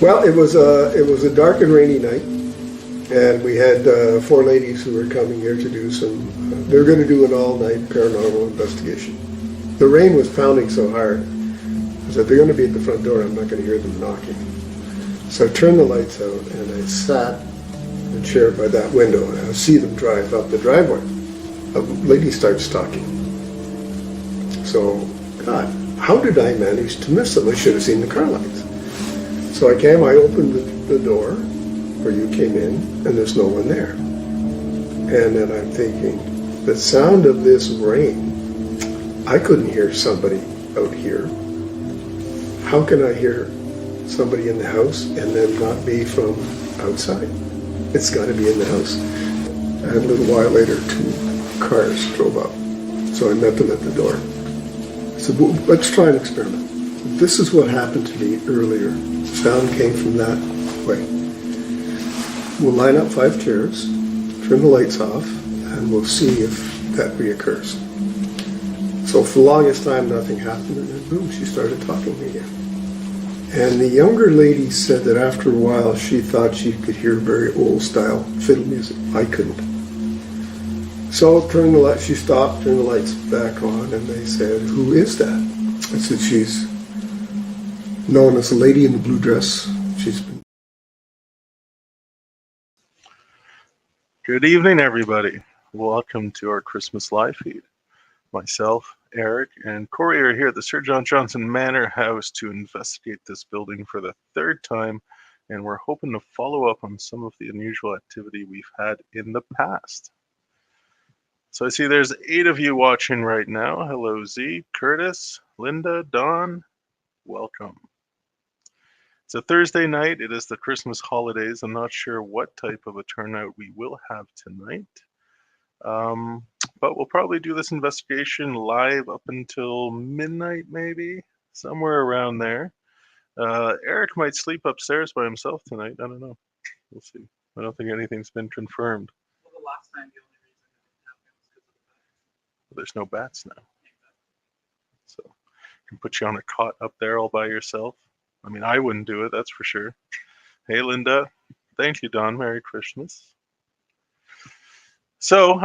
Well, it was a dark and rainy night, and we had 4 ladies who were coming here to do some. They were going to do an all-night paranormal investigation. The rain was pounding so hard, I said, they're going to be at the front door. I'm not going to hear them knocking. So I turned the lights out, and I sat in a chair by that window, and I see them drive up the driveway. A lady starts talking. So, God, how did I manage to miss them? I should have seen the car lights. So I opened the door where you came in, and there's no one there. And then I'm thinking, the sound of this rain, I couldn't hear somebody out here. How can I hear somebody in the house and then not be from outside? It's got to be in the house. And a little while later, 2 cars drove up. So I met them at the door. I said, well, let's try an experiment. This is what happened to me earlier. Sound came from that way. We'll line up 5 chairs, turn the lights off, and we'll see if that reoccurs. So for the longest time, nothing happened, and then boom, she started talking again. And the younger lady said that after a while, she thought she could hear very old-style fiddle music. I couldn't. So she stopped, turned the lights back on, and they said, who is that? I said, she's known as the lady in the blue dress. She's been... Good evening, everybody. Welcome to our Christmas live feed. Myself, Eric, and Corey are here at the Sir John Johnson Manor house to investigate this building for the 3rd time, and we're hoping to follow up on some of the unusual activity we've had in the past. So I see there's 8 of you watching right now. Hello, Z, Curtis, Linda, Don, welcome. It's a Thursday night. It is the Christmas holidays. I'm not sure what type of a turnout we will have tonight. But we'll probably do this investigation live up until midnight, maybe, somewhere around there. Eric might sleep upstairs by himself tonight. I don't know. We'll see. I don't think anything's been confirmed. Well, the last time the only reason it didn't happen was because of the bats. There's no bats now. So I can put you on a cot up there all by yourself. I mean, I wouldn't do it, that's for sure. Hey, Linda. Thank you, Don. Merry Christmas. So,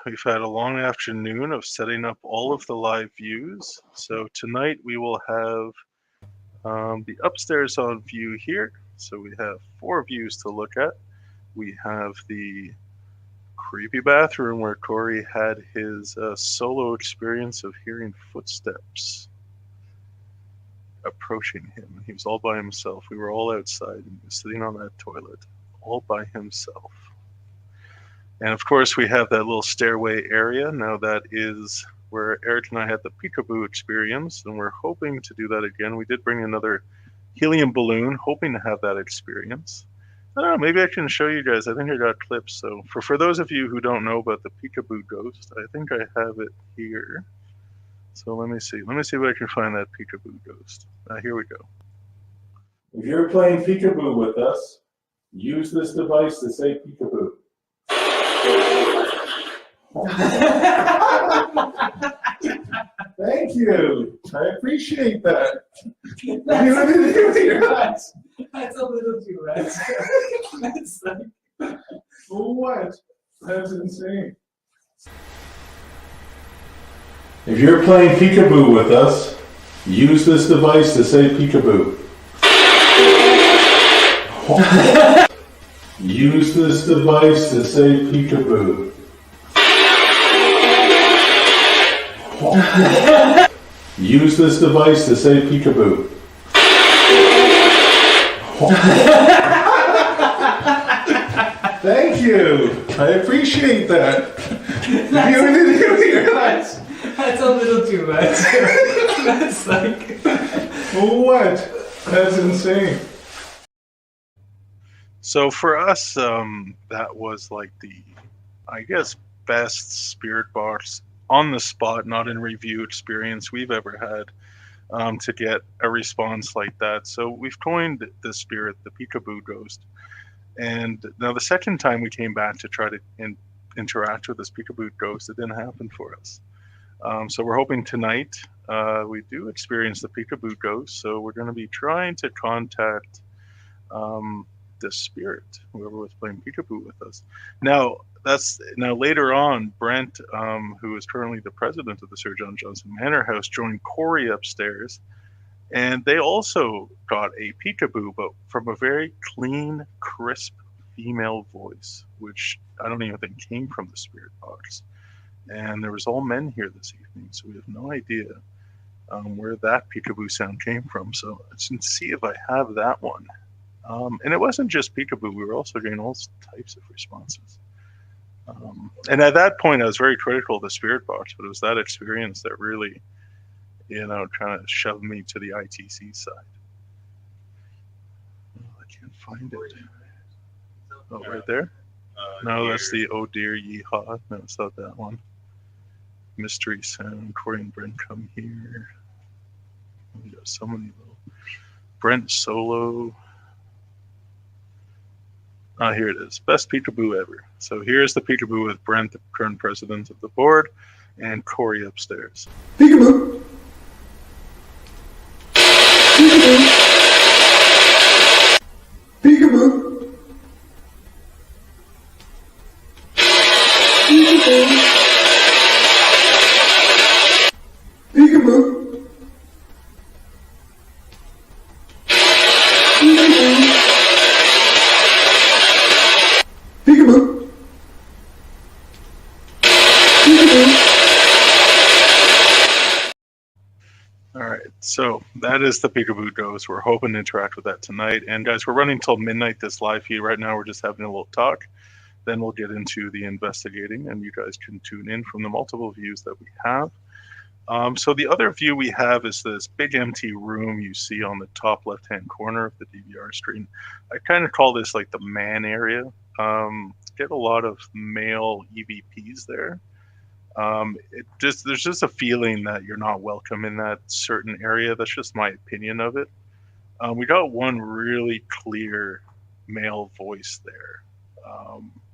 we've had a long afternoon of setting up all of the live views. So tonight we will have the upstairs on view here. So we have 4 views to look at. We have the creepy bathroom where Corey had his solo experience of hearing footsteps approaching him. He was all by himself. We were all outside and he was sitting on that toilet all by himself. And of course, we have that little stairway area. Now that is where Eric and I had the peekaboo experience, and we're hoping to do that again. We did bring another helium balloon, hoping to have that experience. I don't know, maybe I can show you guys. I think I got clips. So for those of you who don't know about the peekaboo ghost, I think I have it here. So let me see if I can find that peekaboo ghost. Here we go. If you're playing peekaboo with us, use this device to say peekaboo. Thank you. I appreciate that. That's a little too much. That's like... What? That's insane. If you're playing peekaboo with us, use this device to say peekaboo. Use this device to say peekaboo. Use this device to say peekaboo. Thank you. I appreciate that. That's a little too much. That's like... What? That's insane. So for us, that was like the, I guess, best spirit box on the spot, not in review experience we've ever had to get a response like that. So we've coined the spirit the peekaboo ghost. And now the second time we came back to try to interact with this peekaboo ghost, it didn't happen for us. So we're hoping tonight we do experience the peekaboo ghost. So we're going to be trying to contact the spirit, whoever was playing peekaboo with us. Now later on, Brent, who is currently the president of the Sir John Johnson Manor House, joined Corey upstairs, and they also got a peekaboo, but from a very clean, crisp female voice, which I don't even think came from the spirit box. And there was all men here this evening, so we have no idea where that peekaboo sound came from. So let's see if I have that one. And it wasn't just peekaboo; we were also getting all types of responses. And at that point, I was very critical of the spirit box, but it was that experience that really, kind of shoved me to the ITC side. Oh, I can't find it. Oh, right there? No, that's the Oh Dear Yeehaw. No, it's not that one. Mystery Sound, Corey and Brent Come Here. We got so many little. Brent Solo. Here it is. Best peekaboo ever. So here's the peekaboo with Brent, the current president of the board, and Corey upstairs. Peekaboo! Peekaboo! Peekaboo! Peekaboo! Peekaboo! Peekaboo! All right, so that is the peekaboo dose. We're hoping to interact with that tonight. And guys, we're running till midnight this live feed. Right now, we're just having a little talk. Then we'll get into the investigating, and you guys can tune in from the multiple views that we have. So the other view we have is this big empty room you see on the top left-hand corner of the DVR screen. I kind of call this like the man area. Get a lot of male EVPs there. There's just a feeling that you're not welcome in that certain area. That's just my opinion of it. We got one really clear male voice there,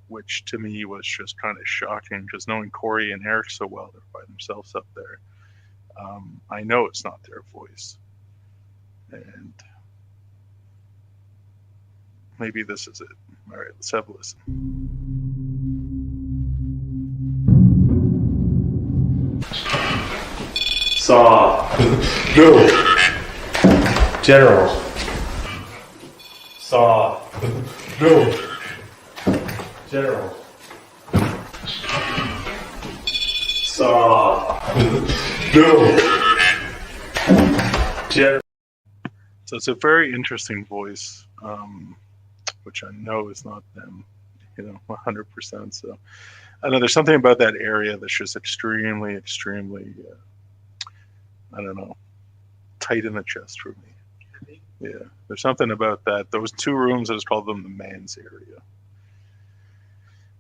which to me was just kind of shocking, because knowing Corey and Eric so well, they're by themselves up there. I know it's not their voice, and maybe this is it. All right, let's have a listen. Saw. No. General. Saw. No. General. Saw. No. General. So it's a very interesting voice, which I know is not them, 100%. So I know there's something about that area that's just extremely, extremely, I don't know, tight in the chest for me. Yeah, there's something about that. Those two rooms, I just call them the man's area.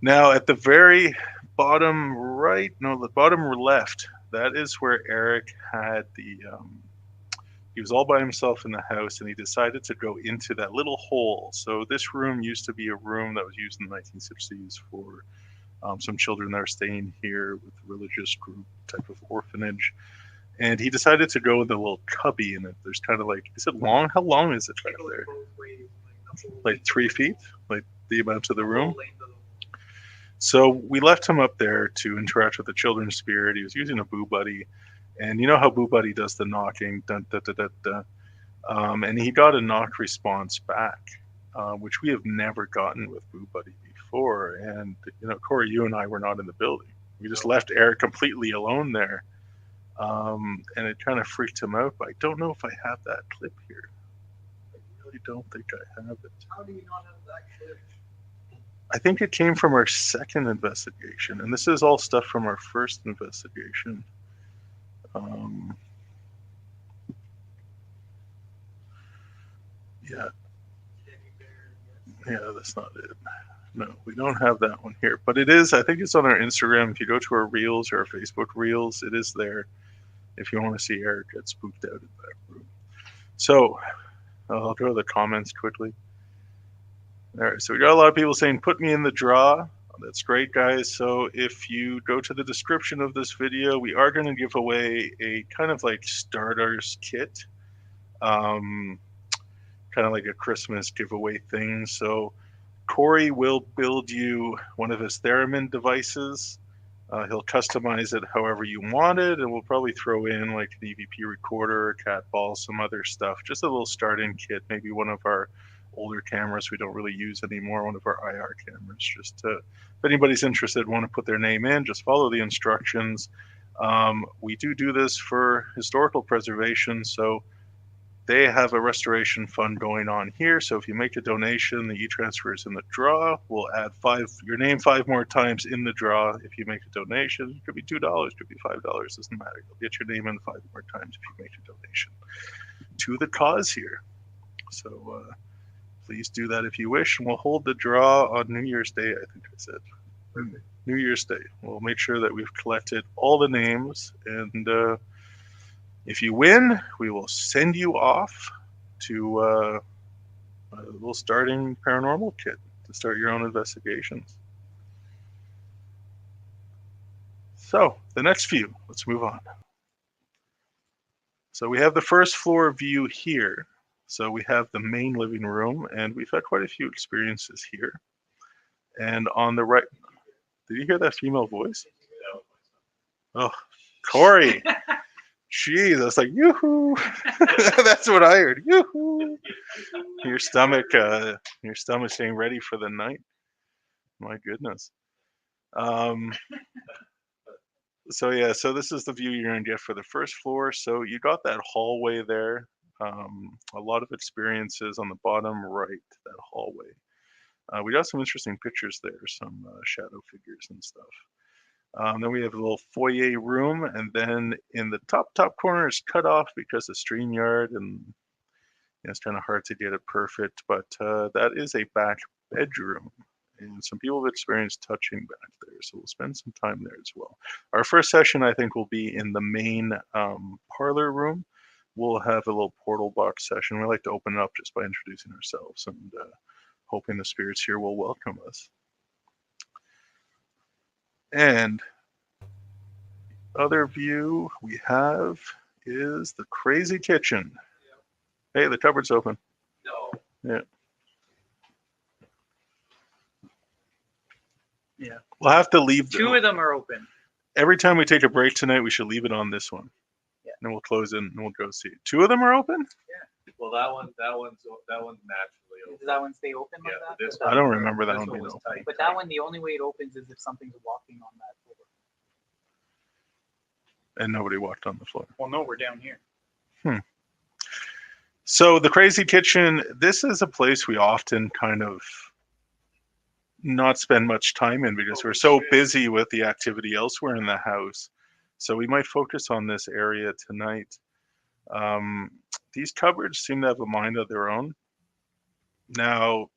Now, at the very bottom right, no, the bottom left, that is where Eric had he was all by himself in the house, and he decided to go into that little hole. So this room used to be a room that was used in the 1960s for some children that are staying here with a religious group type of orphanage. And he decided to go with a little cubby in it. There's kind of like, is it long? How long is it back there? Like 3 feet? Like the amount of the room? So we left him up there to interact with the children's spirit. He was using a Boo Buddy. And you know how Boo Buddy does the knocking, dun, dun, dun, dun, dun. And he got a knock response back, which we have never gotten with Boo Buddy before. And, Corey, you and I were not in the building. We just left Eric completely alone there. And it kind of freaked him out, but I don't know if I have that clip here. I really don't think I have it. How do you not have that clip? I think it came from our second investigation, and this is all stuff from our first investigation. Yeah, that's not it. No, we don't have that one here, but it is, I think it's on our Instagram. If you go to our Reels or our Facebook Reels, it is there if you want to see Eric get spooked out in that room. So I'll go to the comments quickly. All right, so we got a lot of people saying, put me in the draw. That's great, guys. So if you go to the description of this video, we are going to give away a kind of like starters kit, kind kind of like a Christmas giveaway thing. So Corey will build you one of his theremin devices. He'll customize it however you want it, and we'll probably throw in like an EVP recorder, a cat ball, some other stuff. Just a little start-in kit, maybe one of our older cameras we don't really use anymore, one of our IR cameras. Just to, if anybody's interested, want to put their name in, just follow the instructions. We do this for historical preservation, so they have a restoration fund going on here. So if you make a donation, the e-transfer is in the draw. We'll add your name 5 more times in the draw. If you make a donation, it could be $2, it could be $5, doesn't matter. You'll get your name in 5 more times if you make a donation to the cause here. So please do that if you wish. And we'll hold the draw on New Year's Day, I think I said. New Year's Day. We'll make sure that we've collected all the names, and if you win, we will send you off to a little starting paranormal kit to start your own investigations. So the next view, let's move on. So we have the first floor view here. So we have the main living room, and we've had quite a few experiences here. And on the right, did you hear that female voice? Oh, Corey. Jeez, I was like, yoo-hoo. That's what I heard. Yoo-hoo. Your stomach's getting ready for the night. My goodness. So yeah, so this is the view you're gonna get for the first floor. So you got that hallway there. A lot of experiences on the bottom right, that hallway. We got some interesting pictures there, some shadow figures and stuff. Then we have a little foyer room, and then in the top corner is cut off because of StreamYard, and it's kind of hard to get it perfect, but that is a back bedroom, and some people have experienced touching back there, so we'll spend some time there as well. Our first session, I think, will be in the main parlor room. We'll have a little portal box session. We like to open it up just by introducing ourselves and hoping the spirits here will welcome us. And other view we have is the crazy kitchen. Hey, the cupboard's open. No. Yeah. Yeah. We'll have to leave. Two of them are open. Every time we take a break tonight, we should leave it on this one. Yeah. And we'll close it and we'll go see. 2 of them are open? Well, that one's naturally open. Does that one stay open like Yeah, that? this I don't remember that this one one being was open. tight. But that one, the only way it opens is if something's walking on that floor. And nobody walked on the floor. Well, no, we're down here. So the crazy kitchen, this is a place we often kind of not spend much time in because we're so busy with the activity elsewhere in the house. So we might focus on this area tonight. These cupboards seem to have a mind of their own. Now,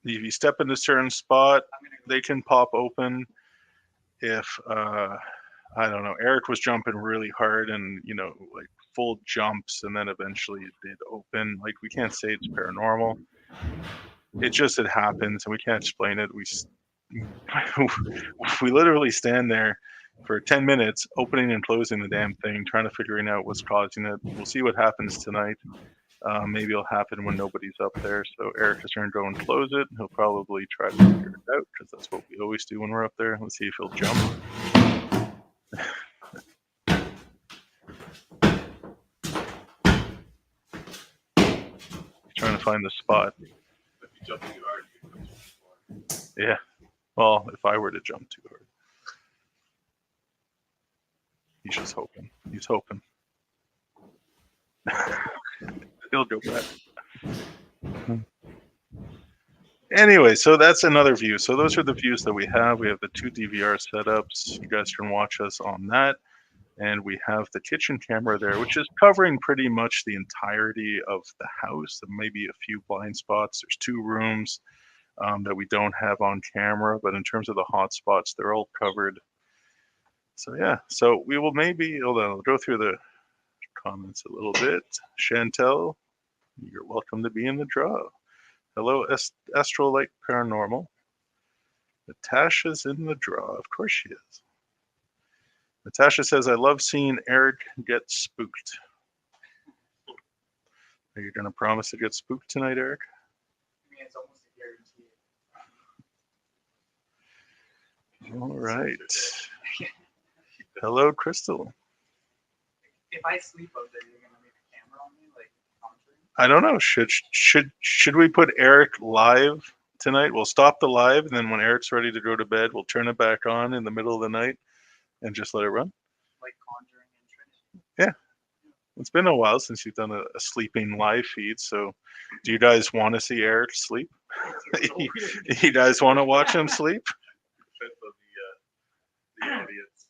if you step in a certain spot, they can pop open. If, I don't know, Eric was jumping really hard and, like full jumps, and then eventually it did open. Like, we can't say it's paranormal. It happens, and we can't explain it. We literally stand there for 10 minutes, opening and closing the damn thing, trying to figuring out what's causing it. We'll see what happens tonight. Maybe it'll happen when nobody's up there. So Eric is going to go and close it. He'll probably try to figure it out because that's what we always do when we're up there. Let's see if he'll jump. He's trying to find the spot. If you jump too hard, you can push the floor. Yeah. Well, if I were to jump too hard. He's just hoping. He's hoping. He'll go back. Anyway, so that's another view. So those are the views that we have. We have the 2 DVR setups. You guys can watch us on that. And we have the kitchen camera there, which is covering pretty much the entirety of the house. There may be a few blind spots. There's 2 rooms that we don't have on camera, but in terms of the hot spots, they're all covered. So yeah, so we will maybe, hold on, I'll go through the comments a little bit. Chantel, you're welcome to be in the draw. Hello, Astral Light Paranormal. Natasha's in the draw. Of course she is. Natasha says, I love seeing Eric get spooked. Are you going to promise to get spooked tonight, Eric? I mean, it's almost a guarantee. All right. Hello, Crystal. If I sleep out there, you're gonna make a camera on me, like Conjuring? I don't know. Should we put Eric live tonight? We'll stop the live, and then when Eric's ready to go to bed, we'll turn it back on in the middle of the night and just let it run. Like Conjuring and Trinity? Yeah. It's been a while since you've done a sleeping live feed, so do you guys want to see Eric sleep? You guys want to watch him sleep? Depends on the audience.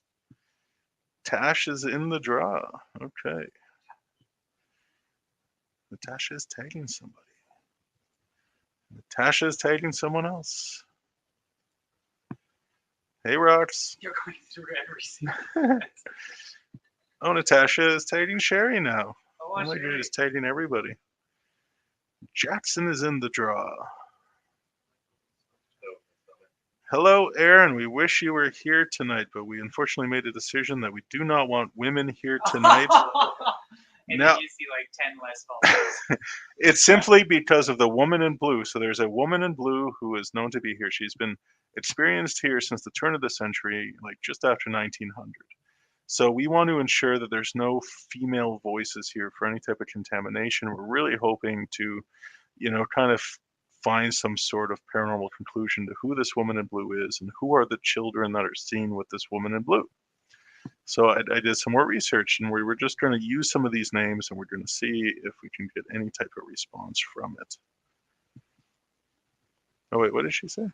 Tash is in the draw. Okay. Natasha is tagging somebody. Natasha is tagging someone else. Hey, Rox. You're going through every single. Oh, Natasha is tagging Sherry now. Oh, Oh my Sherry. goodness, tagging everybody. Jackson is in the draw. Hello, Aaron. We wish you were here tonight, but we unfortunately made a decision that we do not want women here tonight. And Now- then you see like 10 less followers. It's simply because of the woman in blue. So there's a woman in blue who is known to be here. She's been experienced here since the turn of the century, like just after 1900. So we want to ensure that there's no female voices here for any type of contamination. We're really hoping to, kind of find some sort of paranormal conclusion to who this woman in blue is and who are the children that are seen with this woman in blue. So I did some more research, and we were just going to use some of these names, and we're going to see if we can get any type of response from it. Oh wait, what did she say?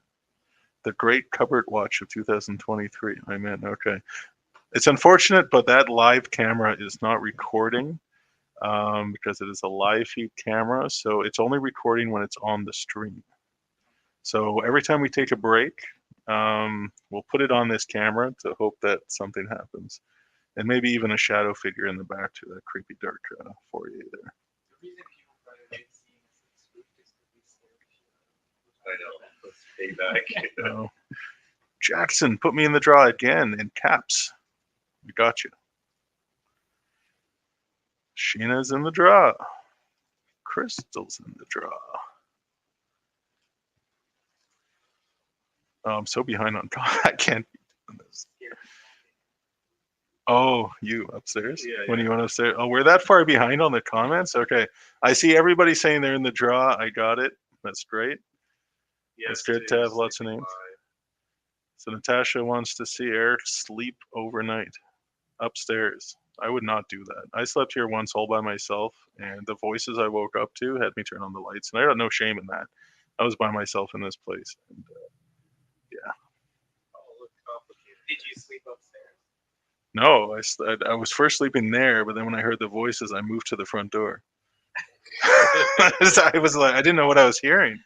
The Great Cupboard Watch of 2023. I meant, okay. It's unfortunate, but that live camera is not recording because it is a live feed camera, so it's only recording when it's on the stream. So every time we take a break, we'll put it on this camera to hope that something happens. And maybe even a shadow figure in the back to that creepy dark foyer there. The reason people probably like seeing us in spook is because we scare the shit out of I know. Let's pay back. Jackson, put me in the draw again in caps. We got you. Sheena's in the draw. Crystal's in the draw. Oh, I'm so behind on I can't be doing this. Oh, you upstairs? Yeah, When yeah. you went upstairs? Oh, we're that far behind on the comments? Okay. I see everybody saying they're in the draw. I got it. That's great. It's good to have lots of names. So Natasha wants to see Eric sleep overnight upstairs. I would not do that. I slept here once all by myself, and the voices I woke up to had me turn on the lights, and I got no shame in that. I was by myself in this place. And, Did you sleep upstairs? no, I was first sleeping there, but then when I heard the voices, I moved to the front door. I was like, I didn't know what I was hearing.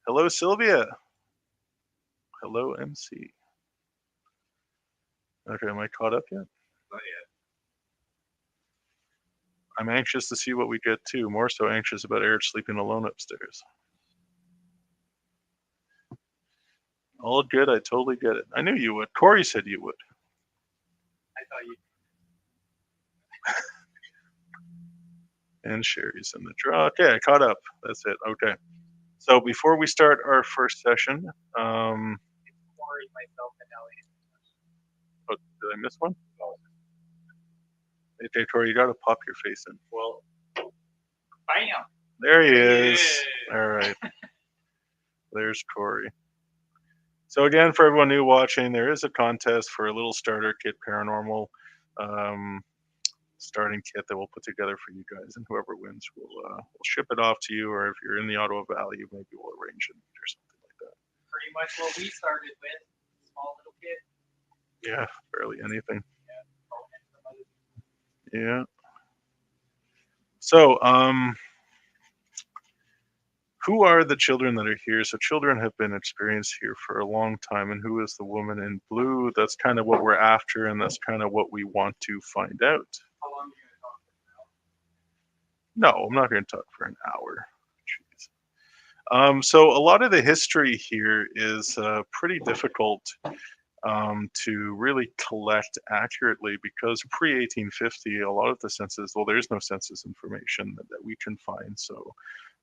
Hello, Sylvia. Hello, MC. Okay, am I caught up yet? Not yet. I'm anxious to see what we get too. More so anxious about Eric sleeping alone upstairs. All good. I totally get it. I knew you would. Corey said you would. I thought you. And Sherry's in the draw. Okay, I caught up. That's it. Okay. So before we start our first session, It's Corey, myself, and Elliot. oh, did I miss one? Okay, Corey, you got to pop your face in. Well, Bam! There he There he is. is. All right. There's Corey. So again, for everyone new watching, there is a contest for a little starter kit paranormal starting kit that we'll put together for you guys, and whoever wins, we'll ship it off to you, or if you're in the Ottawa Valley, maybe we'll arrange it or something like that. Pretty much what we started with. Small little kid. Yeah, barely anything. Oh, and some other Yeah. So, who are the children that are here? So children have been experienced here for a long time, and who is the woman in blue? That's kind of what we're after, and that's kind of what we want to find out. How long are you going to talk for now? No, I'm not going to talk for an hour. Jeez. So a lot of the history here is pretty difficult to really collect accurately, because pre-1850, a lot of the census, well, there's no census information that we can find. So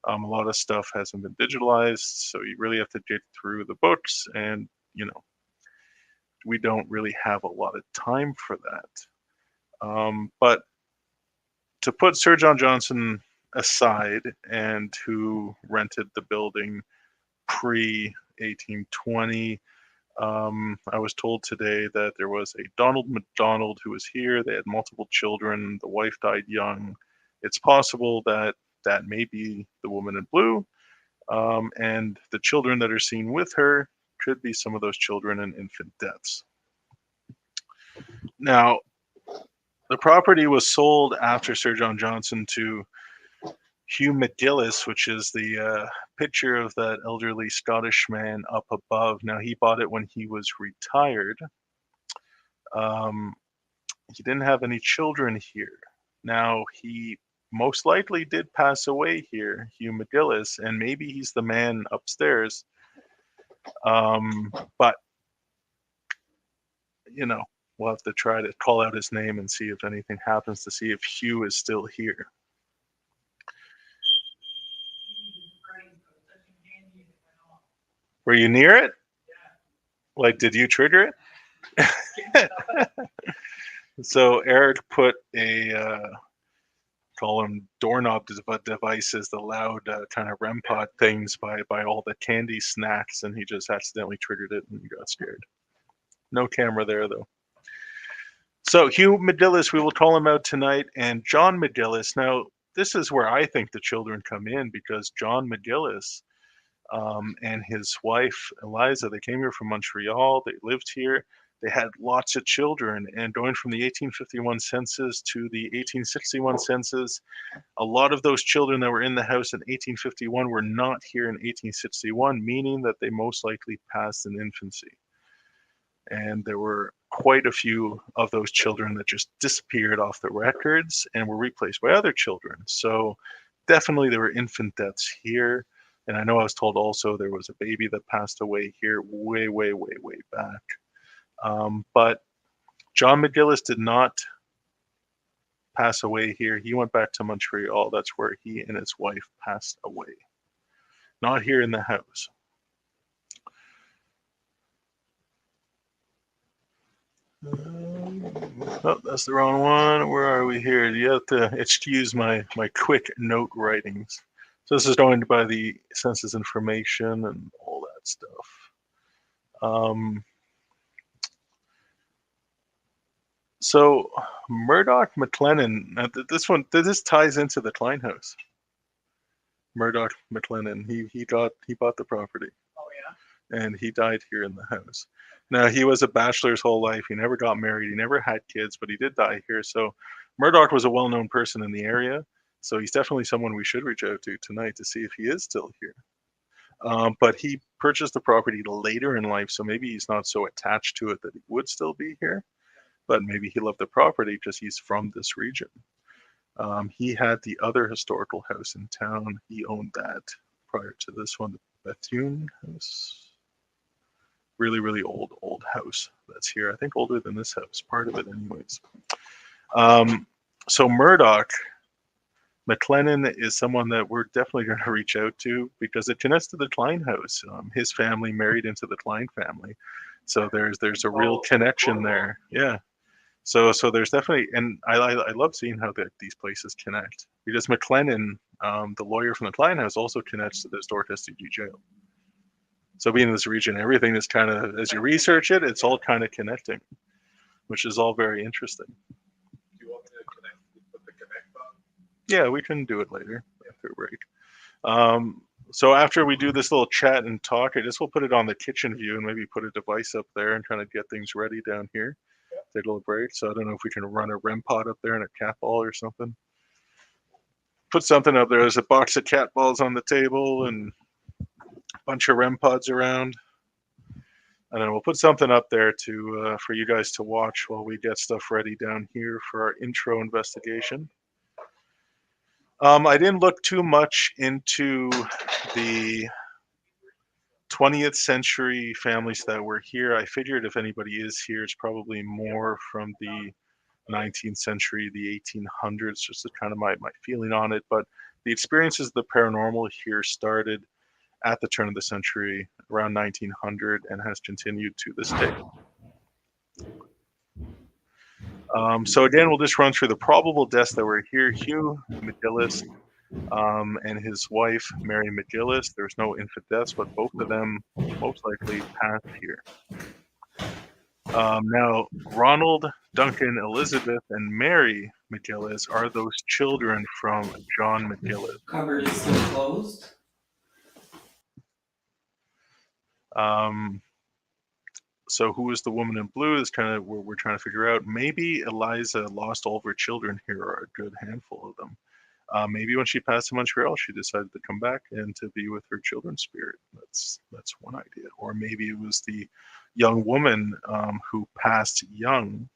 a lot of stuff hasn't been digitalized. So you really have to dig through the books, and, we don't really have a lot of time for that. But to put Sir John Johnson aside, and who rented the building pre-1820, I was told today that there was a Donald MacDonald who was here. They had multiple children. The wife died young. It's possible that that may be the woman in blue, and the children that are seen with her could be some of those children in infant deaths. Now, the property was sold after Sir John Johnson to Hugh McGillis, which is the picture of that elderly Scottish man up above. Now, he bought it when he was retired. He didn't have any children here. Now, he most likely did pass away here, Hugh McGillis, and maybe he's the man upstairs. But, we'll have to try to call out his name and see if anything happens, to see if Hugh is still here. Were you near it? Like, did you trigger it? So Eric put a, call them doorknob devices, the loud kind of REM pod things by all the candy snacks, and he just accidentally triggered it and got scared. No camera there, though. So Hugh McGillis, we will call him out tonight, and John McGillis. Now, this is where I think the children come in, because John McGillis and his wife, Eliza, they came here from Montreal. They lived here. They had lots of children. And going from the 1851 census to the 1861 census, a lot of those children that were in the house in 1851 were not here in 1861, meaning that they most likely passed in infancy. And there were quite a few of those children that just disappeared off the records and were replaced by other children. So definitely there were infant deaths here. And I know I was told also there was a baby that passed away here way, way, way, way back. But John McGillis did not pass away here. He went back to Montreal. That's where he and his wife passed away. Not here in the house. Oh, that's the wrong one. Where are we here? You have to excuse my quick note writings. So this is going by the census information and all that stuff. So Murdoch McLennan, this ties into the Klein house. Murdoch McLennan, he bought the property. Oh yeah. And he died here in the house. Now, he was a bachelor his whole life. He never got married. He never had kids, but he did die here. So Murdoch was a well-known person in the area. So he's definitely someone we should reach out to tonight to see if he is still here. But he purchased the property later in life, so maybe he's not so attached to it that he would still be here. But maybe he loved the property because he's from this region. He had the other historical house in town. He owned that prior to this one, the Bethune house. Really, really old house that's here. I think older than this house, part of it anyways. So Murdoch McLennan is someone that we're definitely going to reach out to, because it connects to the Klein house. His family married into the Klein family. So there's a real connection there. Yeah. So there's definitely, and I love seeing how these places connect, because McLennan, the lawyer from the Klein house, also connects to the historic STG jail. So being in this region, everything is kind of, as you research it, it's all kind of connecting, which is all very interesting. Do you want me to connect with the connect button? Yeah, we can do it later after break. So after we do this little chat and talk, I guess we'll put it on the kitchen view and maybe put a device up there and kind of get things ready down here. Take a little break. So I don't know if we can run a REM pod up there and a cat ball or something. Put something up there. There's a box of cat balls on the table and bunch of REM pods around, and then we'll put something up there to for you guys to watch while we get stuff ready down here for our intro investigation. I didn't look too much into the 20th century families that were here. I figured if anybody is here, it's probably more from the 19th century, the 1800s, just kind of my feeling on it. But the experiences of the paranormal here started at the turn of the century, around 1900, and has continued to this day. So again, we'll just run through the probable deaths that were here. Hugh McGillis and his wife, Mary McGillis. There's no infant deaths, but both of them most likely passed here. Now, Ronald, Duncan, Elizabeth, and Mary McGillis are those children from John McGillis. Cupboard is still closed. So who is the woman in blue is kind of what we're trying to figure out. Maybe Eliza lost all of her children here, or a good handful of them. Maybe when she passed to Montreal, she decided to come back and to be with her children's spirit. That's one idea. Or maybe it was the young woman who passed young,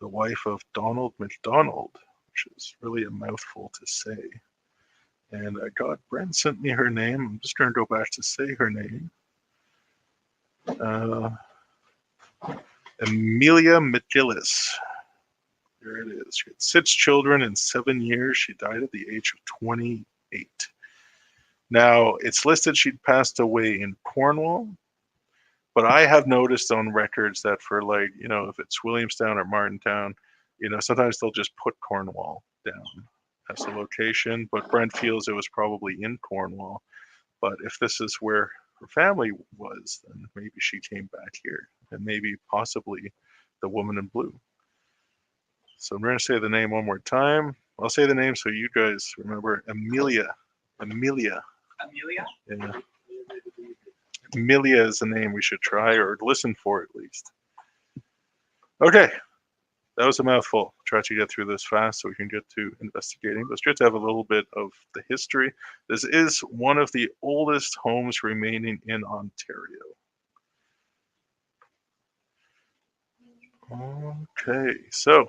the wife of Donald MacDonald, which is really a mouthful to say. And God, Brent sent me her name. I'm just going to go back to say her name. Amelia McGillis. There it is. She had 6 children in 7 years. She died at the age of 28. Now, it's listed she'd passed away in Cornwall, but I have noticed on records that for, like, you know, if it's Williamstown or Martintown, you know, sometimes they'll just put Cornwall down as a location, but Brent feels it was probably in Cornwall. But if this is where her family was, then maybe she came back here, and maybe possibly the woman in blue. So I'm going to say the name one more time. I'll say the name so you guys remember. Amelia. Amelia? Yeah. Amelia is the name we should try, or listen for at least. Okay. That was a mouthful. Try to get through this fast so we can get to investigating. But it's good to have a little bit of the history. This is one of the oldest homes remaining in Ontario. Okay, so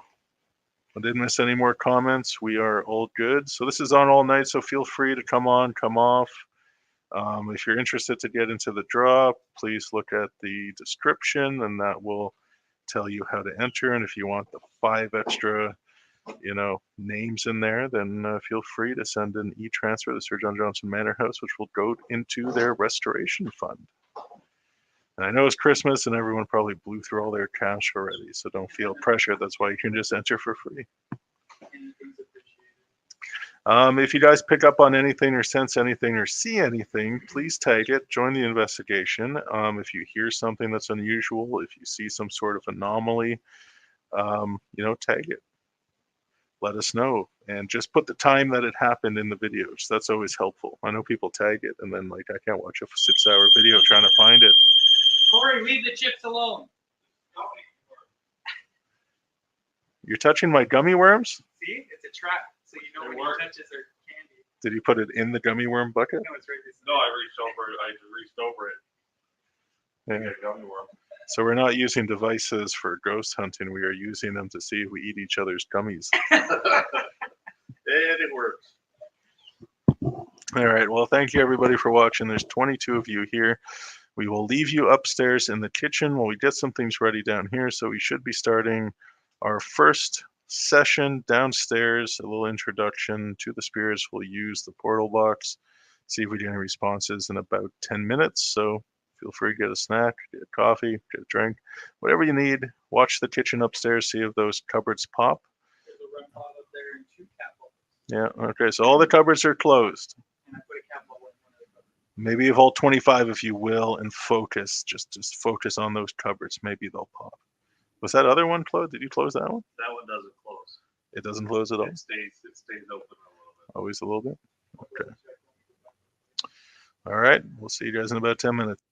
I didn't miss any more comments. We are all good. So this is on all night, so feel free to come on, come off. If you're interested to get into the draw, please look at the description, and that will tell you how to enter. And if you want the 5 extra, you know, names in there, then feel free to send an e-transfer to the Sir John Johnson Manor House, which will go into their restoration fund. And I know it's Christmas and everyone probably blew through all their cash already, so don't feel pressure. That's why you can just enter for free. Anything's appreciated. If you guys pick up on anything or sense anything or see anything, please tag it, join the investigation. If you hear something that's unusual, if you see some sort of anomaly, you know, tag it. Let us know, and just put the time that it happened in the videos. That's always helpful. I know people tag it and then, like, I can't watch a 6-hour video trying to find it. Corey, leave the chips alone. You're touching my gummy worms? See, it's a trap, so you know when he touches their candy. Did you put it in the gummy worm bucket? No, it's right this. No, I reached over it. Yeah. Yeah, gummy worm. So we're not using devices for ghost hunting. We are using them to see if we eat each other's gummies. And it works. All right. Well, thank you everybody for watching. There's 22 of you here. We will leave you upstairs in the kitchen while we get some things ready down here. So we should be starting our first session downstairs. A little introduction to the spirits. We'll use the portal box. See if we get any responses in about 10 minutes. So feel free to get a snack, get a coffee, get a drink, whatever you need. Watch the kitchen upstairs, see if those cupboards pop. There's a run pot up there and 2 cat balls. Yeah, okay, so all the cupboards are closed. And I put a cat ball in one of the cupboards. Maybe of all 25 if you will, and focus, just focus on those cupboards. Maybe they'll pop. Was that other one closed? Did you close that one? That one doesn't close. It doesn't close at all? It stays open a little bit. Always a little bit? Okay. All right, we'll see you guys in about 10 minutes.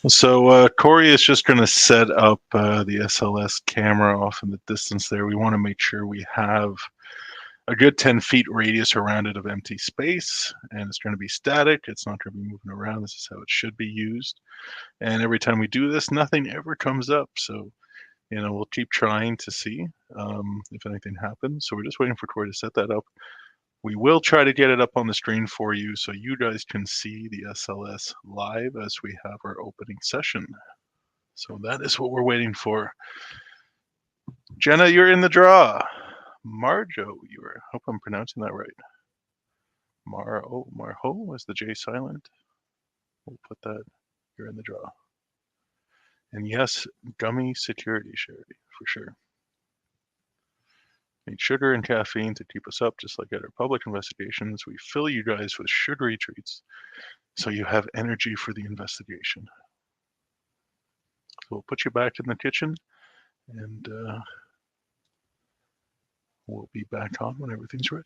So Corey is just going to set up the SLS camera off in the distance there. We want to make sure we have a good 10 feet radius around it of empty space, and it's going to be static. It's not going to be moving around. This is how it should be used. And every time we do this, nothing ever comes up. So, we'll keep trying to see if anything happens. So we're just waiting for Corey to set that up. We will try to get it up on the screen for you so you guys can see the SLS live as we have our opening session. So that is what we're waiting for. Jenna, you're in the draw. Marjo, hope I'm pronouncing that right. Marho, is the J silent? We'll put that, you're in the draw. And yes, gummy security, Charity, for sure. Need sugar and caffeine to keep us up, just like at our public investigations. We fill you guys with sugary treats so you have energy for the investigation. So we'll put you back in the kitchen, and we'll be back on when everything's ready.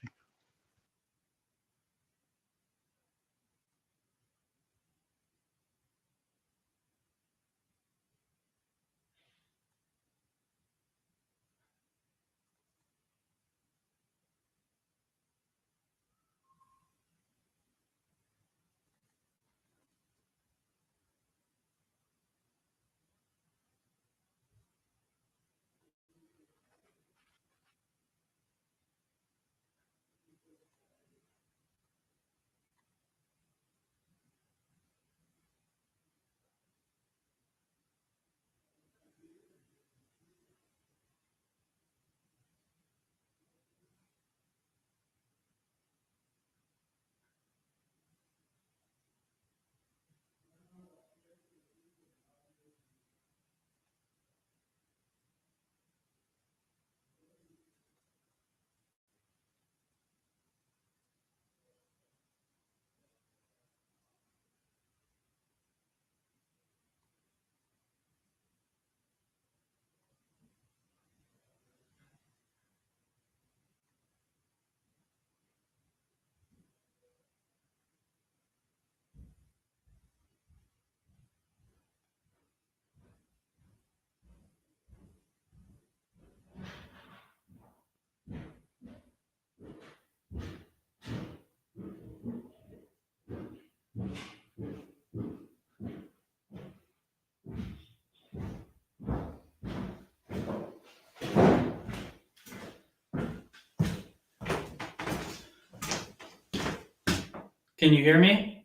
Can you hear me?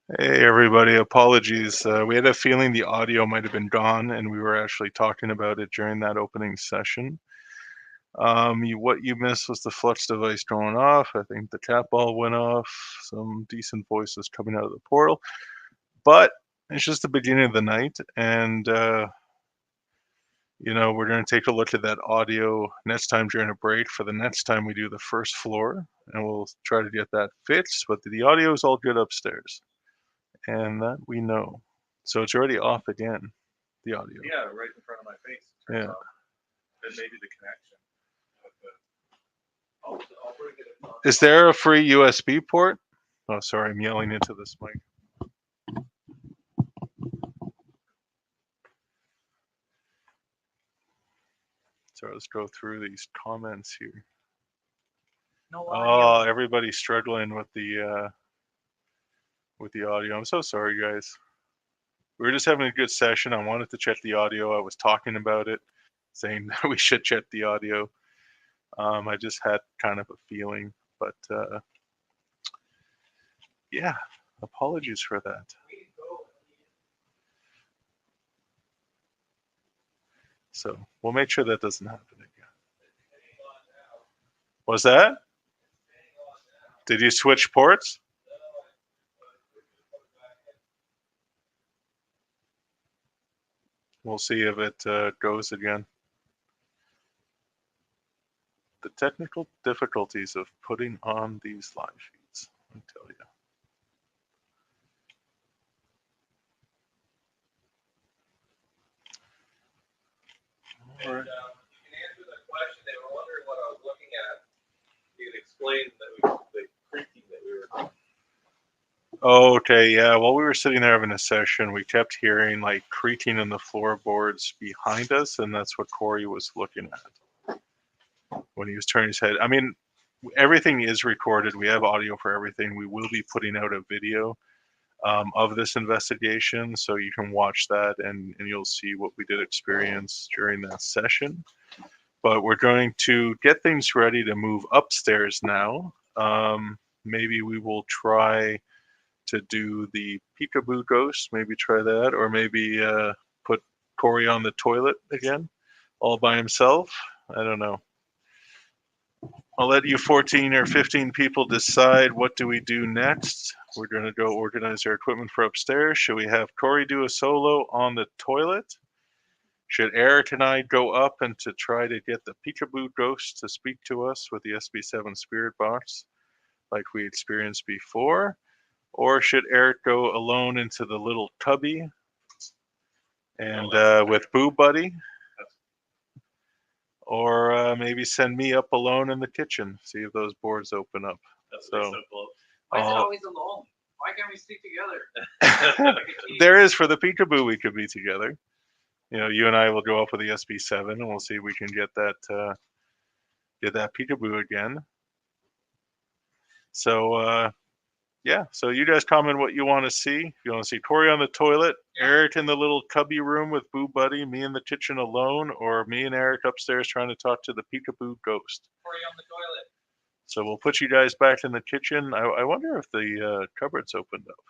Hey everybody, apologies. We had a feeling the audio might have been gone, and we were actually talking about it during that opening session. What you missed was the flux device going off. I think the cat ball went off. Some decent voices coming out of the portal, but it's just the beginning of the night, and we're going to take a look at that audio next time during a break for the next time we do the first floor, and we'll try to get that fixed. But the audio is all good upstairs, and that we know. So it's already off again, the audio. Yeah, right in front of my face. It turns Yeah. off. Then maybe the connection. I'll bring it in. Is there a free USB port? Oh, sorry, I'm yelling into this mic. So let's go through these comments here. No Oh, audio. everybody's struggling with the audio. I'm so sorry, guys. We were just having a good session. I wanted to check the audio. I was talking about it, saying that we should check the audio. I just had kind of a feeling, but yeah, apologies for that. So we'll make sure that doesn't happen again. Was that? Did you switch ports? We'll see if it goes again. The technical difficulties of putting on these live feeds, I tell you. All right. You can answer the question. They were wondering what I was looking at. You can explain that the creaking that we were. Oh, okay, yeah. While we were sitting there having a session, we kept hearing like creaking in the floorboards behind us, and that's what Corey was looking at when he was turning his head. I mean, everything is recorded. We have audio for everything. We will be putting out a video of this investigation, so you can watch that and you'll see what we did experience during that session. But we're going to get things ready to move upstairs now. Maybe we will try to do the peekaboo ghost, maybe try that, or maybe put Corey on the toilet again, all by himself. I don't know. I'll let you 14 or 15 people decide what do we do next. We're going to go organize our equipment for upstairs. Should we have Corey do a solo on the toilet? Should Eric and I go up and to try to get the peekaboo ghost to speak to us with the SB7 spirit box like we experienced before? Or should Eric go alone into the little cubby and with Boo Buddy? Or maybe send me up alone in the kitchen, see if those boards open up. That's So, simple. Why is it I'll- always alone? Why can't we stick together? there is for the peekaboo, we could be together. You and I will go up with the SB7 and we'll see if we can get that peekaboo again. So yeah, so you guys comment what you want to see. If you want to see Corey on the toilet, Eric in the little cubby room with Boo Buddy, me in the kitchen alone, or me and Eric upstairs trying to talk to the peekaboo ghost. Corey on the toilet. So we'll put you guys back in the kitchen. I wonder if the cupboard's opened up.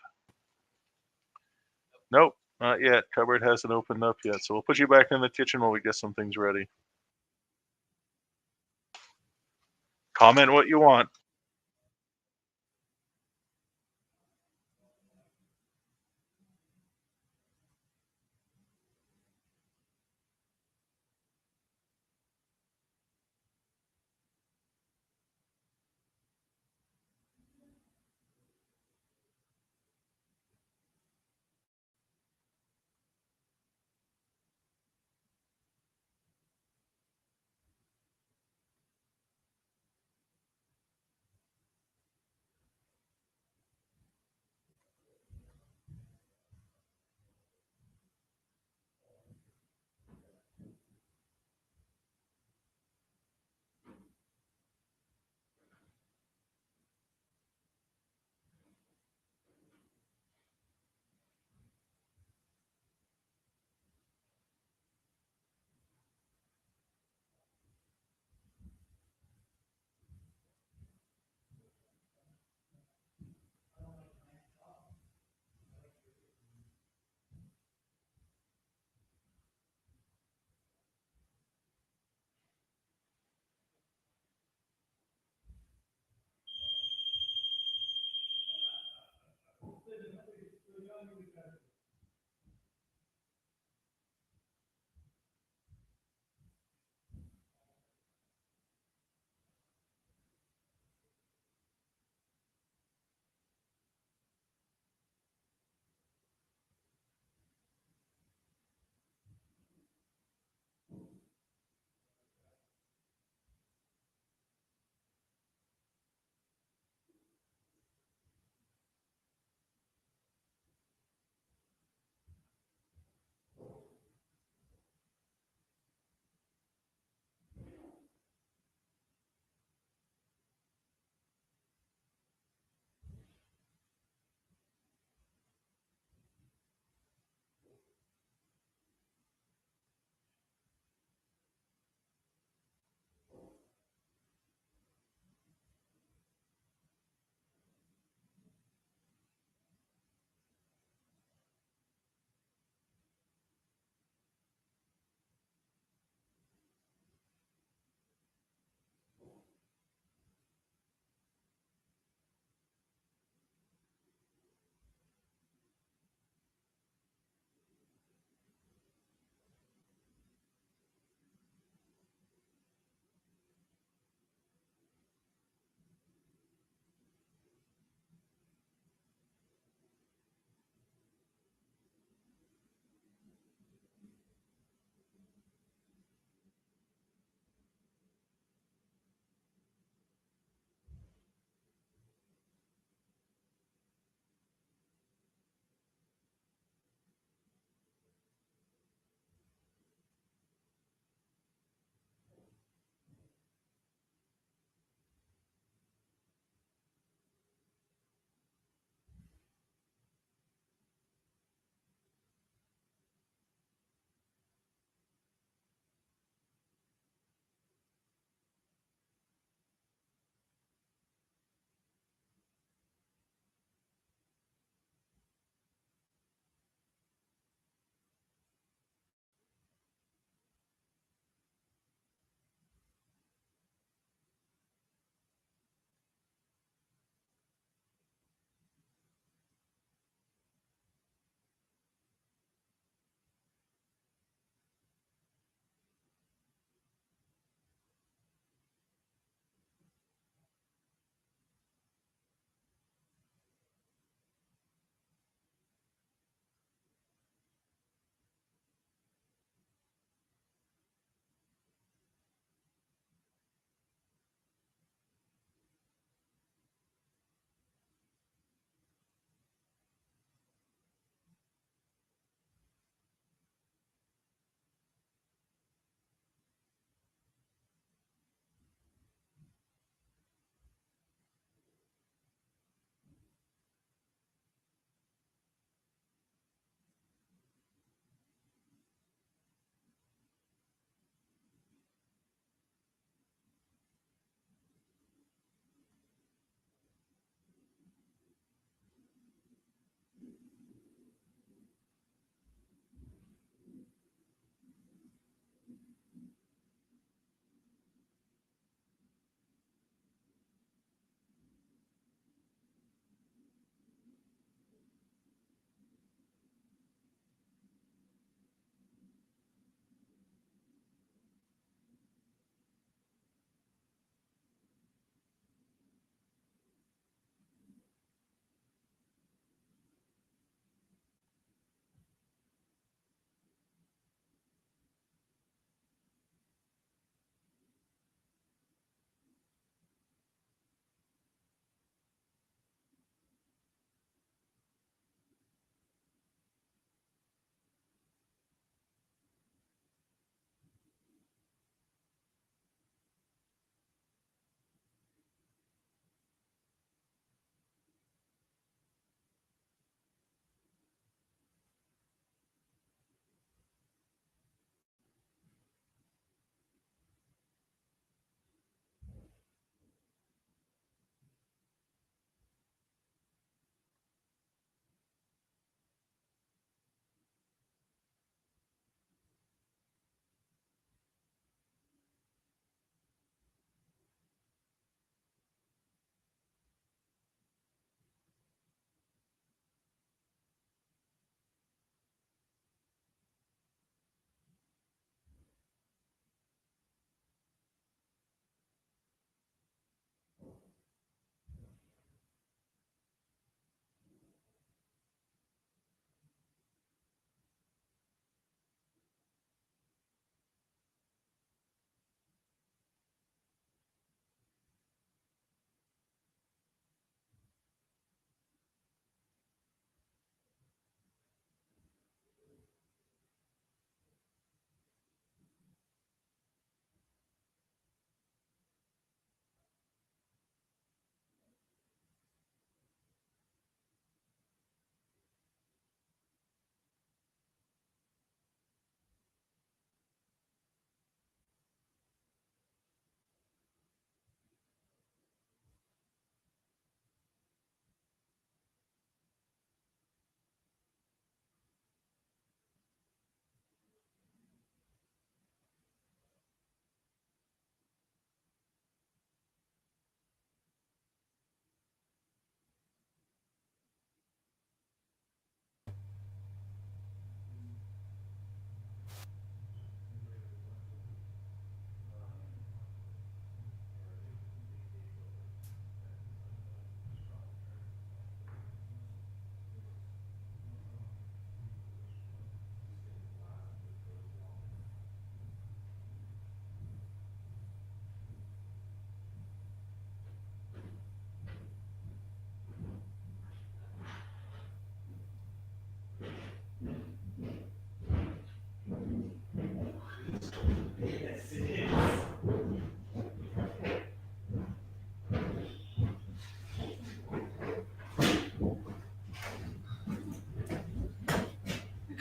Nope, not yet. Cupboard hasn't opened up yet. So we'll put you back in the kitchen while we get some things ready. Comment what you want.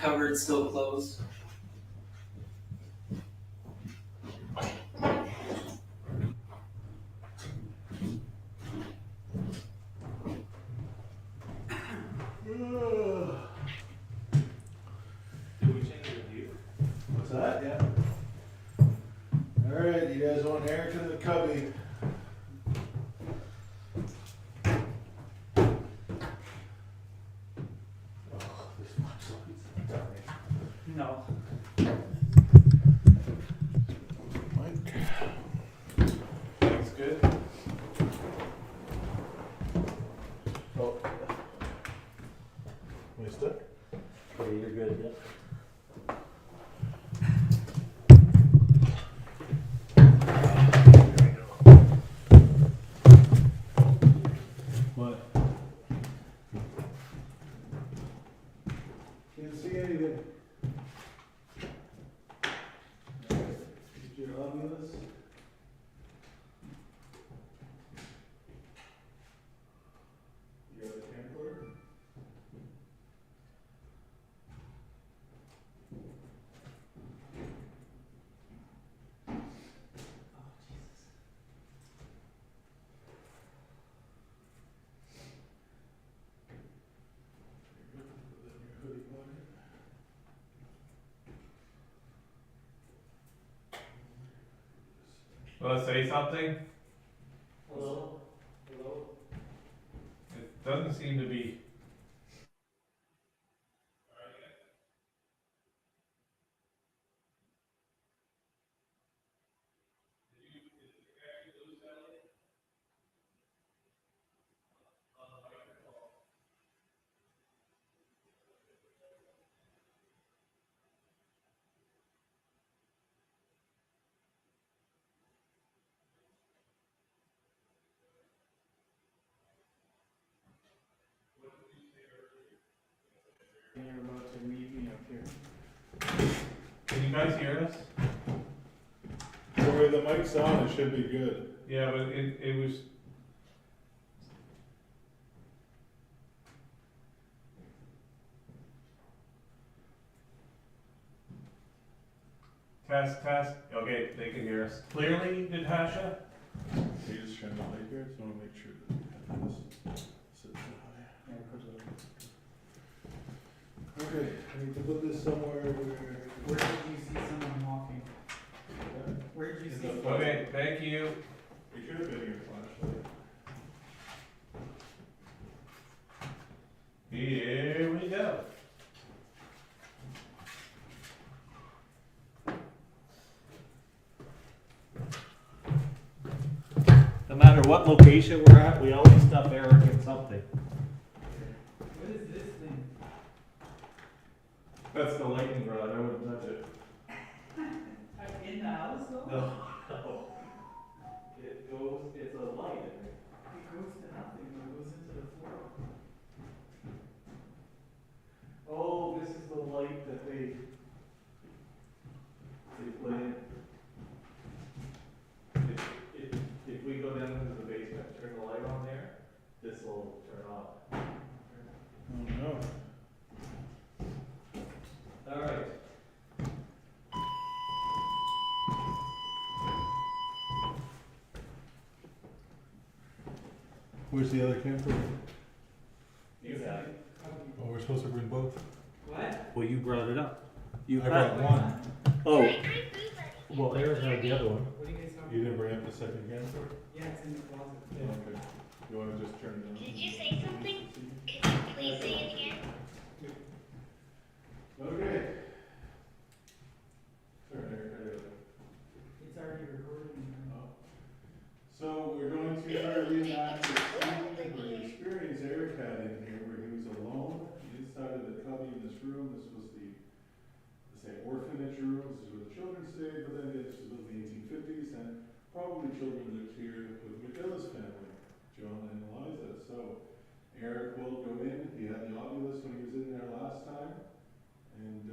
cupboard's still closed. Did we change the view? What's that? Yeah. All right, you guys want Eric in the cubby? Oh, this much lights. Darn it. No. Mike. Looks good. Oh. Missed it? Okay, you're good, yeah. What? Can't see anything. Get your obvious. You got the camcorder? Want to say something? Hello? Hello? It doesn't seem to be. You're about to meet me up here. Can you guys hear us? Corey, the mic's on, it should be good. Yeah, but it was. Test. Okay, they can hear us clearly, Natasha. You just trying to light here, so I want to make sure that we have this sitting high. Yeah, put it up. Okay, I need to put this somewhere where. Where did you see someone walking? Where did you see? Okay, thank you. It could have been your flashlight. Here we go. No matter what location we're at, we always stop Eric in something. What is this thing? That's the lightning rod. I wouldn't touch it. In the house though? No. It goes, it's a light, I think. It goes to nothing, it goes into the floor. Oh, this is the light that they put in. If we go down into the basement, turn the light on there, this will turn off. Oh no. All right. Where's the other camper? You got it. Oh, we're supposed to bring both? What? Well, you brought it up. You I brought one. Oh. Well, Eric had the other one. What are you guys talking You didn't bring up the second camper? Yeah, it's in the closet. Okay. You wanna just turn it on? Did you say something? Could you please say it again? Okay. Turn Eric, It's already recording. Oh. So we're going to try to reenact the scene or the experience Eric had in here where he was alone inside of the cubby in this room. This was the, let's say, orphanage room. This is where the children stayed, but then this was in the 1850s, and probably children lived here with McGillis family, John and Eliza. So Eric will go in. He had the Ovilus when he was in there last time, and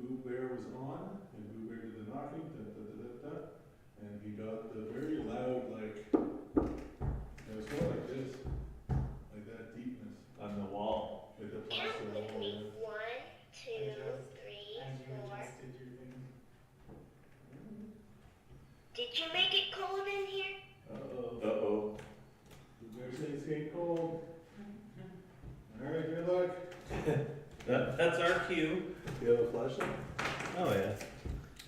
Boo Bear was on, and Boo Bear did the knocking, da, da, da, da, da. And he got the very loud, like, it was more like this, like that deepness On the wall. with the Count plaster with wall. me. 1, 2, barbecue. You have a flashlight? Oh yeah.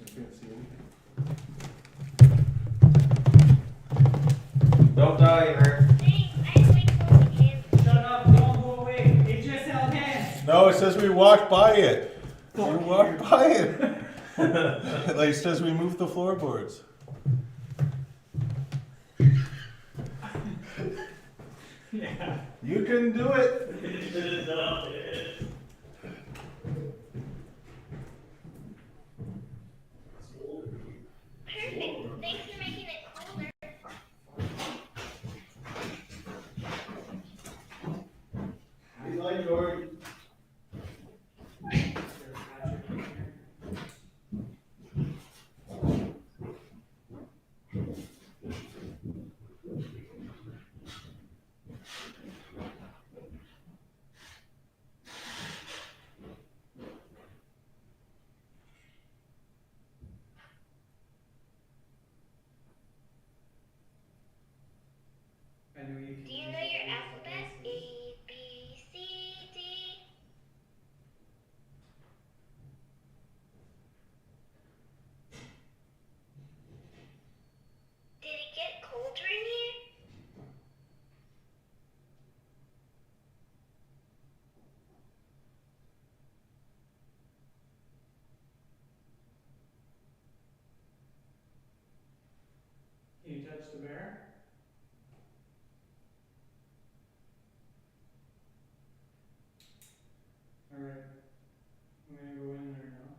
I can't see anything. Don't die, Eric. Thanks, I like holding hands. Shut up, don't go away. It just held hands. No, it says we walked by it. We Fuck walked you. by it. Like it says we moved the floorboards. Yeah. You can do it. Perfect. Thanks for making it colder. Hi, George. I know you can. Do you know your alphabet? A, B, C, D. Did it get colder in here? Can you touch the bear? Alright. I'm gonna go in there now.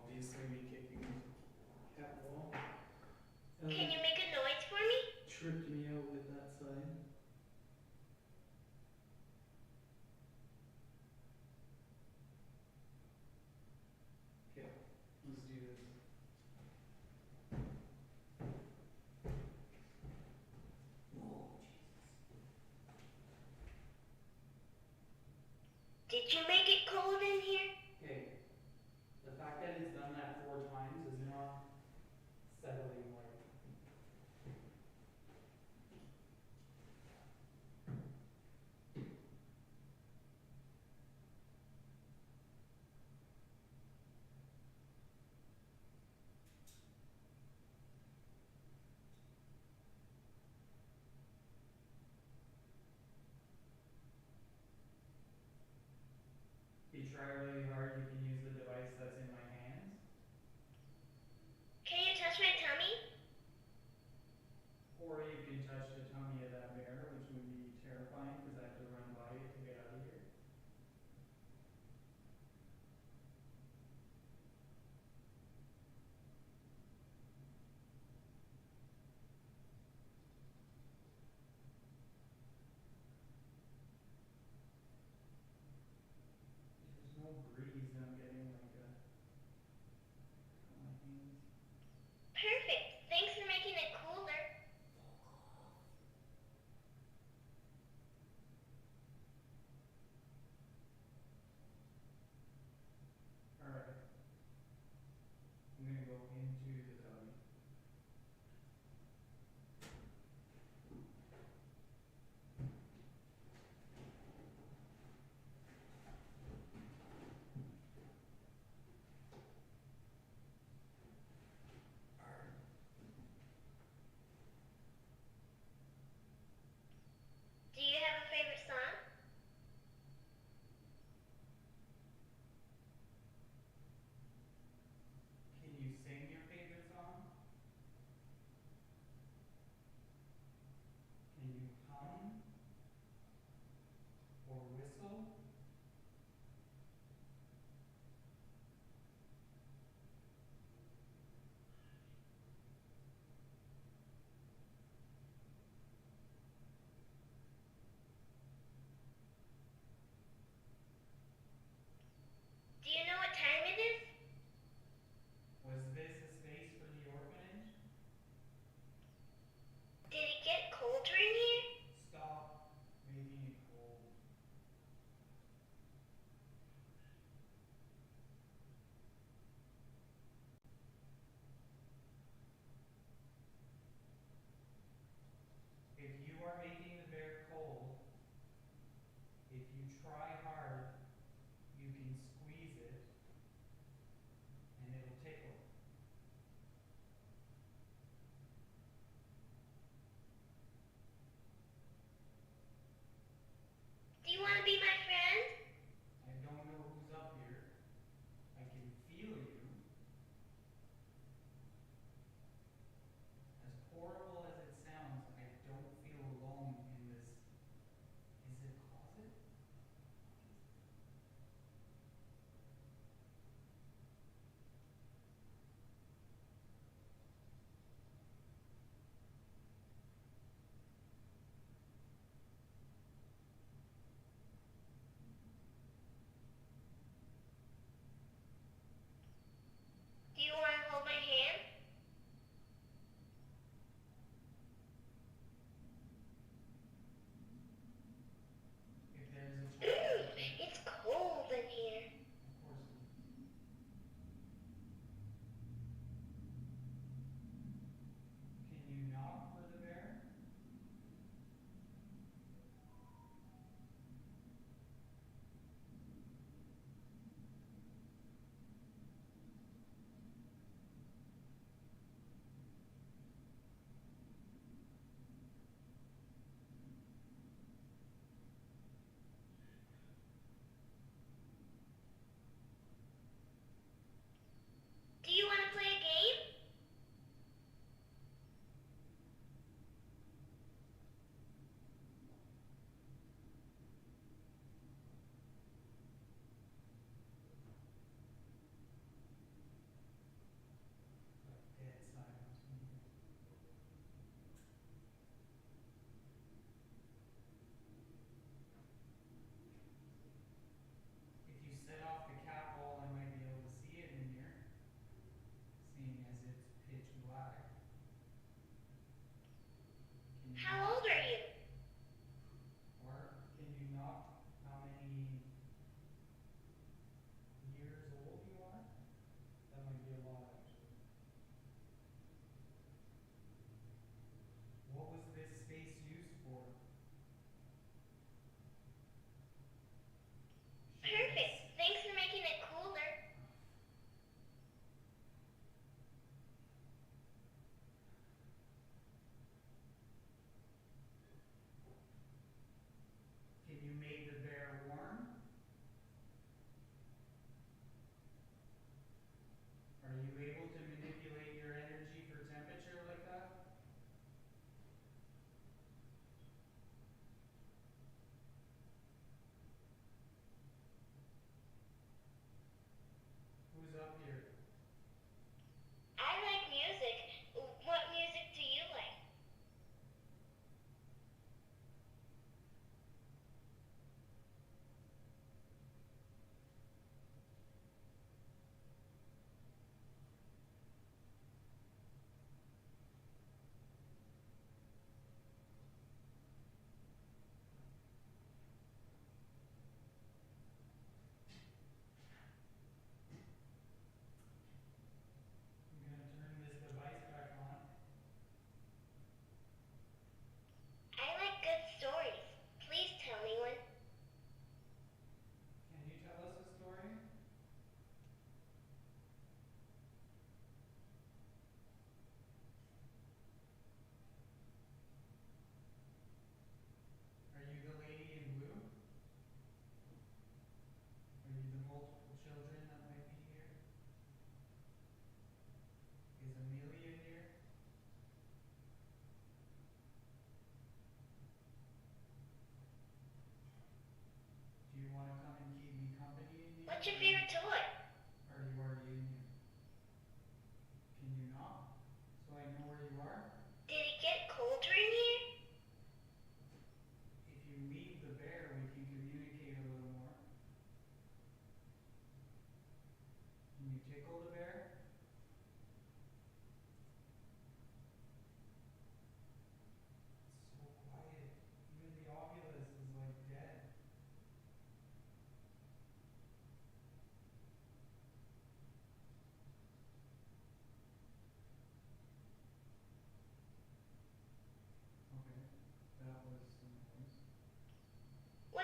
Obviously me kicking the cat wall. Can you make a noise for me? Tripped me out with that side. Okay, let's do this. Did you make it cold in here? Okay. The fact that it's done that 4 times is not settling right.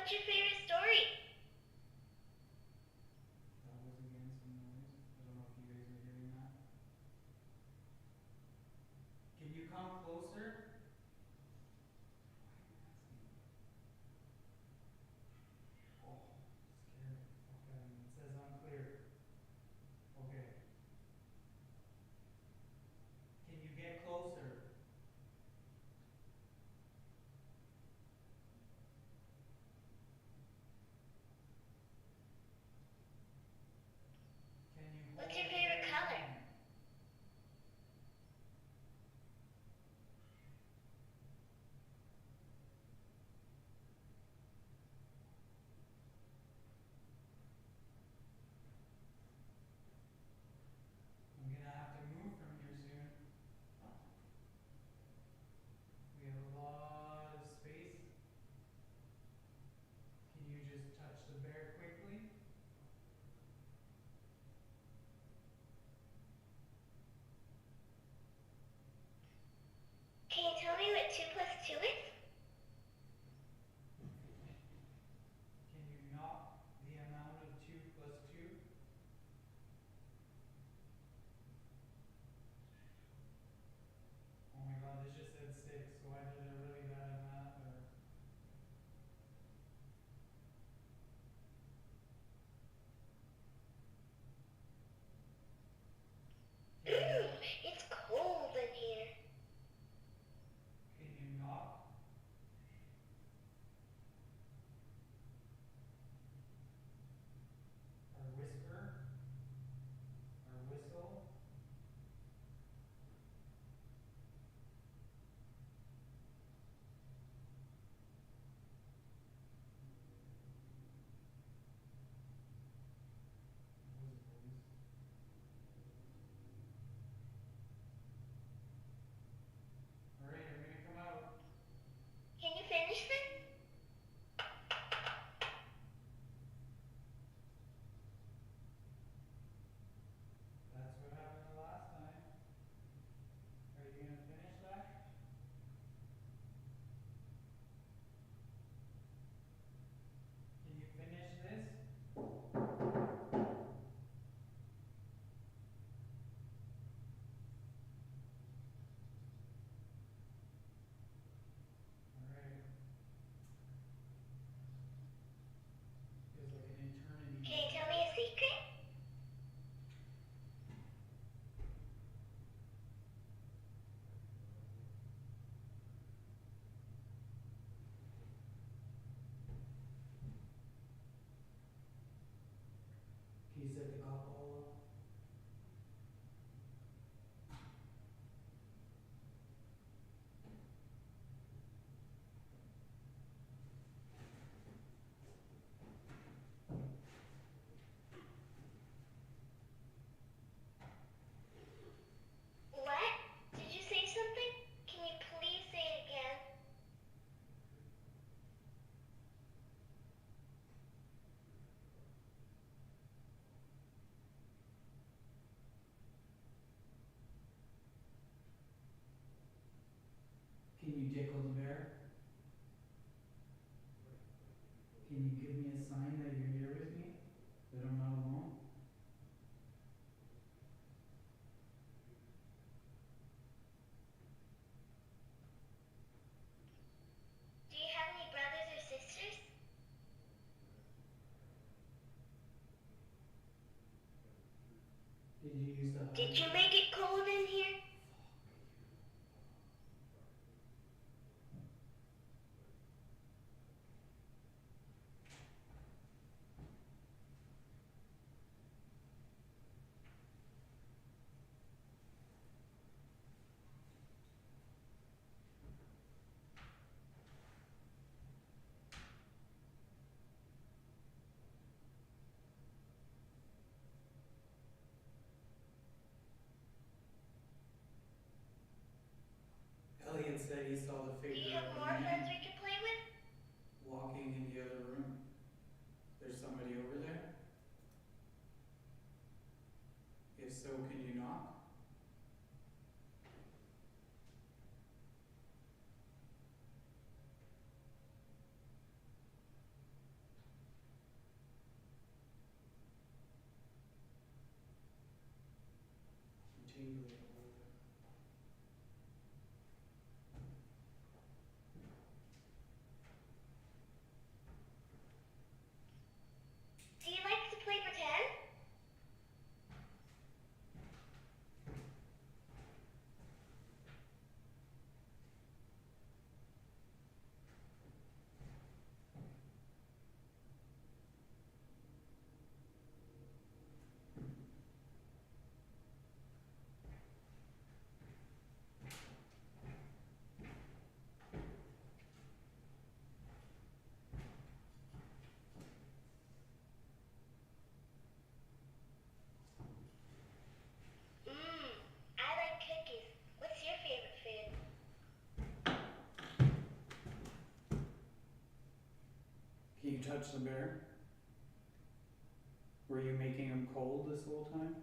What's your favorite story? That was again some noise. I don't know if you guys are hearing that. Can you come closer? Oh, scared the fuck out of me. It says unclear. Okay. Can you get closer? Can you hold What's your it favorite very color? long? I'm gonna have to move from here soon. We have a lot of space. Can you just touch the bear quickly? Can you tell me what 2 plus 2 is? Can you knock the amount of 2 plus 2? Oh my god, this just said 6, so either they're really bad at math or... Ooh, it's cold in here. Can you knock? Or whisper? Or whistle? What was it, boys? Alright, I'm gonna come out. Can you finish this? That's what happened the last time. Are you gonna finish that? Can you finish this? Alright. Feels like an eternity. Can you tell me a secret? Can you set the alcohol up? What? Did you say something? Can you please say it again? Can you tickle the bear? Can you give me a sign that you're here with me? That I'm not alone? Do you have any brothers or sisters? Did you use the Did you make it cold in here? Elliot said he saw the Do figure you have of a more man friends we can play with? walking in the other room. There's somebody over there? If so, can you knock? tingly all over. Do you like to play pretend? I like cookies. What's your favorite food? Can you touch the bear? Were you making him cold this whole time?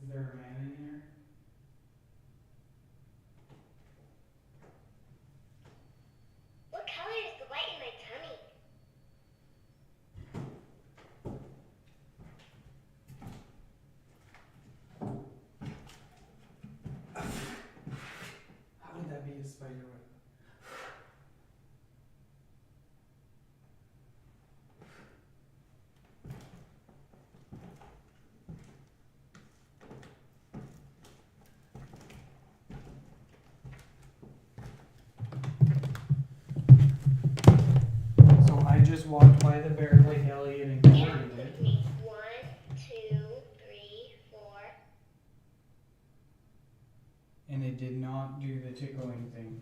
Is there a man in here? What color is the white in my tummy? How would that be a spider web? So I just walked by the bear like Elliot and Corey Count did. with me. 1, 2, 3, 4. And it did not do the tickling thing.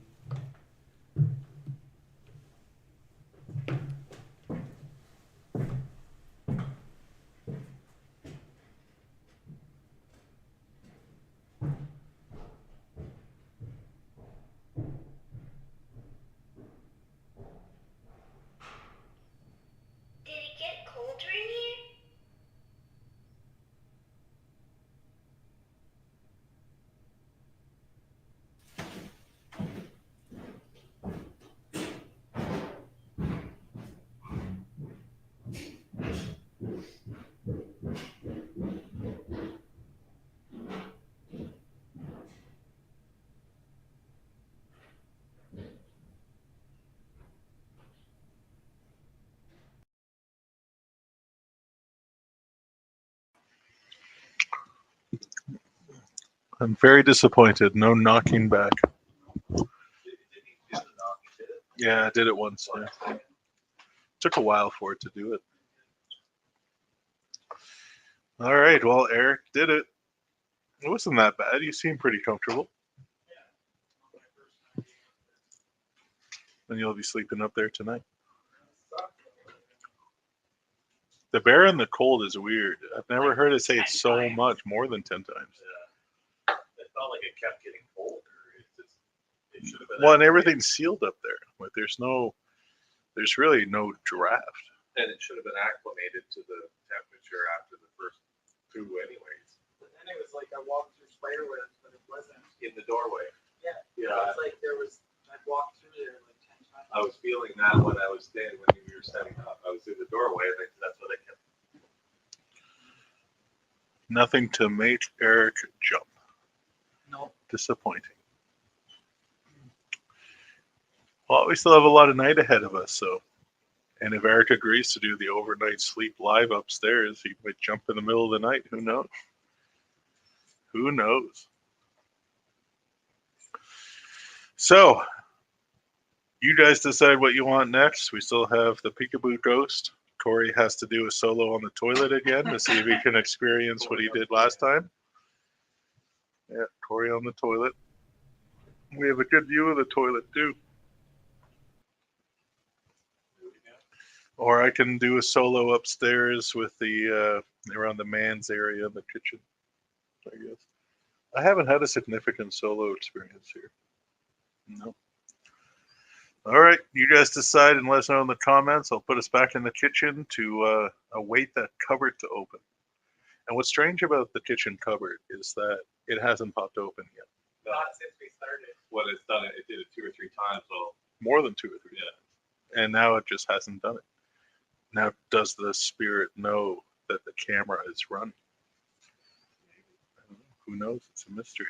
Did it get colder in here? I'm very disappointed. No knocking back. Yeah, I did it once. Yeah. Took a while for it to do it. All right, well, Eric did it. It wasn't that bad. You seem pretty comfortable. And you'll be sleeping up there tonight. The bear in the cold is weird. I've never heard it say it so much, more than 10 times. It felt like it kept getting colder. It should have been. Well, and everything's sealed up there. Like there's really no draft. And it should have been acclimated to the temperature after the first 2 anyways. But then it was like I walked through spider webs, but it wasn't. In the doorway. Yeah. Yeah. It's like I'd walked through there like 10 times. I was feeling that when I was standing, when we were setting up. I was in the doorway and that's what I kept. Nothing to make Eric jump. Nope. Disappointing. Well, we still have a lot of night ahead of us, so. And if Eric agrees to do the overnight sleep live upstairs, he might jump in the middle of the night. Who knows? Who knows? So, you guys decide what you want next. We still have the Peekaboo Ghost. Corey has to do a solo on the toilet again to see if he can experience what he did last time. Yeah, Corey on the toilet. We have a good view of the toilet too. Or I can do a solo upstairs with the around the man's area in the kitchen, I guess. I haven't had a significant solo experience here. No. All right, you guys decide and let us know in the comments. I'll put us back in the kitchen to await that cupboard to open. And what's strange about the kitchen cupboard is that It hasn't popped open yet. Not since we started. What it's done, it did it 2 or 3 times. So More than 2 or 3 yeah, times. And now it just hasn't done it. Now, does the spirit know that the camera is running? Who knows? It's a mystery.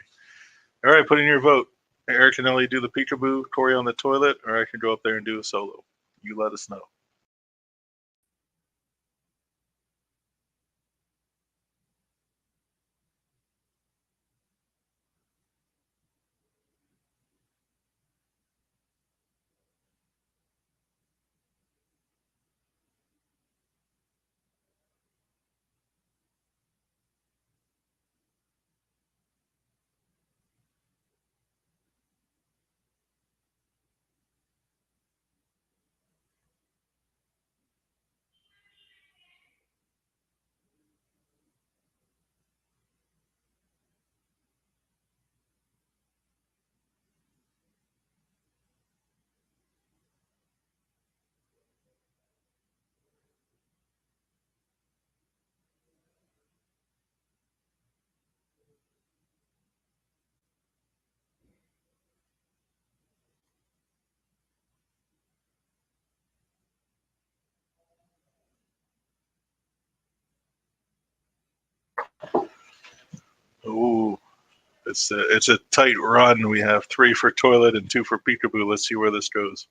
All right, put in your vote. Eric can only do the peekaboo, Corey on the toilet, or I can go up there and do a solo. You let us know. Ooh, it's a tight run. We have 3 for toilet and 2 for peekaboo. Let's see where this goes.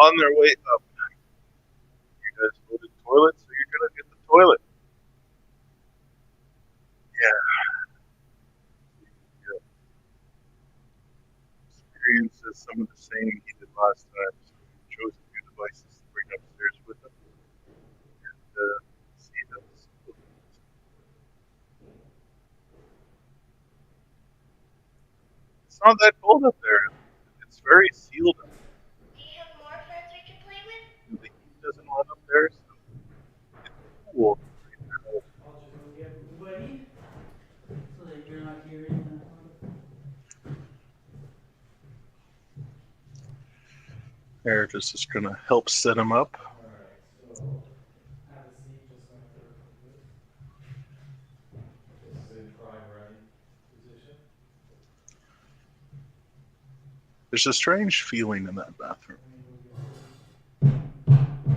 on their way up. You guys voted toilet, so you're gonna get the toilet. Yeah. Yeah. Experiences some of the same he did last time, so he chose a few devices to bring upstairs with him. And see that's. It's not that cold up there. It's very sealed up. Do you have more friends we can play with? The heat doesn't run up there, so it's cool right now. I'll just go get Boo Buddy so that you're not hearing the. Eric is just gonna help set him up. Alright, so Have a seat just so I can record this. this is in prime running position. There's a strange feeling in that bathroom. Let me go get Boo.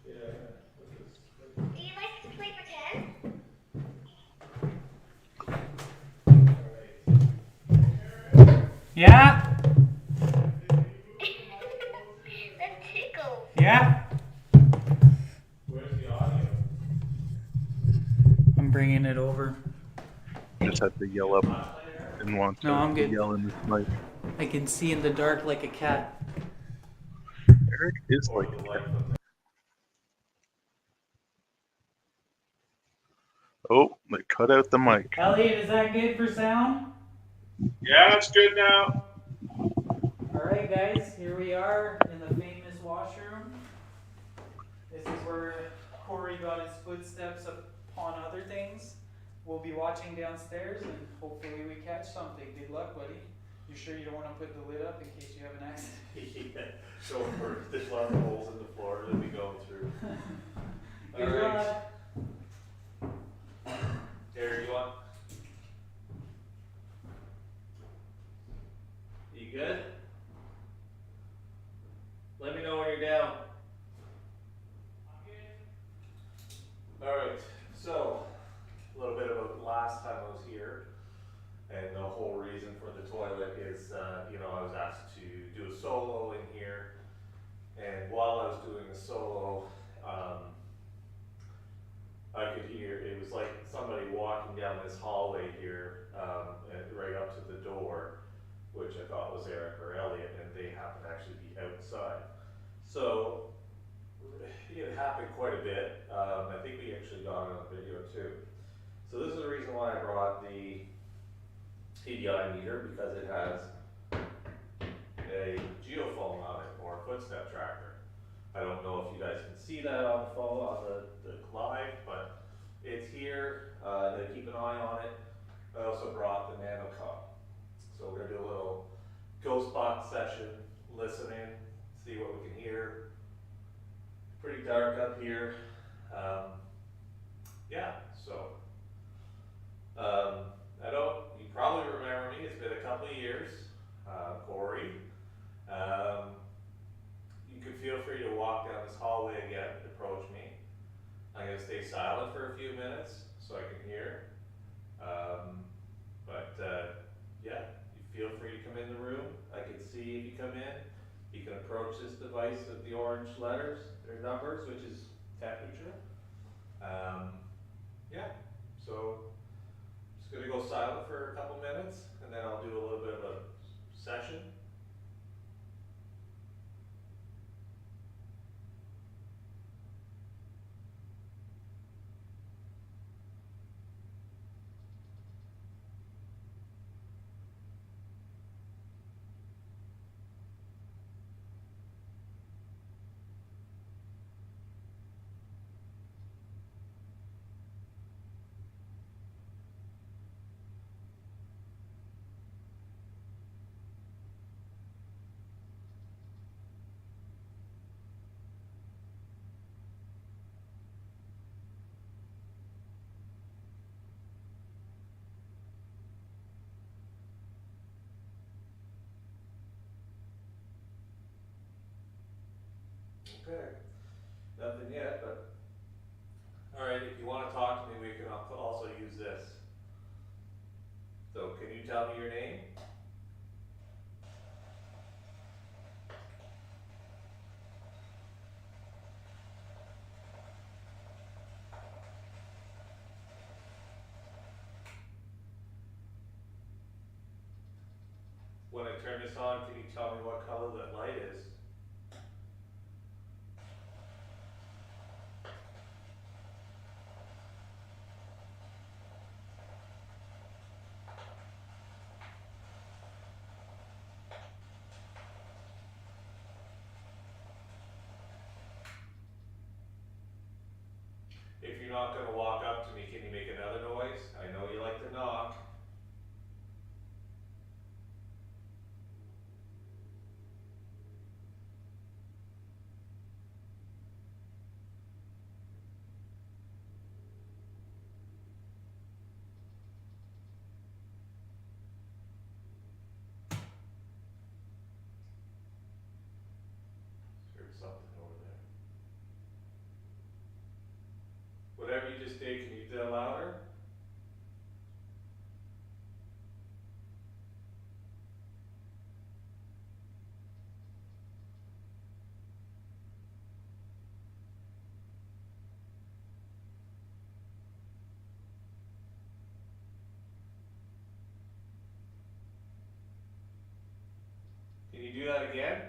Yeah, I'm gonna put this right Do you like to play pretend? Alright. Yeah? That tickles. Yeah? Where's the audio? I'm bringing it over. Just had to yell up. Not playing there? Didn't want to No, I'm good. yell in his mic. I can see in the dark like a cat. Eric is Or like the a light cat. from the Oh, they cut out the mic. Elliot, is that good for sound? Yeah, it's good now. Alright, guys, here we are in the famous washroom. This is where Corey got his footsteps upon other things. We'll be watching downstairs and hopefully we catch something. Good luck, buddy. You sure you don't want to put the lid up in case you have an accident? yeah. So there's a lot of holes in the floor that we go through. Good Alright. luck. Here, you want? You good? Let me know when you're down. Alright, so a little bit about last time I was here, and the whole reason for the toilet is, I was asked to do a solo in here, and while I was doing the solo, I could hear, it was like somebody walking down this hallway here, and right up to the door, which I thought was Eric or Elliot, and they happen to actually be outside. So it happened quite a bit. I think we actually got it on video too. So this is the reason why I brought the EDI meter, because it has a geophone on it, or a footstep tracker. I don't know if you guys can see that on the phone, on the live, but it's here. They keep an eye on it. I also brought the Manor. So we're gonna do a little ghost box session, listen in, see what we can hear. Pretty dark up here. Yeah, so I don't, you probably remember me, it's been a couple of years. Corey. You can feel free to walk down this hallway again, approach me. I'm gonna stay silent for a few minutes so I can hear. Yeah, you feel free to come in the room. I can see if you come in. You can approach this device with the orange letters or numbers, which is temperature. Yeah, so I'm just gonna go silent for a couple minutes and then I'll do a little bit of a session. Okay, nothing yet, but all right, if you want to talk to me, we can also use this. So can you tell me your name? when I turn this on, can you tell me what color that light is? If you're not gonna walk up to me, can you make another noise? I know you like to knock. Heard something over there. Whatever you just did, can you do that louder? Can you do that again?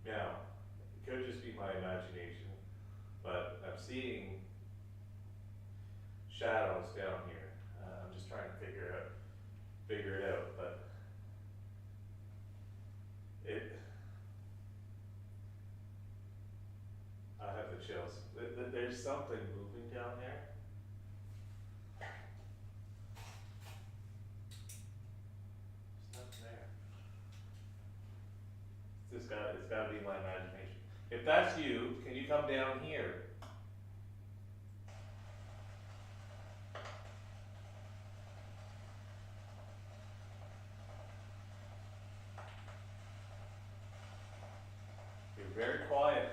Now, it could just be my imagination, but I'm seeing shadows down here. I'm just trying to figure it out, but I have the chills. There's something moving down there. There's nothing there. It's gotta be my imagination. If that's you, can you come down here? You're very quiet.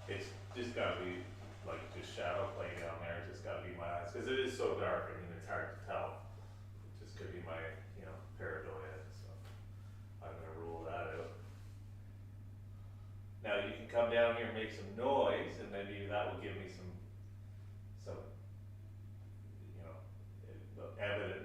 It's just gotta be like just shadow play down there. It's just gotta be my eyes, because it is so dark. I mean, it's hard to tell. It just could be my, paranoia. So I'm gonna rule that out. Now you can come down here and make some noise, and maybe that will give me some evidence.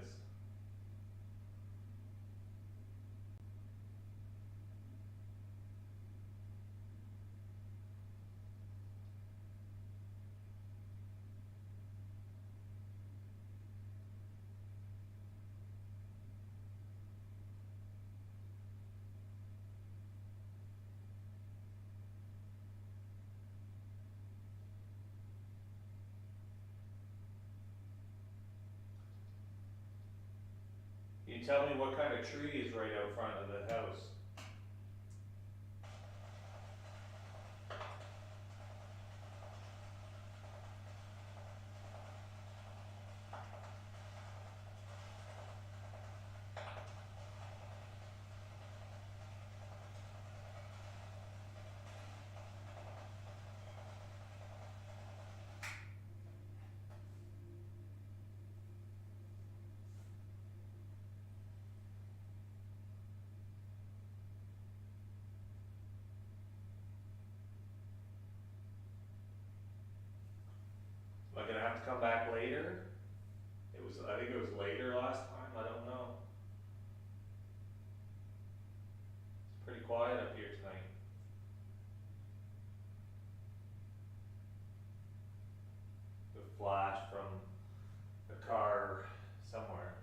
Can you tell me what kind of tree is right out front of the house? Am I gonna have to come back later? I think it was later last time, I don't know. It's pretty quiet up here tonight. The flash from a car somewhere.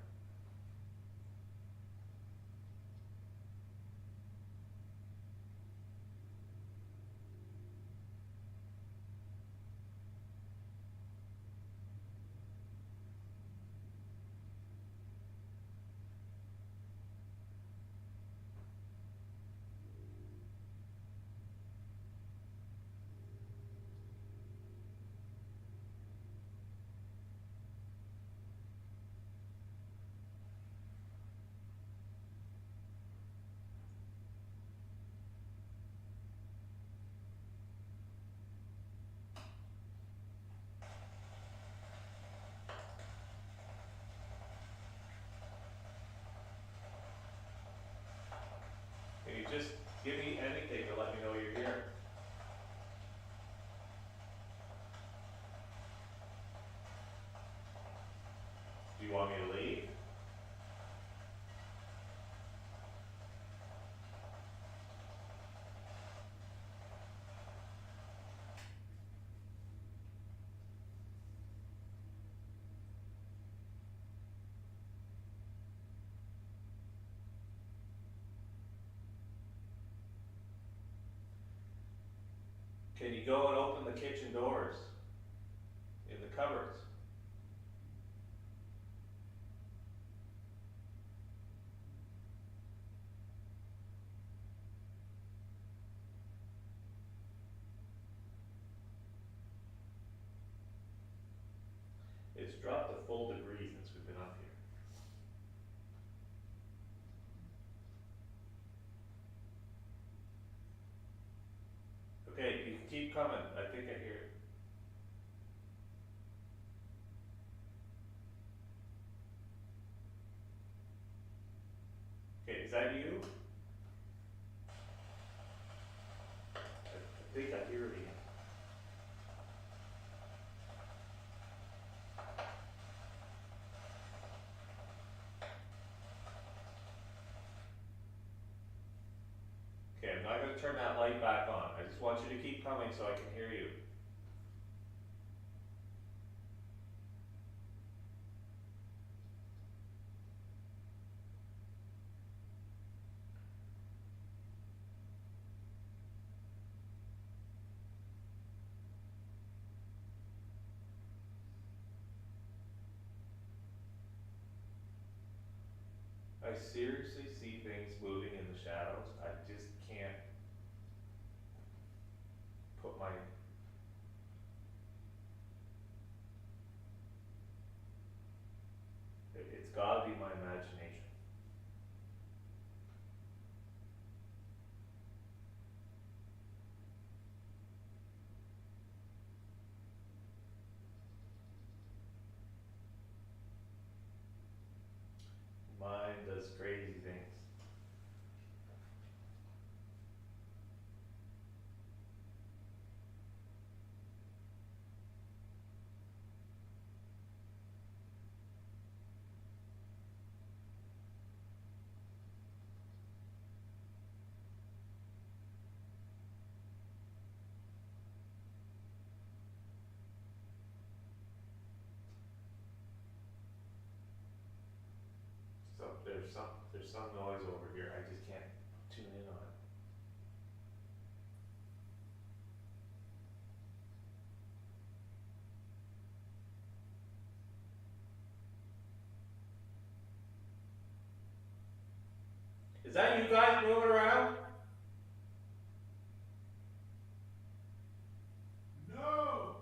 Can you just give me anything to let me Can you go and open the kitchen doors in the cupboards? It's dropped a full degree since we've been up here. Okay, you can keep coming. I think I hear it. Okay, is that you? I think I hear it again. Okay, I'm not going to turn that light back on. I just want you to keep coming so I can hear you. I seriously see things moving in the shadows. I just can't put my... It's gotta be my imagination. Mine does crazy things. So there's some noise over here. I just can't tune in on it. Is that you guys moving around? No!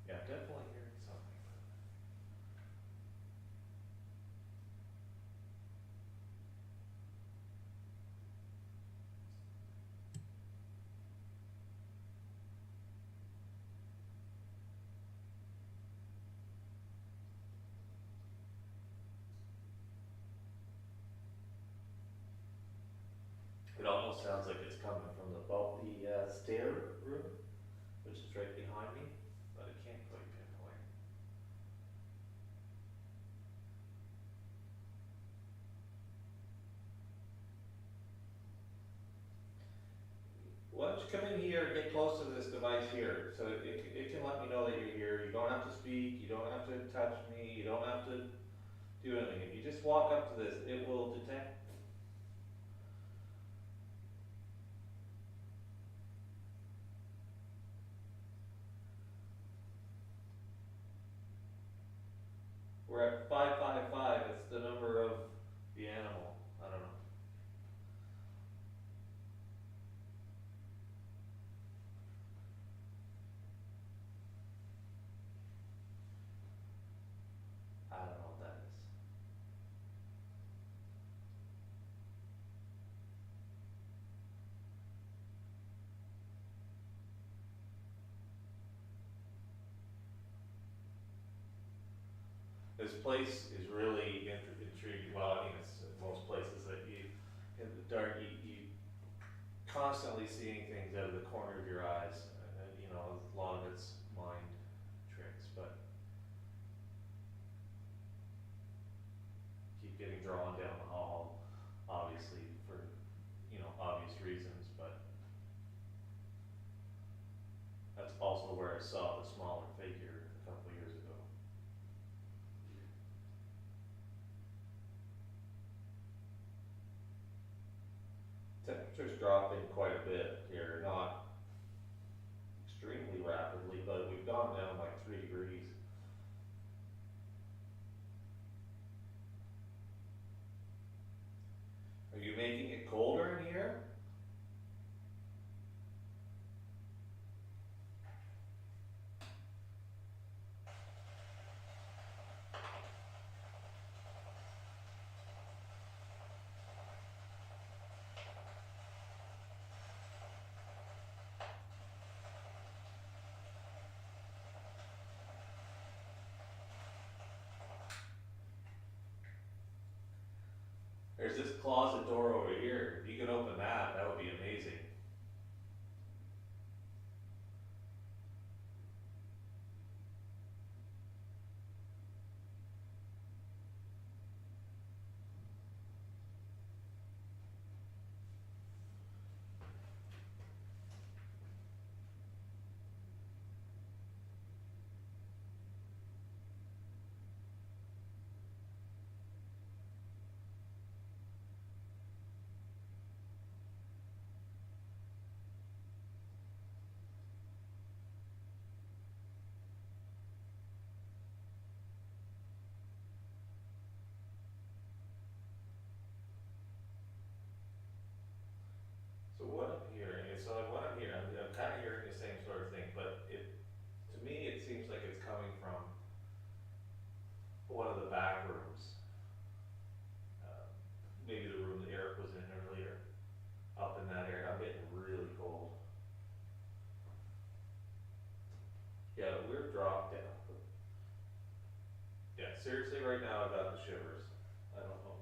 Yeah, I'm definitely hearing something. It almost sounds like it's coming from the stair room, which is right behind me, but I can't quite pinpoint. Why don't you come in here and get close to this device here, so it can let me know that you're here. You don't have to speak, you don't have to touch me, you don't have to do anything. If you just walk up to this, it will detect. We're at 555, it's the number of the animal. I don't know. I don't know what that is. This place is really intriguing. Well, I mean, it's most places that you, in the dark, you constantly seeing things out of the corner of your eyes. You know, a lot of it's mind tricks, but keep getting drawn down the hall, obviously for, you know, obvious reasons, but that's also where I saw the smaller figure a couple years ago. temperature's dropping quite a bit here, not extremely rapidly, but we've gone down like 3 degrees. Are you making it colder in here? There's this closet door over here. If you could open that, that would be amazing. So what I'm hearing is, I'm kind of hearing the same sort of thing, but to me, it seems like it's coming from one of the back rooms. Maybe the room that Eric was in earlier, up in that area. I'm getting really cold. Yeah, we're dropped down. Yeah, seriously, right now I've got the shivers. I don't know.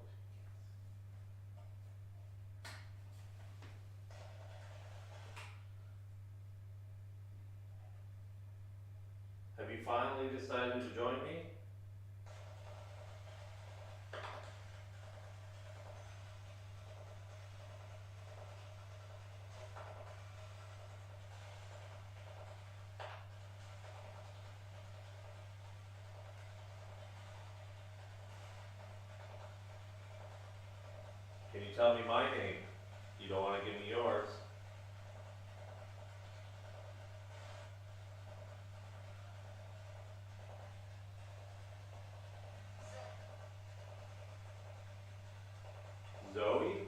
Have you finally decided to join me? Can you tell me my name? You don't want to give me yours. Zoe?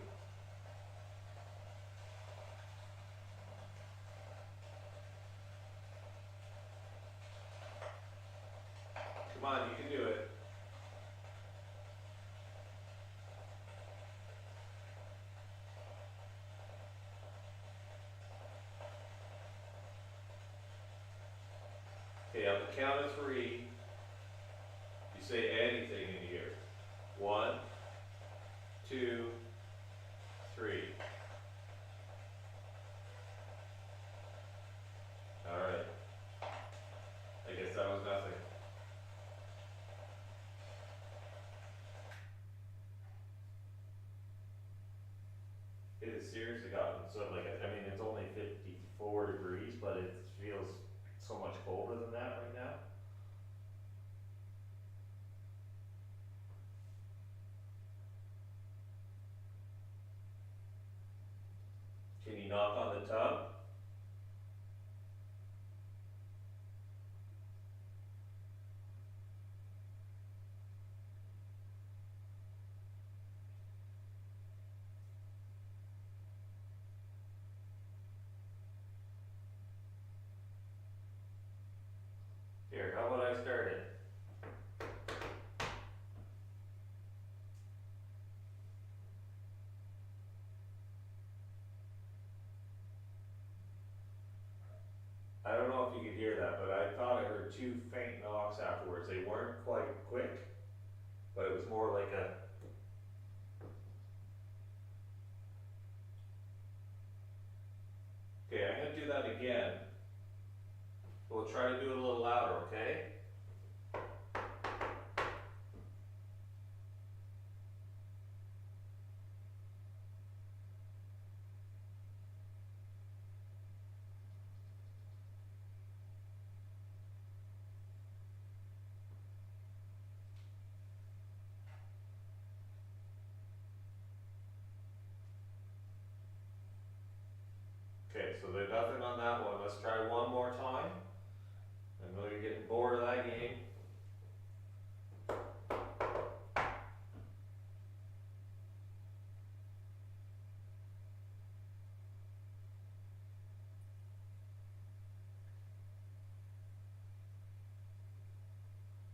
Come on, you can do it. Okay, on the count of 3, you say anything in here. 1, 2, 3. Alright. I guess that was nothing. It has seriously gotten so I mean, it's only 54 degrees, but it feels so much colder than that right now. Can you knock on the tub? Here, how about I start it? I don't know if you could hear that, but I thought I heard 2 faint knocks afterwards. They weren't quite quick, but it was more like a... Okay, I'm going to do that again. We'll try to do it a little louder, okay? Okay, so there's nothing on that one. Let's try one more time. I know you're getting bored of that game.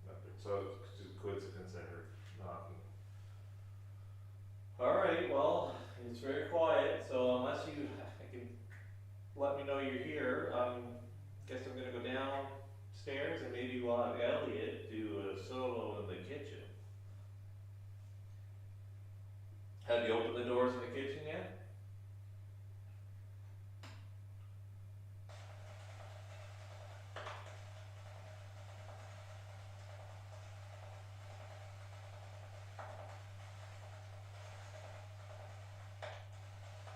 Nothing. So it's just coincidence I heard knocking. Alright, well, it's very quiet, so unless you can let me know you're here, guess I'm gonna go downstairs and maybe we'll have Elliot do a solo in the kitchen. Have you opened the doors in the kitchen yet?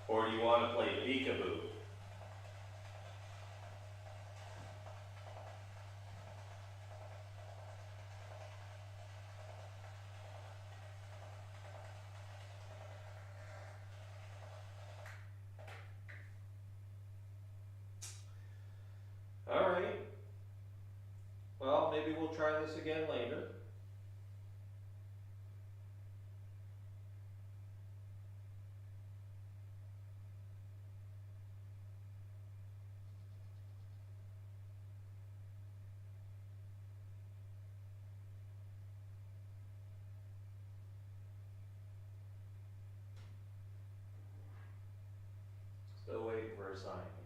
Or do you want to play peekaboo? Alright. Well, maybe we'll try this again later. Still waiting for a sign here.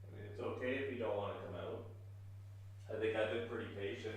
I mean, it's okay if you don't want to come out. I think I've been pretty patient.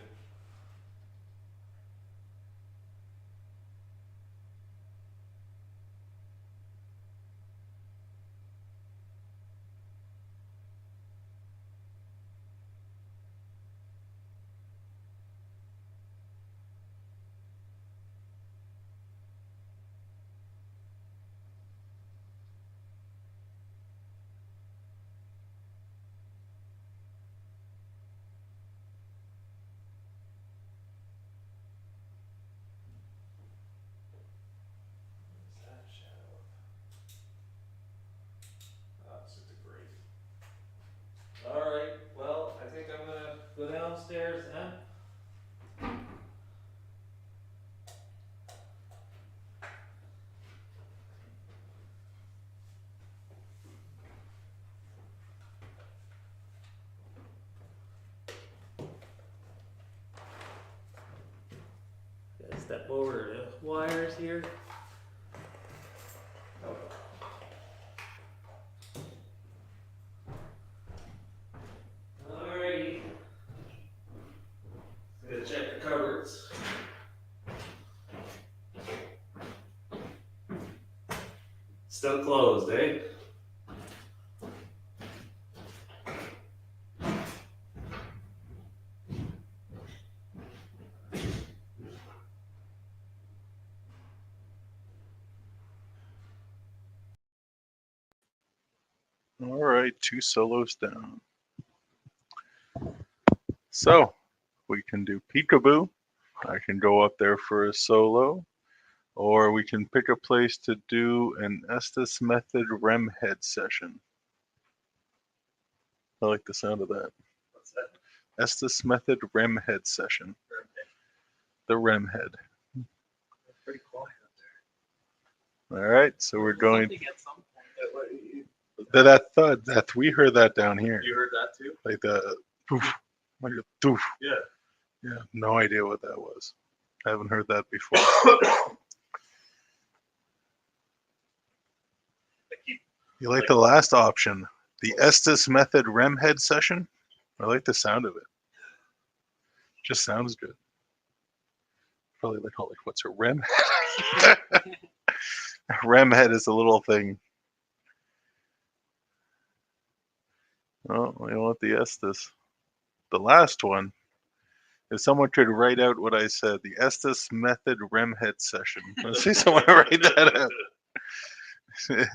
What is that shadow? Oh, it's just a grate. Alright, well, I think I'm gonna go downstairs then. Gotta step over the wires here. Oh. Alrighty. Gotta check the cupboards. Still closed, eh? All right, 2 solos down. So we can do peekaboo. I can go up there for a solo, or we can pick a place to do an Estes Method REM head session. I like the sound of that. What's that? Estes Method REM head session. The REM head. It's pretty quiet up there. All right, so we're going. Something at some point. That thud, that we heard that down here, You heard that too? like the poof, like a doof. Yeah. Yeah, no idea what that was. I haven't heard that before. You like the last option, The Estes Method Remhead session. I like the sound of it. Just sounds good. Probably like, oh, like what's a REM head? REM head is a little thing. Oh, you want the Estes. The last one, if someone could write out what I said, the Estes Method REM head session. Let's see someone write that out.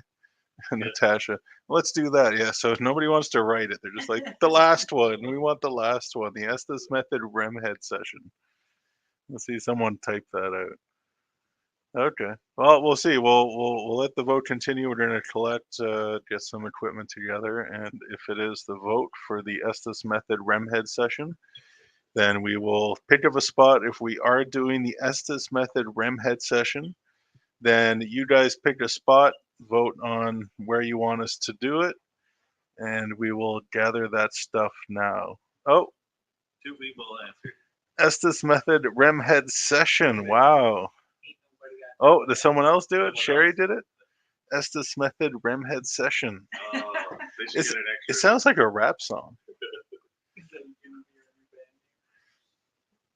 Natasha, let's do that. Yeah, so if nobody wants to write it, they're just like, the last one. We want the last one, the Estes Method REM head session. Let's see someone type that out. Okay. Well, we'll see. We'll let the vote continue. We're going to collect, get some equipment together, and if it is the vote for the Estes Method REMhead session, then we will pick up a spot. If we are doing the Estes Method REMhead session, then you guys pick a spot, vote on where you want us to do it, and we will gather that stuff now. Oh, 2 people answered. Estes Method REMhead session. Wow. Oh, did someone else do it? Sherry did it? Estes Method Remhead session. Oh, they should get an It extra. sounds like a rap song.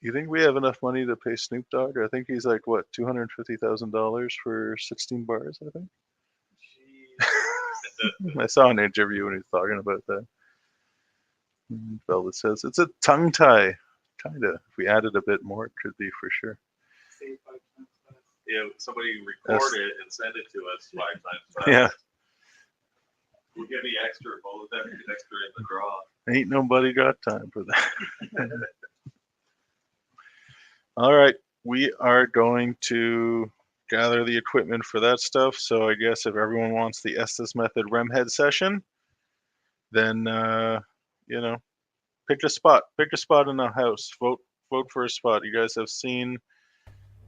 You think we have enough money to pay Snoop Dogg? I think he's like, what, $250,000 for 16 bars, I think? I saw an interview when he was talking about that. Velvet says, it's a tongue tie. Kinda. If we added a bit more, it could be for sure. Yeah, somebody record it and send it to us 5 times fast. Yeah. We'll give you extra both, extra in the draw. Ain't nobody got time for that. All right, we are going to gather the equipment for that stuff. So I guess if everyone wants the Estes Method REMhead session, then you know, pick a spot. Pick a spot in the house. Vote for a spot. You guys have seen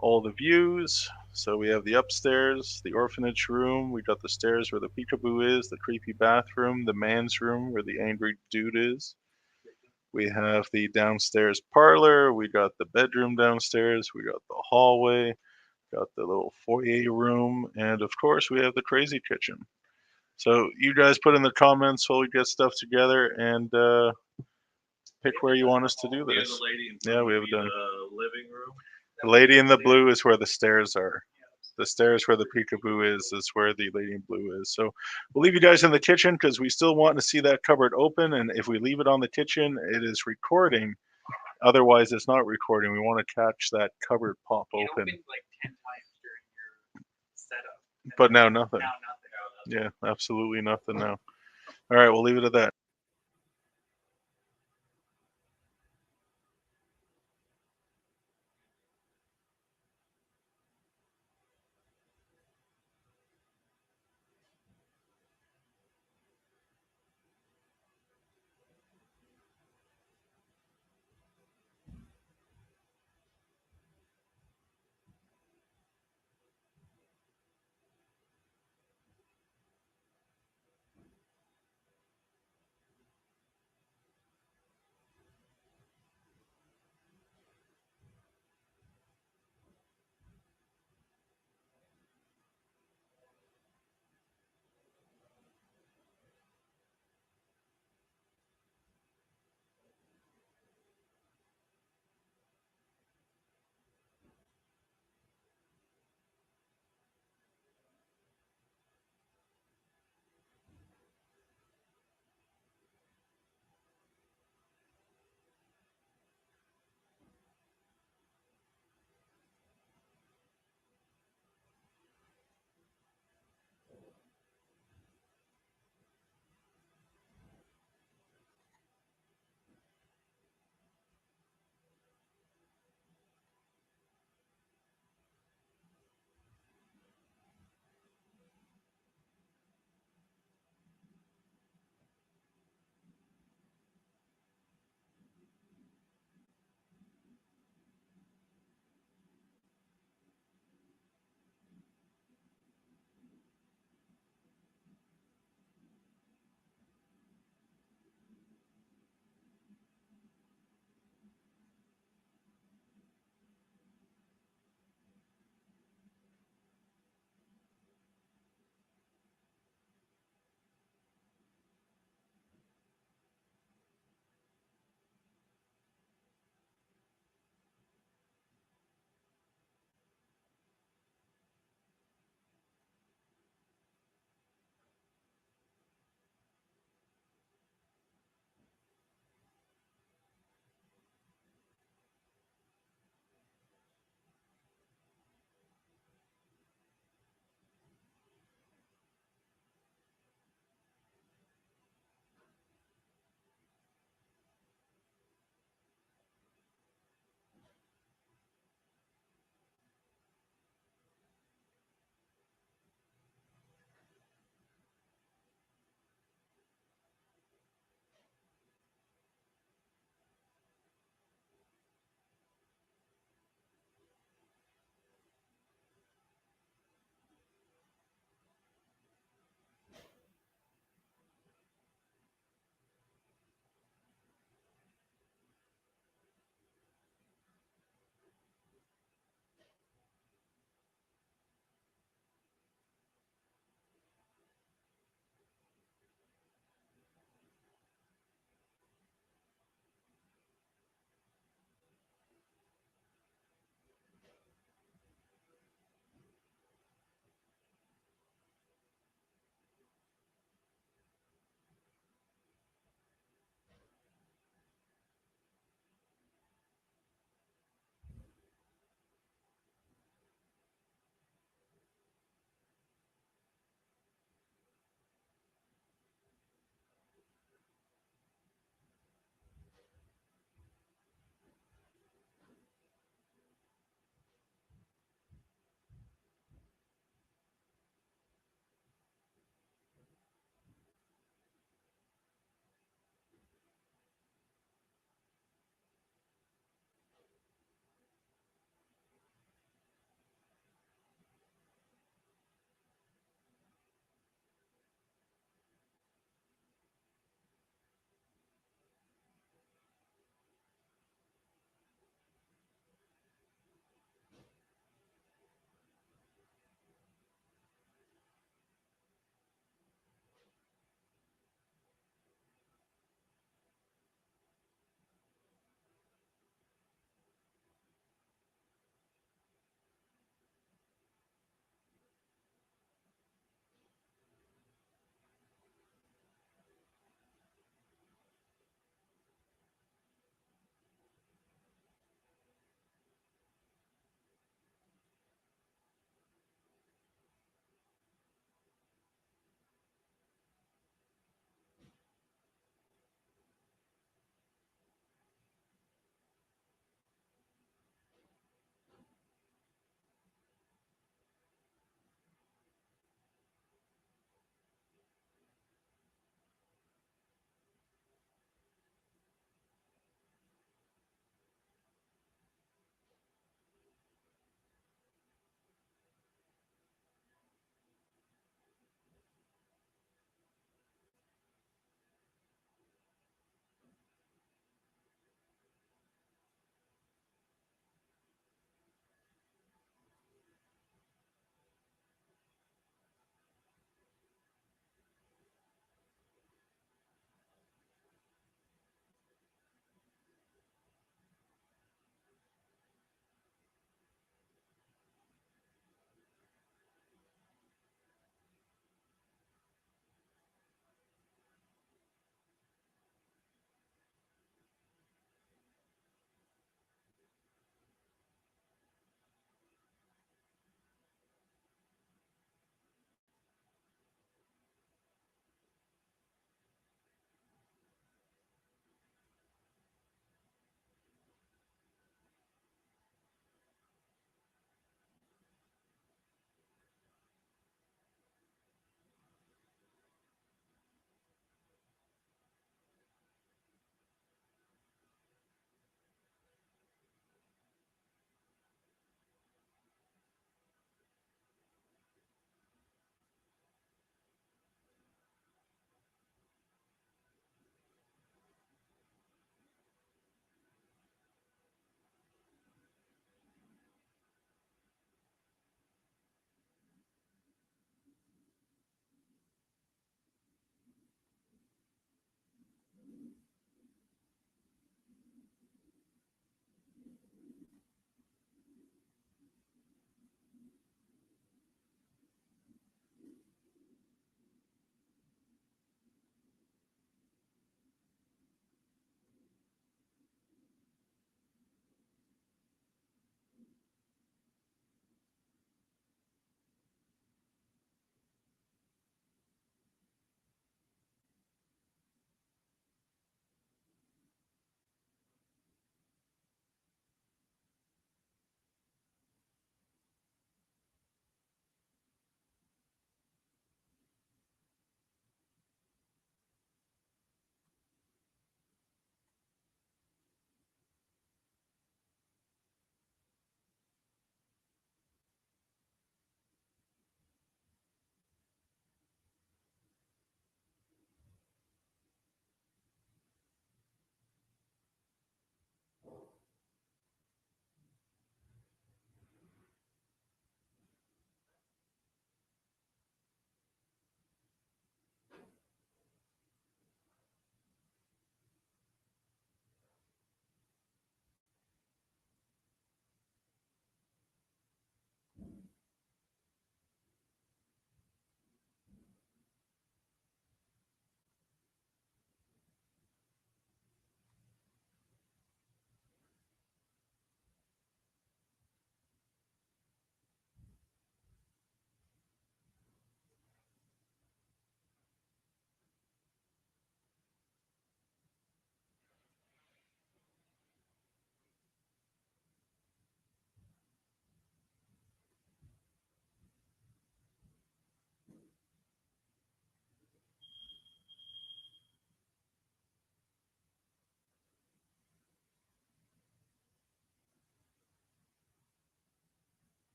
all the views. So we have the upstairs, the orphanage room. We got the stairs where the peekaboo is, the creepy bathroom, the man's room where the angry dude is. We have the downstairs parlor. We got the bedroom downstairs. We got the hallway. Got the little foyer room. And of course, we have the crazy kitchen. So you guys put in the comments while we get stuff together and pick where you want us to do We have this. the lady in Yeah, we have the done. living room. The lady in the blue is where the stairs are. The stairs where the peekaboo is where the lady in blue is. So we'll leave you guys in the kitchen because we still want to see that cupboard open. And if we leave it on the kitchen, it is recording. Otherwise, it's not recording. We want to catch that cupboard pop It open. opened like 10 times during your setup. But now nothing. Now nothing. Yeah, absolutely nothing now. All right, we'll leave it at that.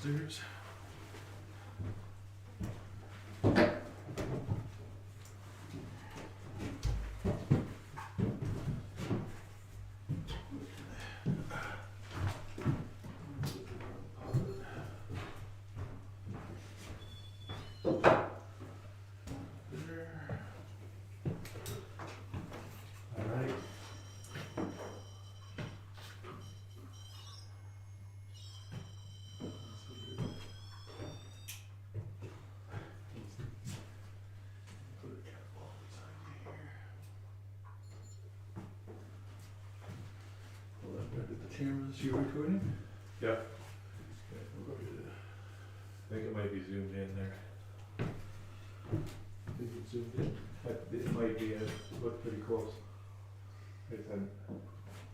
upstairs. Alright. Put a catwalk beside me here. Well, I've got the cameras. You recording? Yep. Okay, we'll go to I think it might be zoomed in there. think it's zoomed in. It might be, look pretty close. Right then.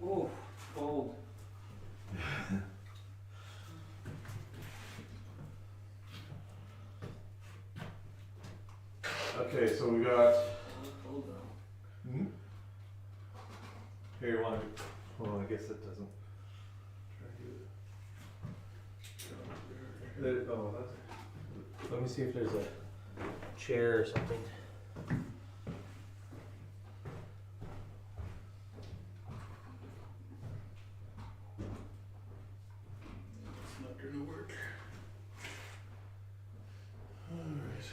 Oh, cold. Okay, so we got, Hold on. Hmm? here you want to, well, I guess it doesn't. Oh, that's, let me see if there's a chair or something. It's not gonna work. Alright.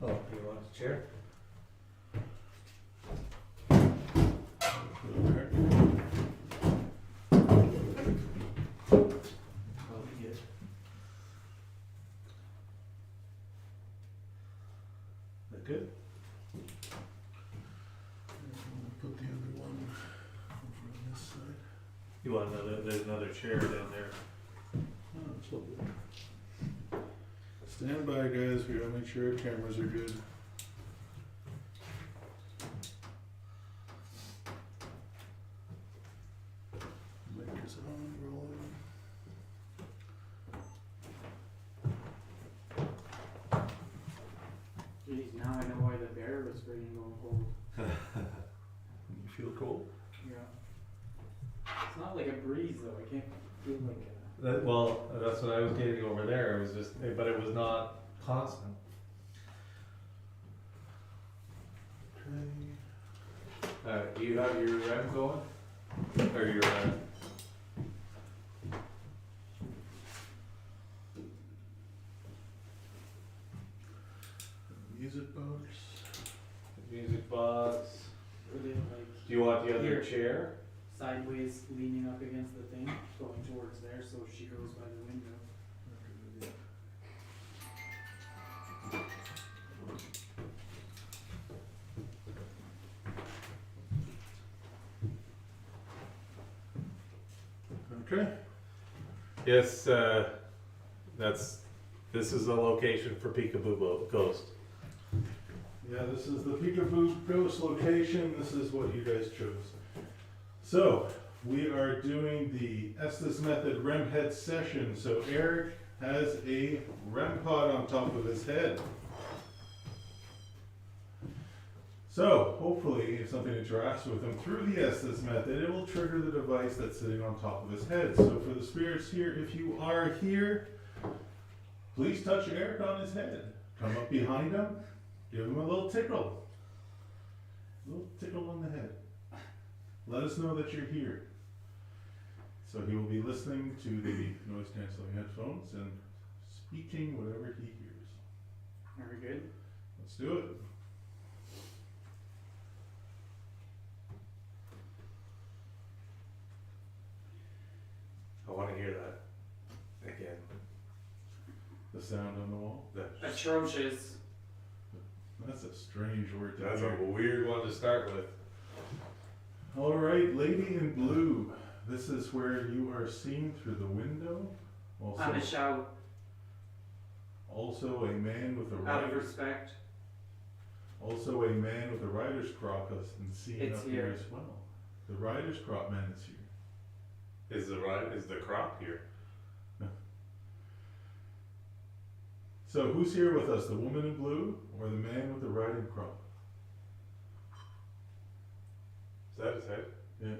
Oh, you want a chair? Probably good. That good? Put the other one over on this side. You want another, there's another chair down there. Oh, it's all good. Stand by, guys. We gotta make sure our cameras are good. Mic is on, rolling. Geez, now I know why the bear was freaking going cold. You feel cold? Yeah. It's not like a breeze though. I can't feel like a... That, well, that's what I was getting over there, it was just, but it was not constant. Okay. Do you have your REM going? Or your, Music box. music box? Or they like Do you want the other Here. chair? sideways leaning up against the thing, going towards there so she goes by the window. Okay. Yes, this is the location for Peekaboo Ghost. Yeah, this is the Peekaboo Ghost location. This is what you guys chose. So, we are doing the Estes Method REM head session. So Eric has a REM pod on top of his head. So, hopefully, if something interacts with him through the Estes Method, it will trigger the device that's sitting on top of his head. So for the spirits here, if you are here, please touch Eric on his head. Come up behind him, give him a little tickle. A little tickle on the head. Let us know that you're here. So he will be listening to the noise cancelling headphones and speaking whatever he hears. Are we good? Let's do it. I want to hear that again. The sound on the wall. Atrocious. That's a strange word to That's hear. a weird one to start with. All right, lady in blue. This is where you are seen through the window. And a shout Also a man with a out of rider's, respect. also a man with a rider's crop has been seen It's up here here. as well. The rider's crop man is here. Is the crop here? So who's here with us, the woman in blue or the man with the riding crop? Is that his head? Yeah.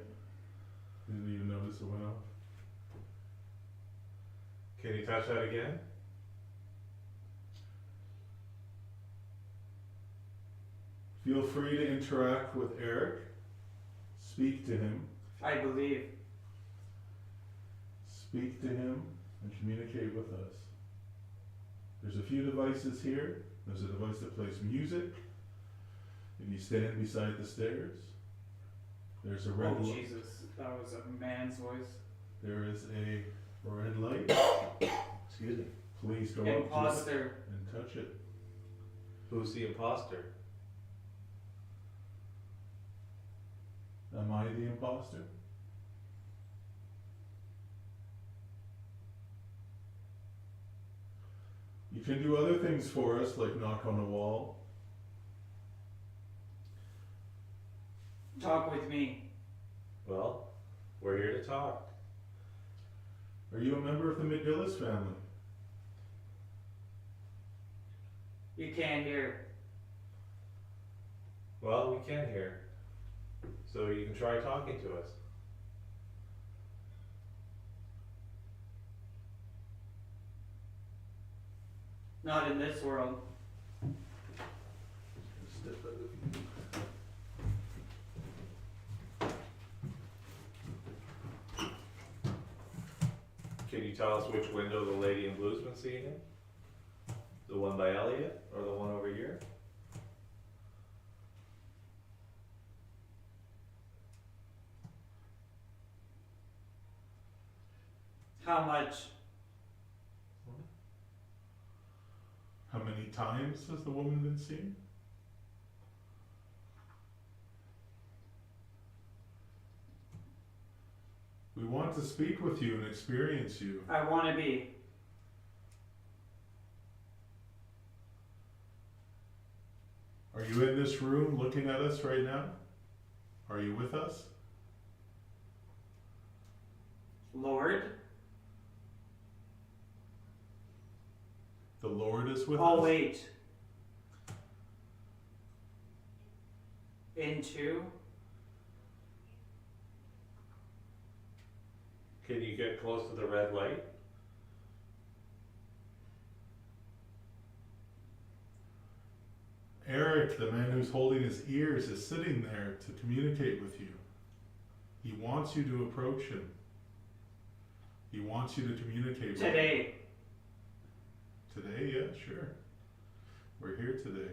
Didn't even notice it went off. Can you touch that again? Feel free to interact with Eric. Speak to him. I believe. Speak to him and communicate with us. There's a few devices here. There's a device that plays music. If you stand beside the stairs, there's a red Oh light. Jesus, that was a man's voice. There is a red light. Excuse me. Please go up to it Imposter. and touch it. Who's the imposter? Am I the imposter? You can do other things for us, like knock on a wall. Talk with me. Well, we're here to talk. Are you a member of the McGillis family? You can't hear. Well, we can hear. So you can try talking to us. Not in this world. Can you tell us which window the lady in blue's been seeing in? The one by Elliot or the one over here? How much? How many times has the woman been seen? We want to speak with you and experience you. I want to be. Are you in this room looking at us right now? Are you with us? Lord? The Lord is with us? Oh, wait. Into? Can you get close to the red light? Eric, the man who's holding his ears, is sitting there to communicate with you. He wants you to approach him. He wants you to communicate with him. Today. Today, yeah, sure. We're here today.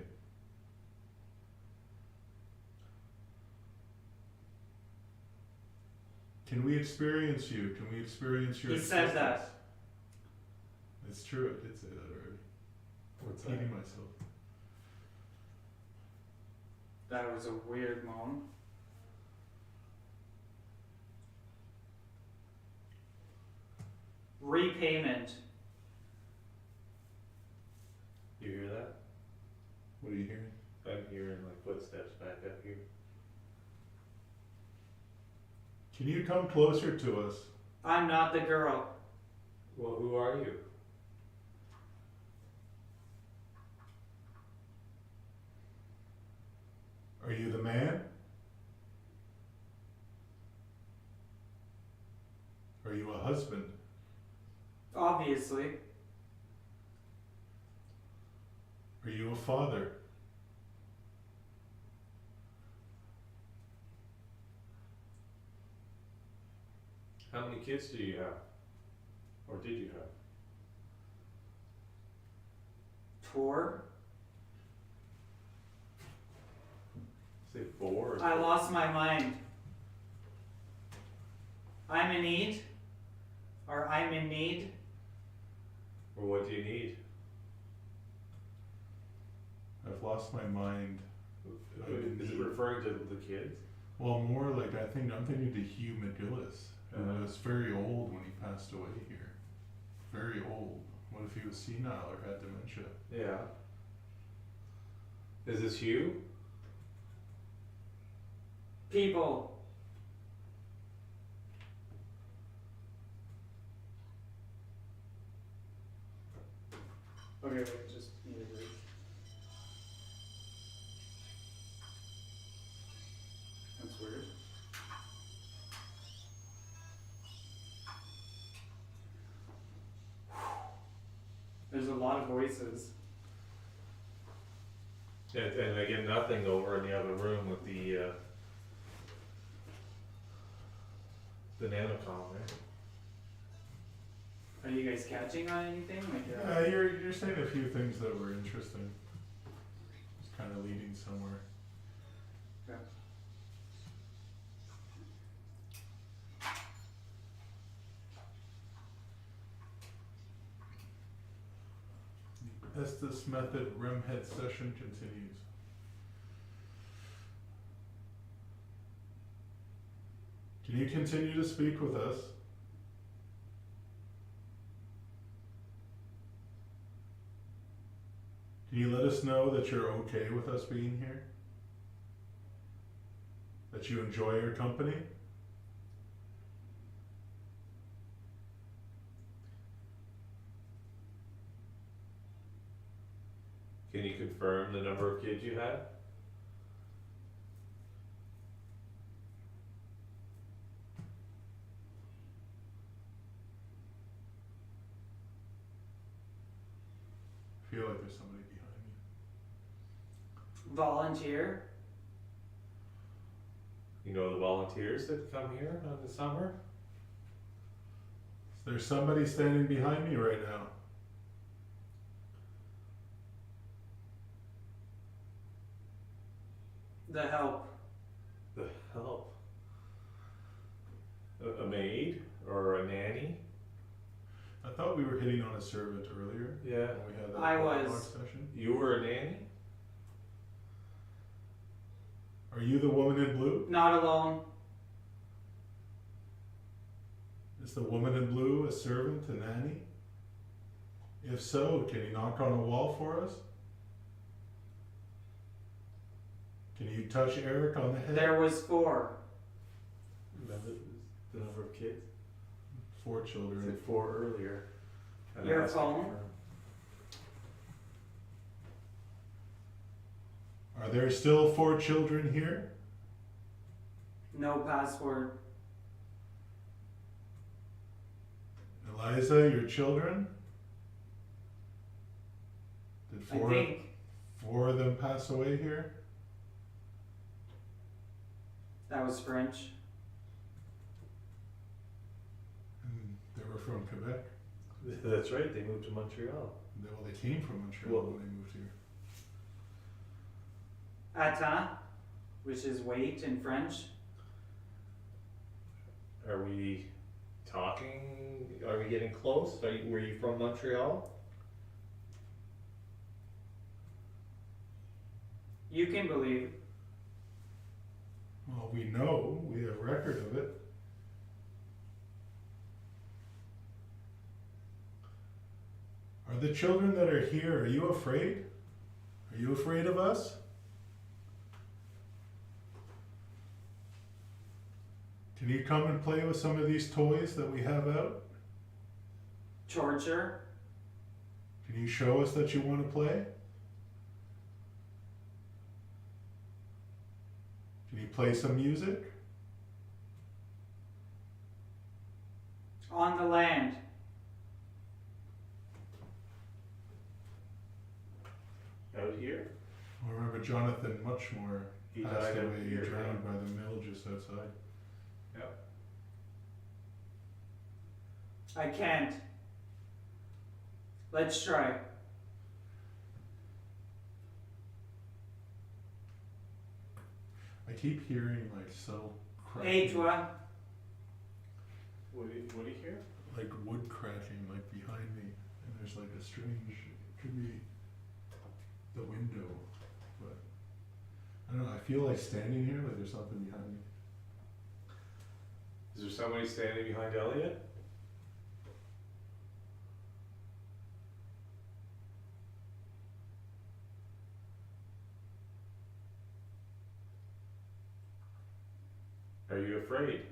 Can we experience you? Can we experience your He said that. existence? It's true, I did say that already. What's Repeating myself. That was a weird moan. Repayment. You hear that? What are you hearing? I'm hearing like footsteps back up here. Can you come closer to us? I'm not the girl. Well, who are you? Are you the man? Are you a husband? Obviously. Are you a father? How many kids do you have? Or did you have? Tour. Say 4 or I 4? lost my mind. I'm in need. Or I'm in need. Or what do you need? I've lost my mind. Is it referring to the kids? Well, more like I'm thinking to Hugh McGillis. And he was very old when he passed away here. Very old. What if he was senile or had dementia? Yeah. Is this Hugh? People. Okay, wait, just need a break. That's weird. There's a lot of voices. And I get nothing over in the other room with the nanocom, right? Are you guys catching on anything? Like, Yeah, you're saying a few things that were interesting. It's kind of leading somewhere. Okay. As this method REM head session continues. Can you continue to speak with us? Can you let us know that you're okay with us being here? That you enjoy our company? Can you confirm the number of kids you had? I feel like there's somebody behind me. Volunteer? You know the volunteers that come here in the summer? There's somebody standing behind me right now. The help. The help? A maid or a nanny? I thought we were hitting on a servant earlier. Yeah. When we had that I dialogue was. session. You were a nanny? Are you the woman in blue? Not alone. Is the woman in blue a servant, a nanny? If so, can you knock on a wall for us? Can you touch Eric on the head? There was 4. Remember the number of kids? 4 I children. said 4 earlier. And I Your asked to phone? confirm. Are there still 4 children here? No password. Eliza, your children? Did I 4, think. 4 of them pass away here? That was French. And they were from Quebec. That's right, they moved to Montreal. Well, they came from Montreal Well- when they moved here. Attends, which is wait in French. Are we talking? Are we getting close? Were you from Montreal? You can believe. Well, we know. We have record of it. Are the children that are here, are you afraid? Are you afraid of us? Can you come and play with some of these toys that we have out? Torture. Can you show us that you want to play? Can you play some music? On the land. Out here? I remember Jonathan Muchmore He passed died out away here. drowned by the mill just outside. Yep. I can't. Let's try. I keep hearing like subtle Hey, cracking, toi. What do you hear? like wood cracking like behind me, and there's like a strange, it could be the window, but I don't know, I feel like standing here, like there's something behind me. Is there somebody standing behind Elliot? Are you afraid?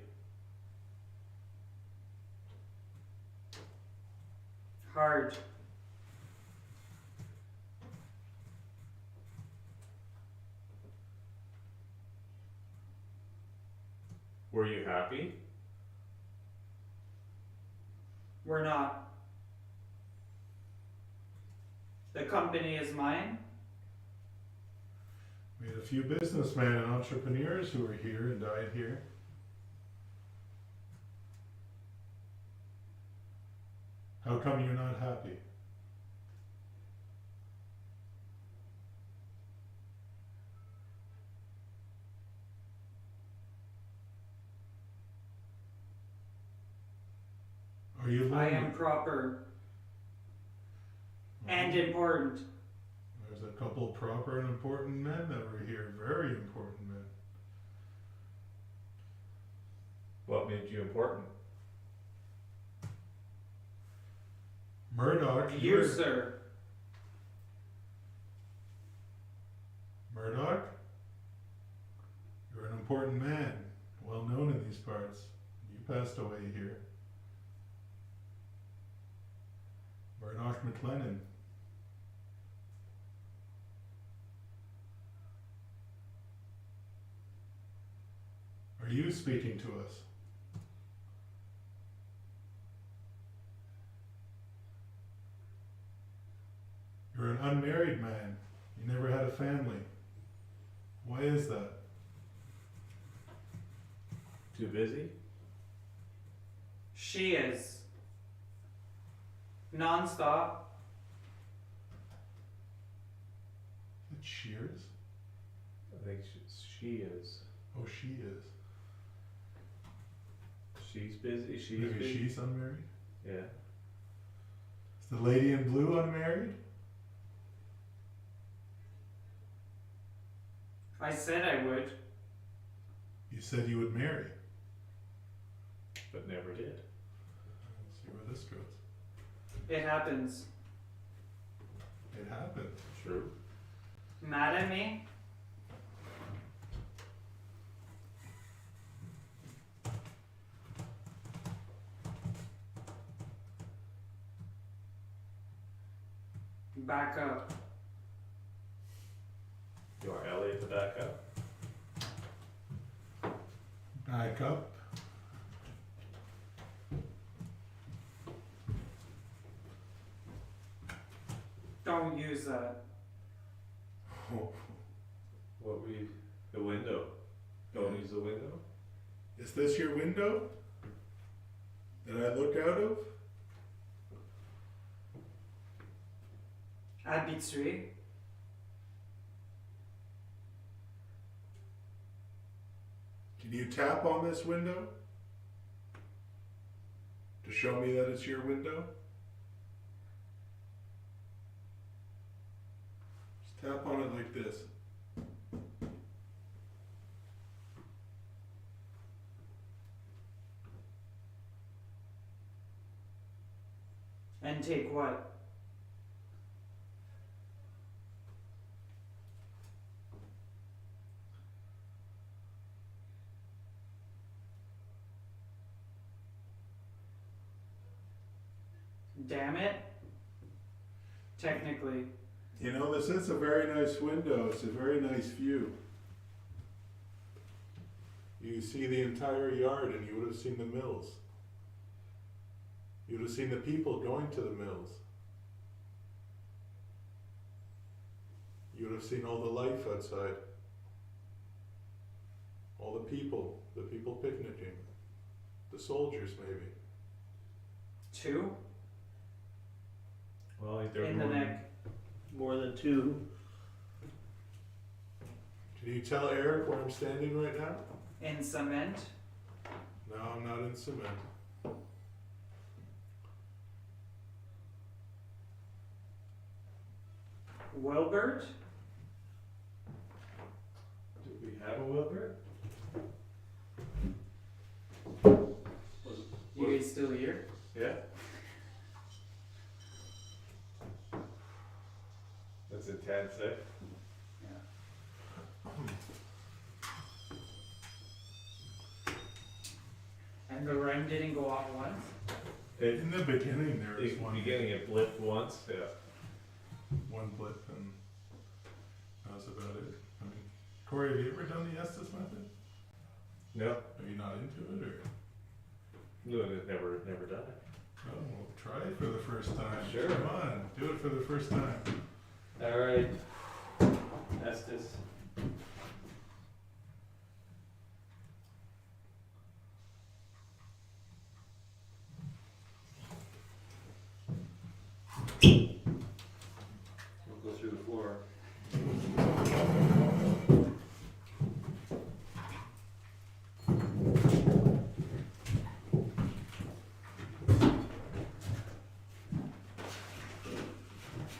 Hard. Were you happy? We're not. The company is mine. We had a few businessmen and entrepreneurs who were here and died here. How come you're not happy? Are you lonely? I am proper and important. There's a couple proper and important men that were here, very important men. What made you important? Murdoch, You, sir. Murdoch, you're an important man, well known in these parts. You passed away here. Murdoch McLennan. Are you speaking to us? You're an unmarried man. You never had a family. Why is that? Too busy? She is. Non-stop. Is it Shears? I think she is. Oh, she is. She's busy. She's Maybe busy. she's unmarried? Yeah. Is the lady in blue unmarried? I said I would. You said you would marry. But never did. Let's see where this goes. It happens. It happened. True. Mad at me? Back up. You want Elliot to back up? Back up. Don't use that. Oh. The window. Don't use the window? Is this your window that I look out of? Habitué. Can you tap on this window to show me that it's your window? Just tap on it like this. And take what? Damn it. Technically. You know, this is a very nice window. It's a very nice view. You see the entire yard and you would have seen the mills. You would have seen the people going to the mills. You would have seen all the life outside. All the people picnicking. The soldiers maybe. 2 Well, I think there in the neck. more than 2. Can you tell Eric where I'm standing right now? In cement. No, I'm not in cement. Wilbert. Do we have a Wilbur? You guys still here? Yeah. That's intense, eh? And the rhyme didn't go off once? In the beginning there was one Beginning it blipped once, yeah. one blip and that was about it. I mean, Corey, have you ever done the Estes method? No, Are you not into it, or? no, it never done it. Oh, well, try it for the first time. Sure. Come on, do it for the first time. All right, Estes. We'll go through the floor.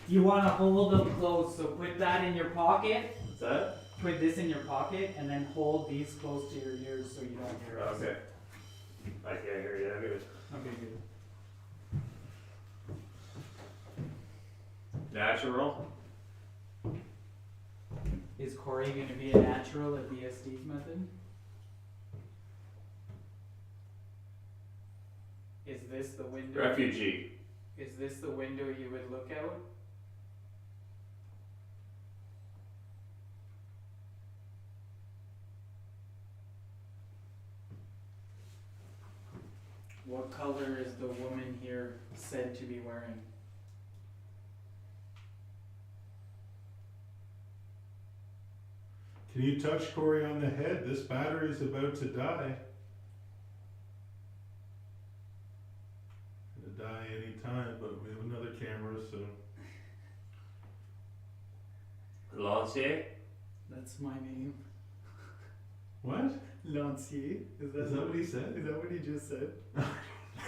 You want to hold them close, so put that in your pocket. What's that? Put this in your pocket, and then hold these close to your ears so you don't hear us. Okay. I can't hear you anyways. Okay, good. Natural. Is Corey going to be a natural at BSD's method? Is this the window? Refugee. Is this the window you would look out? What color is the woman here said to be wearing? Can you touch Corey on the head? This battery's about to die. It'll die any time, but we have another camera, so. Lancier. That's my name. What? Lancier? Is that what he said? Is that what he just said?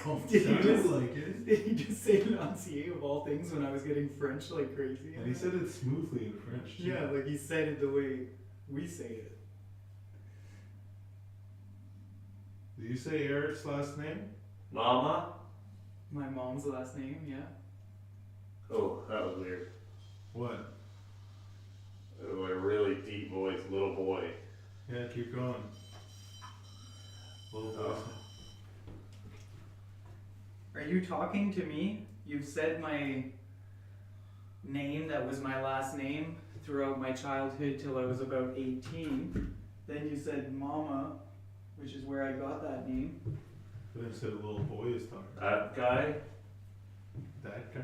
Oh, Did he sounded just- like it. Did he just say Lancier of all things when I was getting French like crazy? And he said it smoothly in French, too. Yeah, like he said it the way we say it. Did you say Eric's last name? Mama. My mom's last name, yeah. Oh, that was weird. What? Oh, a really deep voice, little boy. Yeah, keep going. Little voice. Oh. Are you talking to me? You've said my name that was my last name throughout my childhood till I was about 18. Then you said Mama, which is where I got that name. But then said a little boy is talking. That guy. That guy?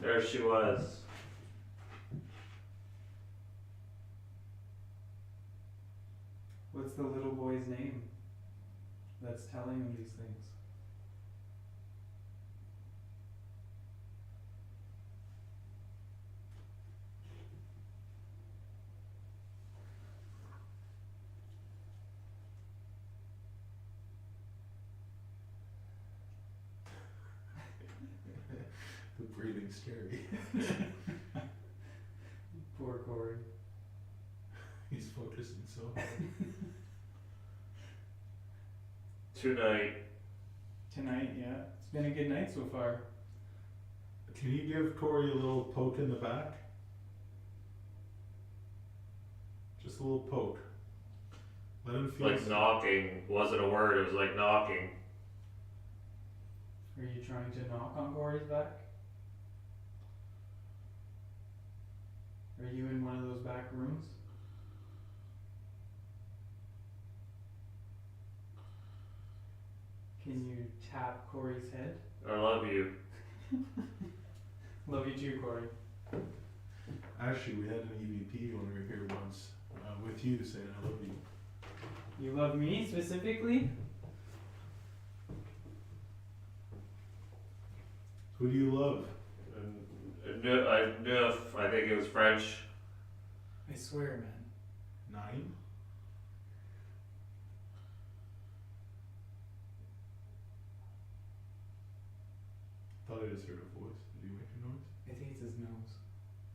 There she was. What's the little boy's name that's telling him these things? The breathing's scary. Poor Corey. He's focusing so hard. Tonight. Tonight, yeah. It's been a good night so far. Can you give Corey a little poke in the back? Just a little poke. Let him feel. Like knocking wasn't a word, it was like knocking. Are you trying to knock on Corey's back? Are you in one of those back rooms? Can you tap Corey's head? I love you. Love you too, Corey. Actually, we had an EVP when we were here once with you saying I love you. You love me specifically? Who do you love? Neuf, I think it was French. I swear, man. 9? Thought I just heard a voice. Did you make a noise? I think it's his nose.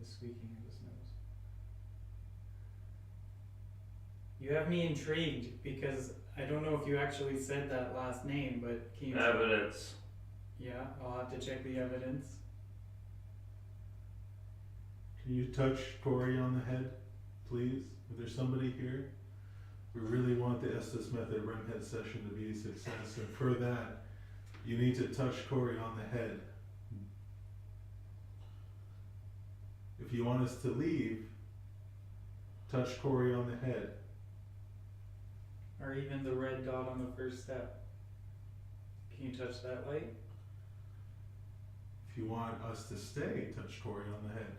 The squeaking of his nose. You have me intrigued because I don't know if you actually said that last name, but can you... Evidence. Yeah, I'll have to check the evidence. Can you touch Corey on the head, please? If there's somebody here, we really want the Estes Method REM head session to be a success, and for that, you need to touch Corey on the head. If you want us to leave, touch Corey on the head. Or even the red dot on the first step. Can you touch that light? If you want us to stay, touch Cory on the head.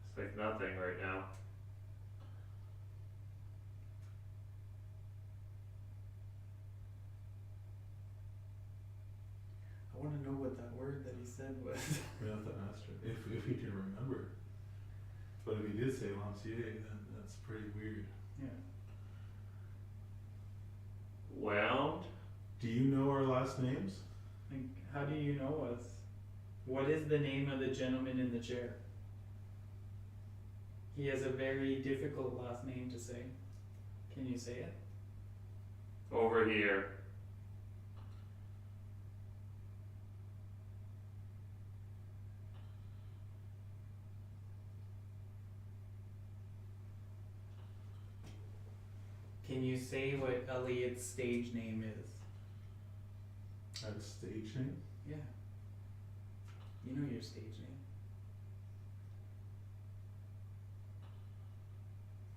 It's like nothing right now. I want to know what that word that he said was. We have to ask her if he can remember. But if he did say Lancier, then that's pretty weird. Yeah. Wound? Do you know our last names? Like, how do you know us? What is the name of the gentleman in the chair? He has a very difficult last name to say. Can you say it? Over here. Can you say what Elliot's stage name is? That's stage name? Yeah. You know your stage name.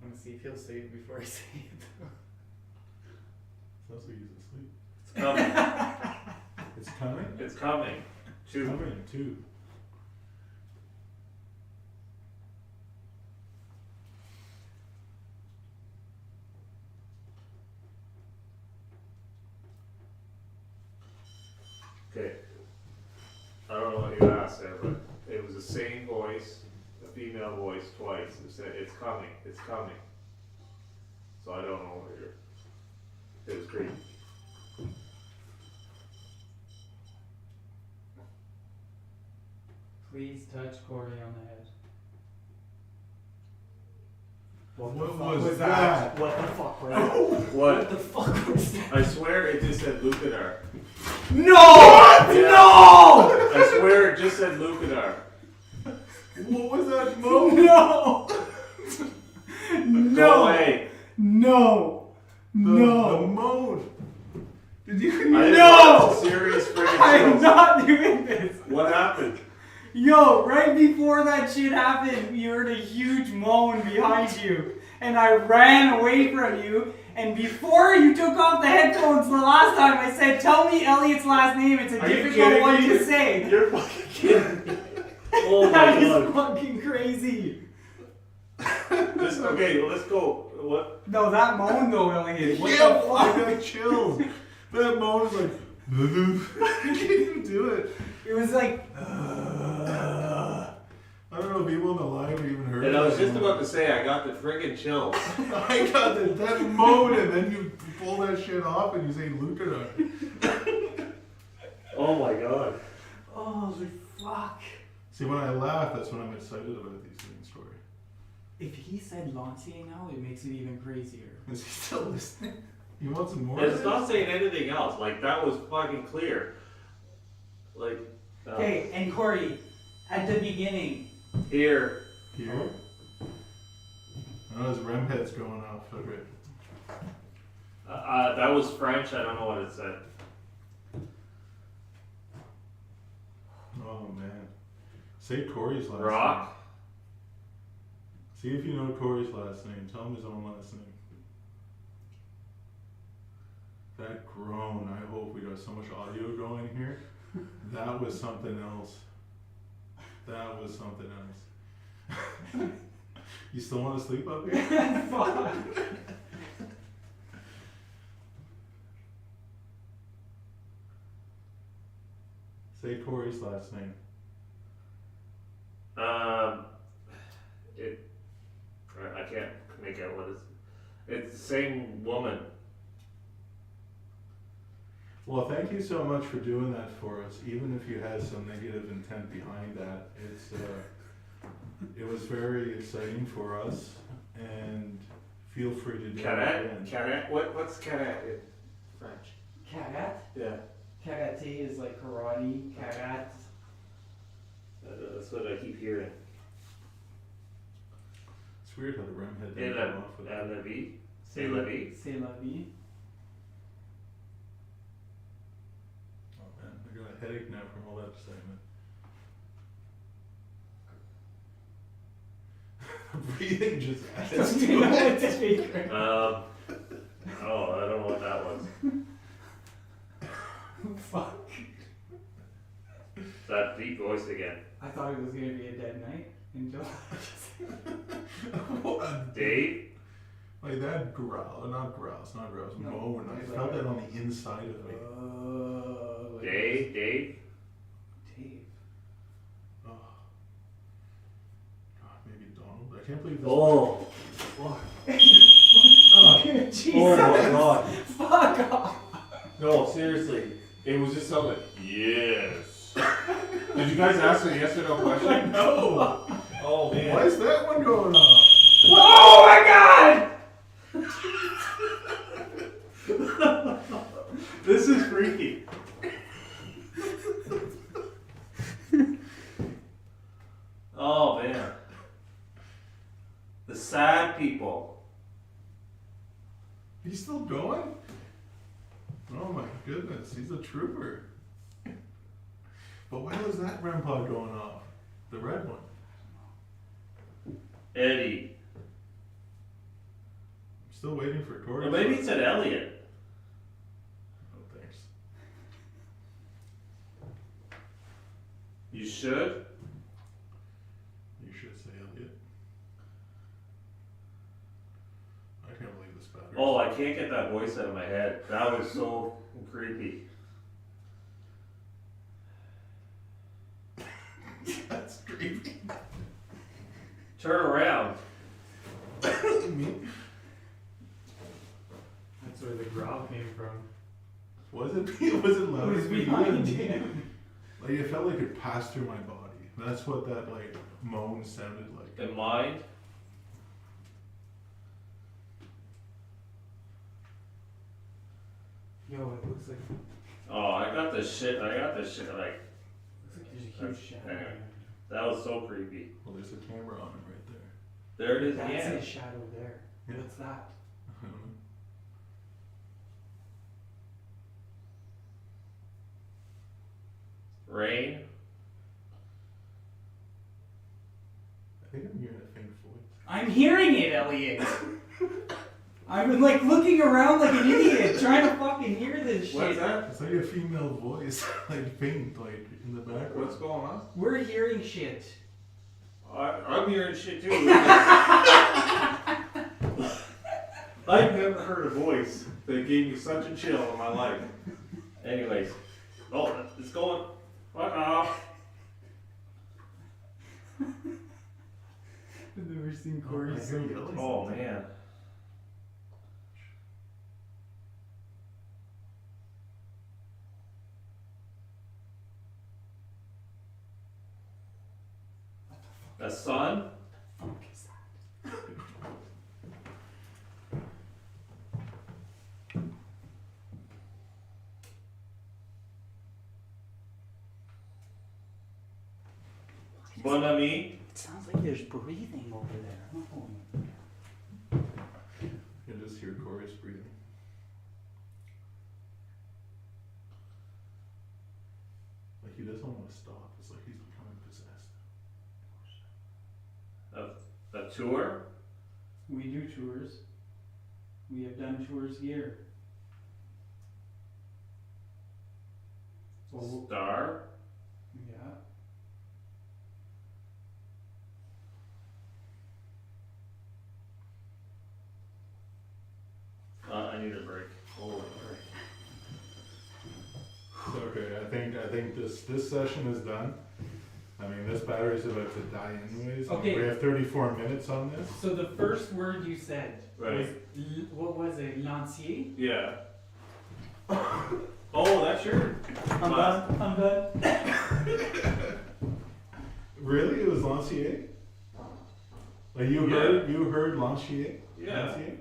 I want to see if he'll say it before I say it. Sounds like he's asleep. It's coming. It's coming? It's coming. It's coming, too. Okay. I don't know what you asked there, but it was the same voice, a female voice twice. It said, it's coming, it's coming. So I don't know what you're. It was creepy. Please touch Cory on the head. What was that? What the fuck was that? What? The fuck was that? I swear it just said Lucadar. No! What? Yeah. No! I swear it just said Lucadar. What was that moan? No! Go No! away. No! The No! moan. Did you? I No! watched a serious French I'm show. not doing this! What happened? Yo, right before that shit happened, you heard a huge moan behind you. And I ran away from you. And before you took off the headphones the last time, I said, tell me Elliot's last name. It's a Are you difficult kidding one me? to say. You're fucking kidding me. Oh my That is god. fucking crazy. Okay, let's go. What? No, that moan though, Elliot. What Yeah, the I fuck? got chills. That moan is like, I can't even do it. It was like, I don't know if people in the live even heard And I was that just moan. about to say, I got the friggin' chills. I got that moan, and then you pull that shit off and you say Lucadar. Oh my god. holy fuck. See, when I laugh, that's when I'm excited about these things, Cory. If he said Lancier now, it makes it even crazier. Is he still listening? You want some more? And of it's this? not saying anything else. Like, that was fucking clear. Like, Okay, and Cory, at the beginning. here. Here? Oh, his REM head's going off. Okay. That was French. I don't know what it said. Oh, man. Say Cory's last Rock. name. See if you know Cory's last name. Tell him his own last name. That groan, I hope we got so much audio going here. That was something else. That was something else. You still want to sleep up here? Fuck. Say Cory's last name. I can't make out what it's the same woman. Well, thank you so much for doing that for us, even if you had some negative intent behind that. It was very exciting for us, and feel free to do it Karat? again. Karat? What's karat in French? Karat? Yeah. Karate is like karate. Karat. That's what I keep hearing. It's weird how the REM head Et didn't la, go off with la that. vie. C'est la vie. C'est la vie. Oh man, I got a headache now from all that excitement. Breathing just adds Don't to do it. that to speaker. Oh, I don't know what that was. Fuck. That deep voice again. I thought it was gonna be a dead night until Dave? Like that growl, not growls, No, moan. I it's felt like- that on the inside of me. like Dave? Dave. Oh. God, maybe Donald. I can't believe this. Oh. Jesus. Oh my god. Fuck off. No, seriously. It was just something. Yes. Did you guys ask a yes or no question? No! Oh man. Why is that one going off? Oh my god! This is freaky. Oh man. The sad people. He's still going? Oh my goodness, he's a trooper. But why was that grandpa going off? The red one. Eddie. I'm still waiting for Corey. Or maybe it said Elliot. Oh, thanks. You should? You should say Elliot. I can't believe this battery. Oh, I can't get that voice out of my head. That was so creepy. That's creepy. Turn around. Me? That's where the growl came from. Was it loud? It was for you? behind him. Like it felt like it passed through my body. That's what that like moan sounded like. In mind? Yo, it looks like Oh, I got this shit like, there's a huge shadow. Anyway. That was so creepy. Well, there's a camera on him right there. There it is That's again. his shadow there. Yeah. What's that? I don't know. Rain. I think I'm hearing a faint voice. I'm hearing it, Elliot. I've been like looking around like an idiot trying to fucking hear this shit. What's that? It's like a female voice, like faint, like in the background. What's going on? We're hearing shit. I'm hearing shit too. I've never heard a voice that gave me such a chill in my life. Anyways. Oh, it's going. Fuck off. I've never seen Oh, Corey I so hear yelling. Oh man. The sun? fuck is that? Bon ami? It sounds like there's breathing over there. Oh. You can just hear Corey's breathing. Like he doesn't want to stop. It's like he's becoming possessed. A tour? We do tours. We have done tours here. Oh, Star? yeah. I need a break. Oh, Okay, I think this session is done. I mean, this battery's about to die anyways. Okay. We have 34 minutes on this. So the first word you said Right. was, what was it, lancier? yeah. Oh, that's your. I'm done. I'm done. Really? It was Lancier? Like you heard Lancier? Yeah. Lancier?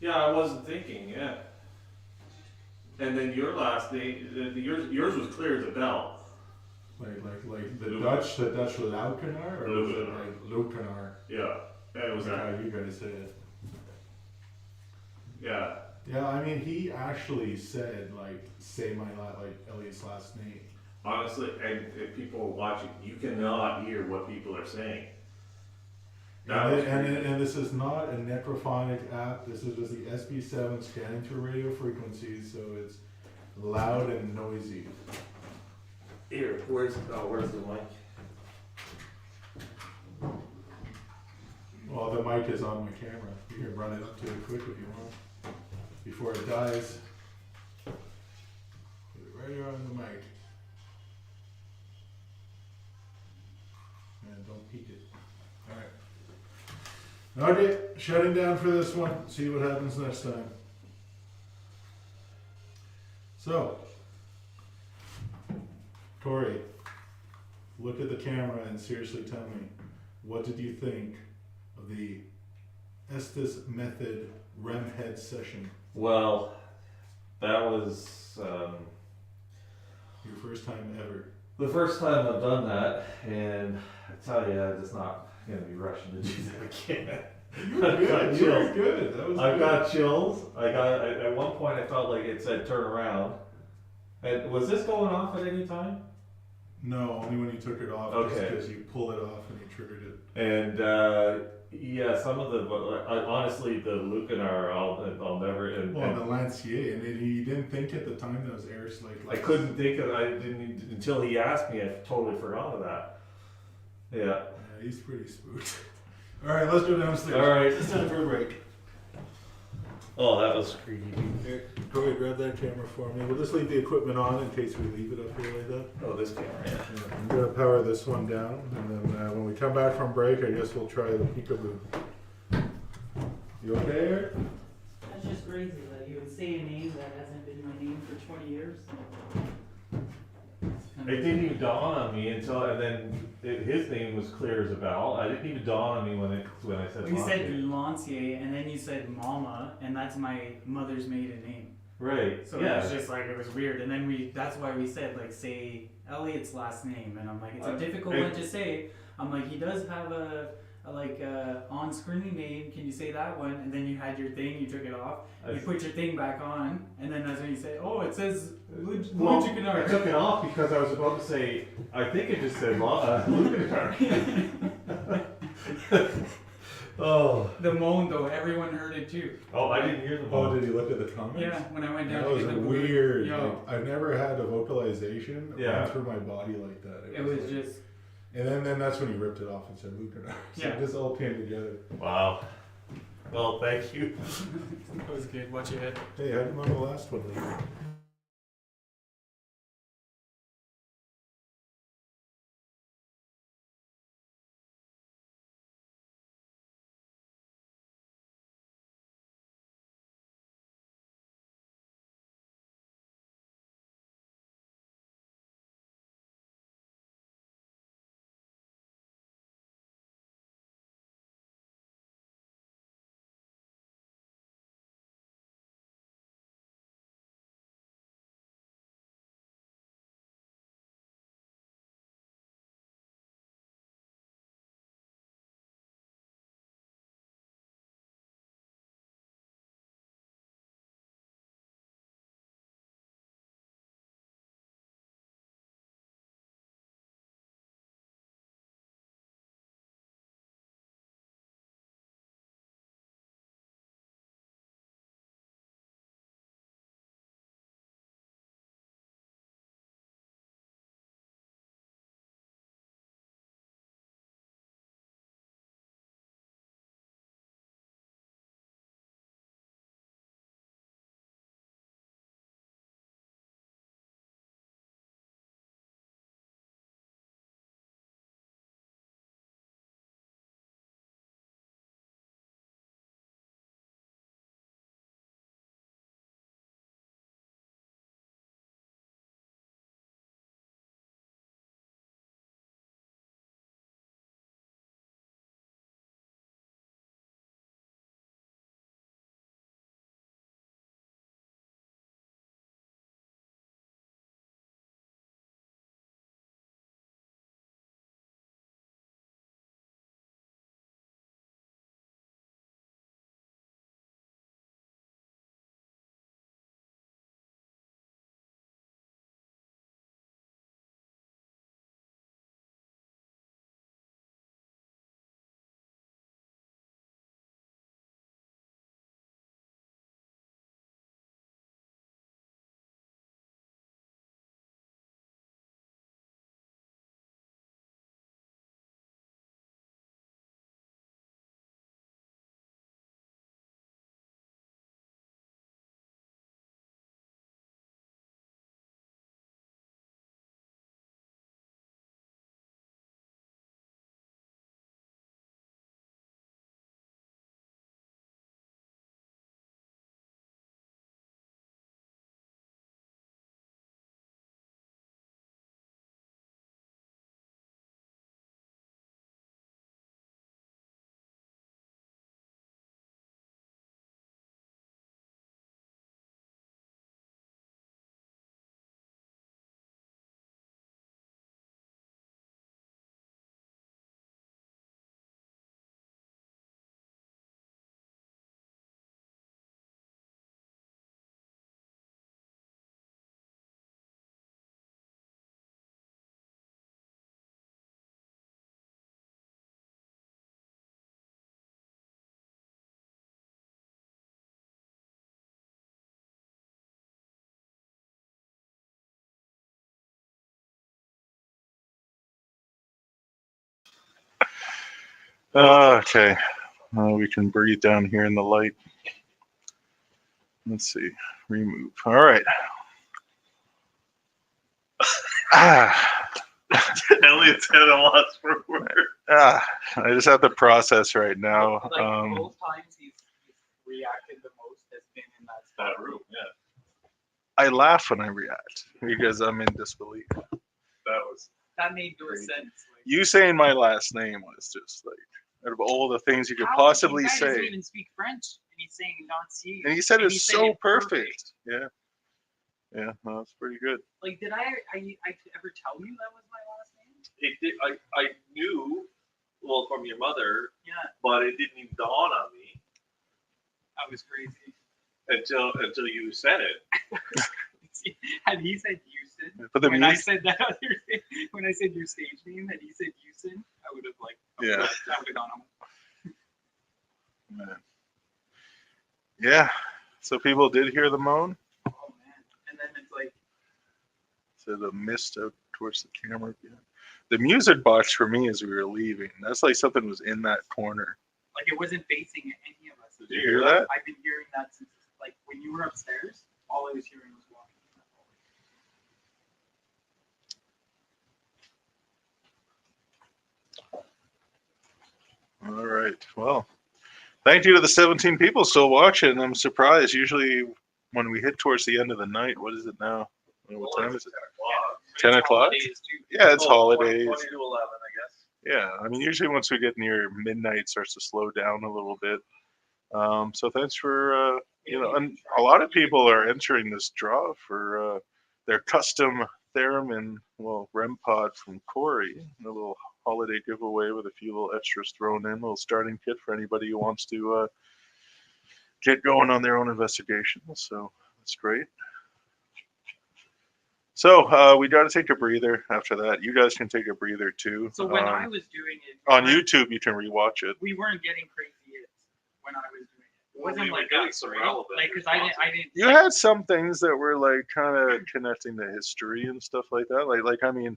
Yeah, I wasn't thinking, yeah. And then your last name, yours was clear as a bell. Like the Dutch Laukenaar, or was it like Lukenaar? Yeah, that was Like that. how you guys say it. Yeah. Yeah, I mean, he actually said say Elliot's last name. Honestly, and if people are watching, you cannot hear what people are saying. And this is not a necrophonic app. This is just the SB7 scanning through radio frequencies, so it's loud and noisy. Here, where's the mic? Well, the mic is on my camera. You can run it up to it quick if you want. Before it dies. Put it right here on the mic. And don't peek it. Alright. Okay, shutting down for this one. See what happens next time. So, Cory, look at the camera and seriously tell me, what did you think of the Estes Method REM head session? Well, that was Your first time ever. the first time I've done that, and I tell you, I'm just not gonna be rushing to do that again. You were good. You were good. That was I've good. got chills. At one point I felt like it said turn around. And was this going off at any time? No, only when you took it off. Okay. Because you pulled it off and you triggered it. And yeah, some of the honestly the Lucanar I'll never Well, the Lancier, and he didn't think at the time that was Eric's I couldn't think of I didn't until he asked me. I totally forgot of that. Yeah. Yeah, he's pretty spooked. All right, let's go downstairs. All right. It's time for a break. Oh, that was creepy. Here, Cory, grab that camera for me. We'll just leave the equipment on in case we leave it up here like that. Oh, this camera. Yeah. Yeah, I'm gonna power this one down, and then when we come back from break, I guess we'll try the peekaboo. You okay, Eric? That's just crazy that you would say a name that hasn't been my name for 20 years. It didn't even dawn on me until, and then his name was clear as a bell. I didn't even dawn on me when I said. You said Lancier. Lancier, and then you said Mama, and that's my mother's maiden name. Right. So yeah. it was just like, it was weird. And then that's why we said, like, say Elliot's last name. And I'm like, it's a difficult one to say. I'm like, he does have a on-screen name. Can you say that one? And then you had your thing, you took it off. You put your thing back on, and then that's when you say, oh, it says Lucanar. I took it off because I was about to say, I think it just said Lucanar. Oh. The moan, though, everyone heard it too. Oh, I didn't hear the Oh, moan. did he look at the comments? Yeah, when I went down That to was get the weird. Yo, Like, I've never had a vocalization run through my body like that. it was like, just. And then that's when he ripped it off and said Lucanar. So Yeah. this all came together. Wow. Well, thank you. That was good. Watch your head. Hey, how did the last one leave? Okay. We can breathe down here in the light. Let's see. Remove. All right. Elliot's at a loss for words. I just have to process right now. Like both times he's reacted the most has been in that That room, yeah. I laugh when I react because I'm in disbelief. That made no Crazy. sense. Like, You saying my last name was just like out of all the things you could how possibly the guy doesn't say. even speak French, and he's saying Nazi. And he said and it's he said so it perfect. Yeah. Yeah, no, that's pretty good. Like, did I ever tell you that was my last name? It did, I knew, well, from your mother, Yeah, but it didn't even dawn on me that was crazy. until you said it. Had he said Houston, But the when I music, said that other thing, when I said your stage name, had he said Houston, I would have like, Yeah. that would have gone home. man. Yeah. So people did hear the moan. Oh man, and then it's like, So the mist out towards the camera. Yeah. The music box for me as we were leaving, that's like something was in that corner. like it wasn't facing any of us. Did you hear that? I've been hearing that since like when you were upstairs. All I was hearing was walking. All right. Well, thank you to the 17 people still watching. I'm surprised. Usually when we hit towards the end of the night, what is it now? What time is it? 10 o'clock? Yeah, it's holidays. 20 to 11, I guess. Yeah, I mean, usually once we get near midnight, it starts to slow down a little bit. So thanks for, and a lot of people are entering this draw for their custom Theremin, REM pod from CORY, a little holiday giveaway with a few little extras thrown in, a little starting kit for anybody who wants to get going on their own investigation. So that's great. So we got to take a breather after that. You guys can take a breather too. So when I was doing it on YouTube, you can rewatch it. we weren't getting crazy hits when I was doing it. It Well, wasn't we were like getting that, some right? relevant Like, because I didn't. You had some things that were like kind of connecting to history and stuff like that. Like I mean,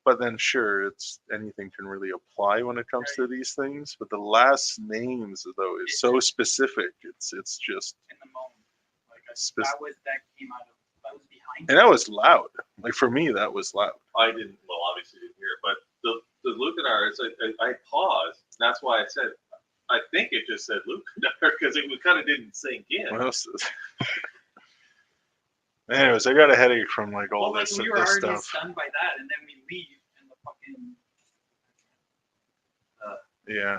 but then sure, it's anything can really apply when it comes to these things. But the last names though is so specific. It's just in the moment. Like that came out of that was behind. and that was loud. Like for me, that was loud. I didn't, well, obviously didn't hear it, but the Lucanar, it's like, I paused. That's why I said, I think it just said Lucanar because it kind of didn't sink in. What else is... Anyways, I got a headache from like all well, this, like we were this already stuff. stunned by that, and then we leave, and the fucking. Yeah.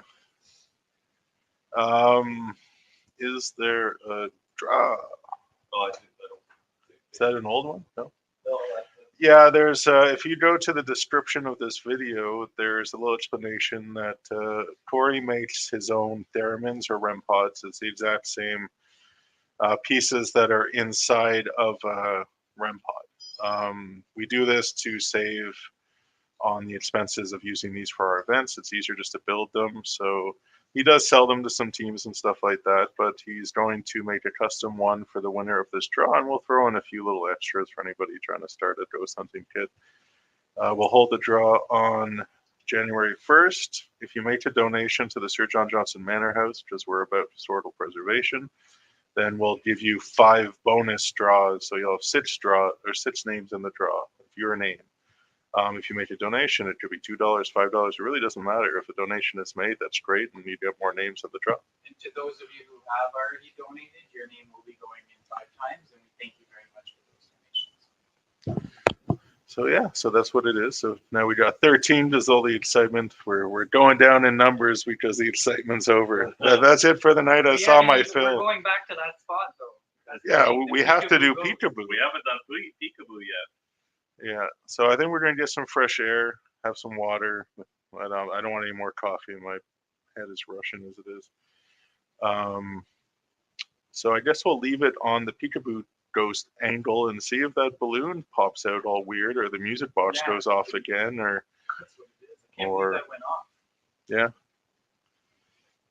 Is there a draw? Oh, I don't think Is that an old one? No. no, Yeah, there's if you go to the description of this video, there's a little explanation that CORY makes his own theremins or REM pods. It's the exact same pieces that are inside of a REM pod. We do this to save on the expenses of using these for our events. It's easier just to build them. So he does sell them to some teams and stuff like that, but he's going to make a custom one for the winner of this draw, and we'll throw in a few little extras for anybody trying to start a ghost hunting kit. We'll hold the draw on January 1st. If you make a donation to the Sir John Johnson Manor House, because we're about historical preservation, then we'll give you 5 bonus draws. So you'll have 6 names in the draw, if your name. If you make a donation, it could be $2, $5. It really doesn't matter. If a donation is made, that's great, and you get more names in the draw. And to those of you who have already donated, your name will be going in 5 times, and we thank you very much for those donations. So yeah, so that's what it is. So now we got 13 because all the excitement. We're going down in numbers because the excitement's over. That's it for the night. I saw my fill. We're going back to that spot though. Yeah, we have to do peekaboo. peekaboo. we haven't done peekaboo yet. Yeah, so I think we're gonna get some fresh air, have some water. I don't want any more coffee. My head is rushing as it is. So I guess we'll leave it on the peekaboo ghost angle and see if that balloon pops out all weird, or the music box goes off again, or That's what it is. I can't believe that went off.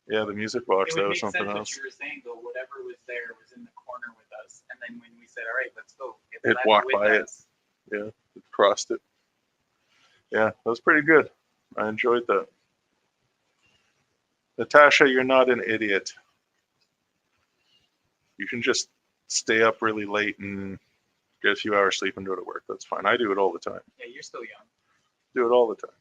Yeah, the music box. It would That was make something sense else. what you were saying though. Whatever was there was in the corner with us, and then when we said, "All right, let's go," It left walked with by us. Yeah, it crossed it. Yeah, that was pretty good. I enjoyed that. Natasha, you're not an idiot. You can just stay up really late and get a few hours sleep and go to work. That's fine. I do it all the time. Yeah, you're still young. Do it all the time.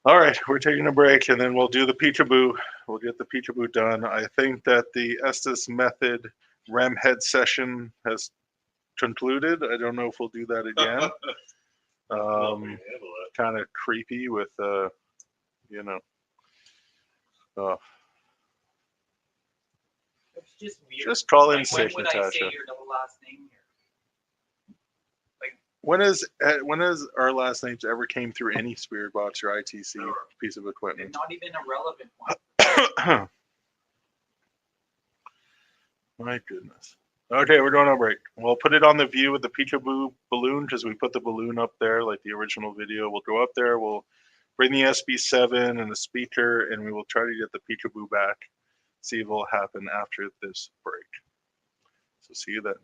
All right, we're taking a break and then we'll do the peekaboo. We'll get the peekaboo done. I think that the Estes method REM head session has concluded. I don't know if we'll do that again. Kind of creepy with, you know, uh, It's just weird. just call in Like, sick, when would I Natasha. say your last name here? When has our last names ever came through any Spirit Box or ITC piece of And equipment? not even a relevant one. My goodness. Okay, we're going on break. We'll put it on the view with the peekaboo balloon because we put the balloon up there like the original video. We'll go up there. We'll bring the SB7 and the speaker, and we will try to get the peekaboo back. See what will happen after this break. So see you then.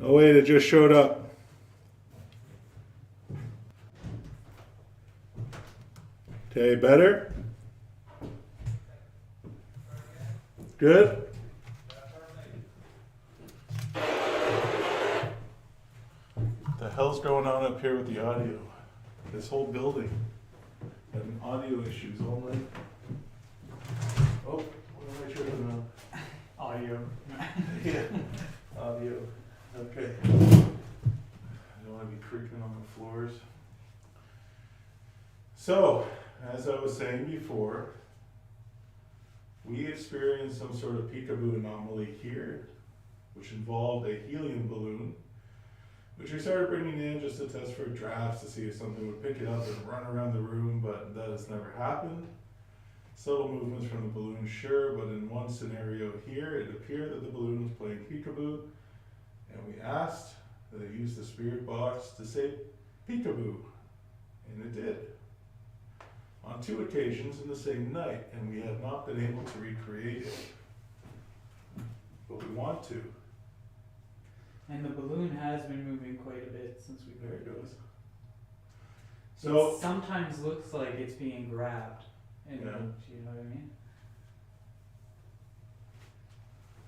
Oh wait, it just showed up. Okay, better? Good? What the hell's going on up here with the audio? This whole building having audio issues all night. Oh, what am I tripping on? Audio. Yeah, audio. Okay. I don't want to be creaking on the floors. So, as I was saying before, we experienced some sort of peekaboo anomaly here, which involved a helium balloon, which we started bringing in just to test for drafts to see if something would pick it up and run around the room, but that has never happened. Subtle movements from the balloon, sure, but in one scenario here, it appeared that the balloon was playing peekaboo, and we asked that it use the spirit box to say peekaboo, and it did. On 2 occasions in the same night, and we have not been able to recreate it, but we want to. And the balloon has been moving quite a bit since we There put it it. goes. It So, sometimes looks like it's being grabbed. And Yeah. you know what I mean?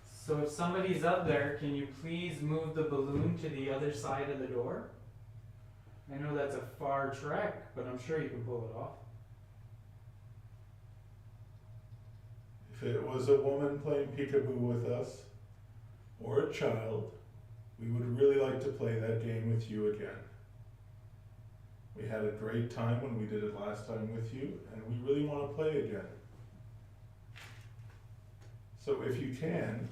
So if somebody's up there, can you please move the balloon to the other side of the door? I know that's a far trek, but I'm sure you can pull it off. if it was a woman playing peekaboo with us, or a child, we would really like to play that game with you again. We had a great time when we did it last time with you, and we really want to play again. So if you can,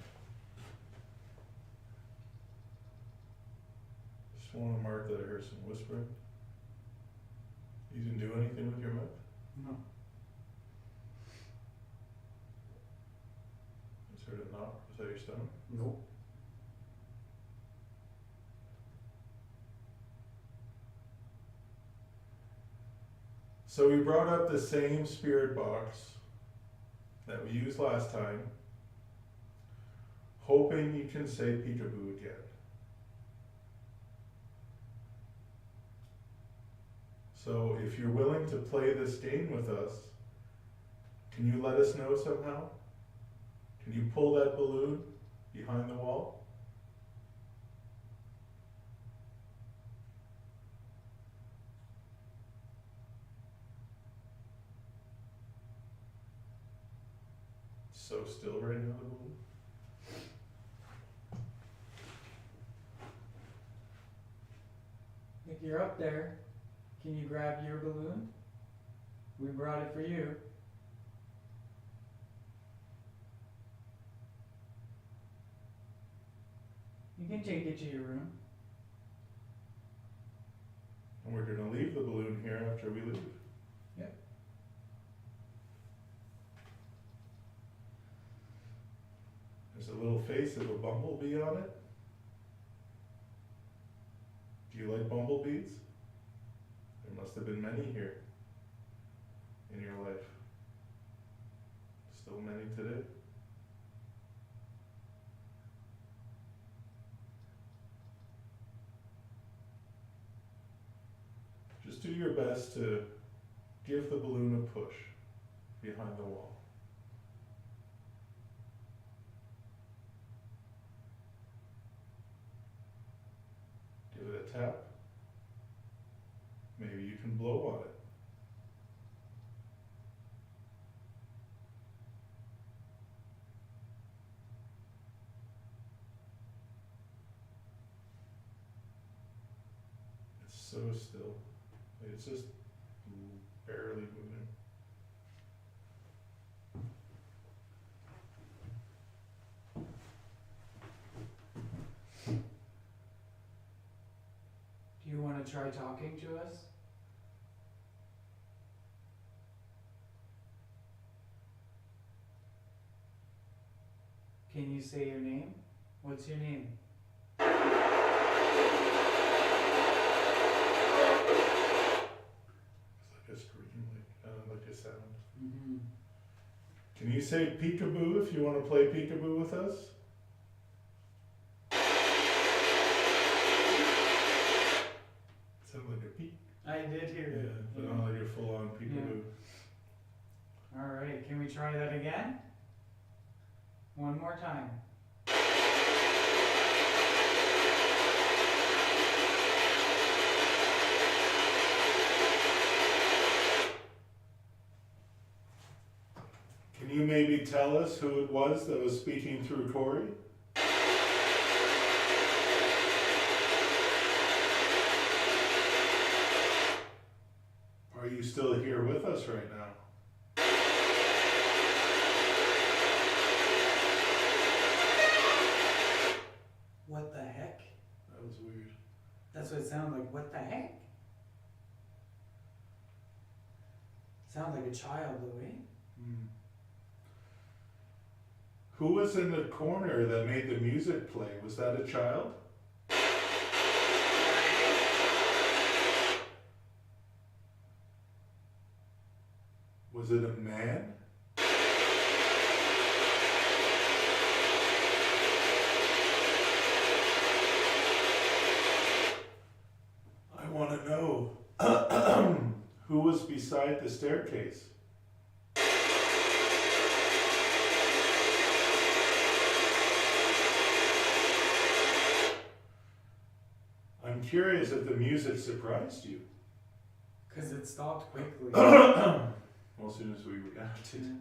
just want to mark that I heard some whispering. You didn't do anything with your mouth? No. Just heard a knock. Was that your stomach? Nope. So we brought up the same spirit box that we used last time, hoping you can say peekaboo again. So if you're willing to play this game with us, can you let us know somehow? Can you pull that balloon behind the wall? So still right now, the balloon. If you're up there, can you grab your balloon? We brought it for you. You can take it to your room. And we're gonna leave the balloon here after we leave. Yep. There's a little face of a bumblebee on it. Do you like bumblebees? There must have been many here in your life. Still many today. Just do your best to give the balloon a push behind the wall. Give it a tap. Maybe you can blow on it. It's so still. It's just barely moving. Do you want to try talking to us? Can you say your name? What's your name? It's like a scream, like a sound. Mm-hmm. Can you say peekaboo if you want to play peekaboo with us? Sounds like a peek. I did hear Yeah, it. but not like a full-on peekaboo. All right, can we try that again? One more time. Can you maybe tell us who it was that was speaking through CORY? Are you still here with us right now? What the heck? That was weird. That's what it sounded like. What the heck? Sounds like a child, though, eh? Hmm. Who was in the corner that made the music play? Was that a child? Was it a man? I want to know who was beside the staircase? I'm curious if the music surprised you. Because it stopped quickly. Well, as soon as we reacted.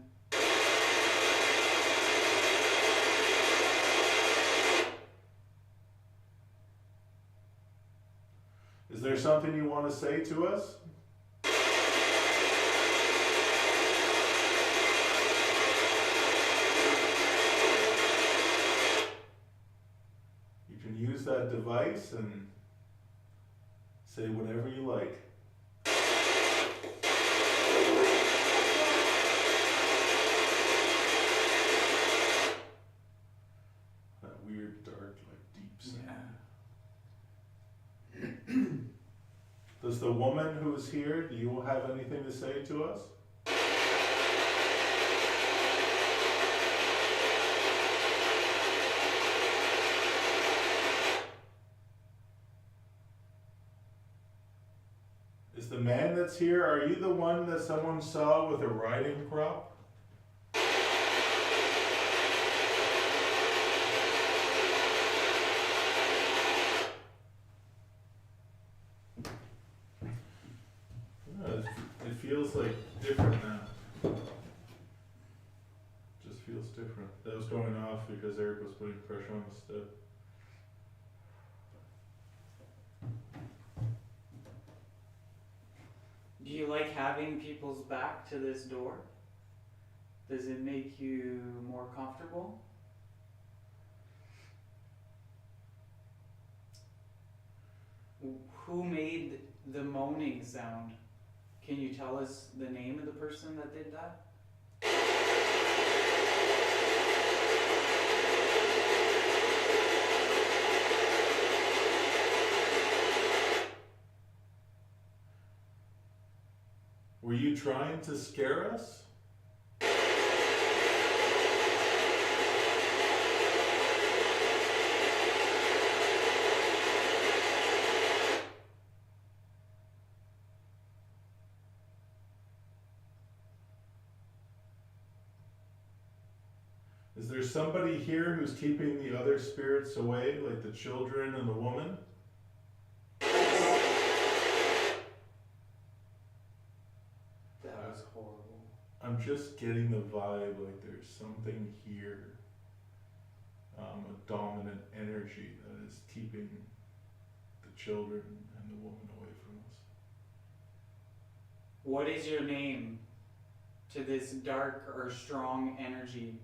Is there something you want to say to us? You can use that device and say whatever you like. That weird, dark, like deep sound. Yeah. Does the woman who is here, do you have anything to say to us? Is the man that's here, are you the one that someone saw with a riding crop? It feels like different now. Just feels different. That was going off because Eric was putting pressure on the step. Do you like having people's back to this door? Does it make you more comfortable? Who made the moaning sound? Can you tell us the name of the person that did that? Were you trying to scare us? Is there somebody here who's keeping the other spirits away, like the children and the woman? That was horrible. I'm just getting the vibe like there's something here, a dominant energy that is keeping the children and the woman away from us. What is your name to this dark or strong energy?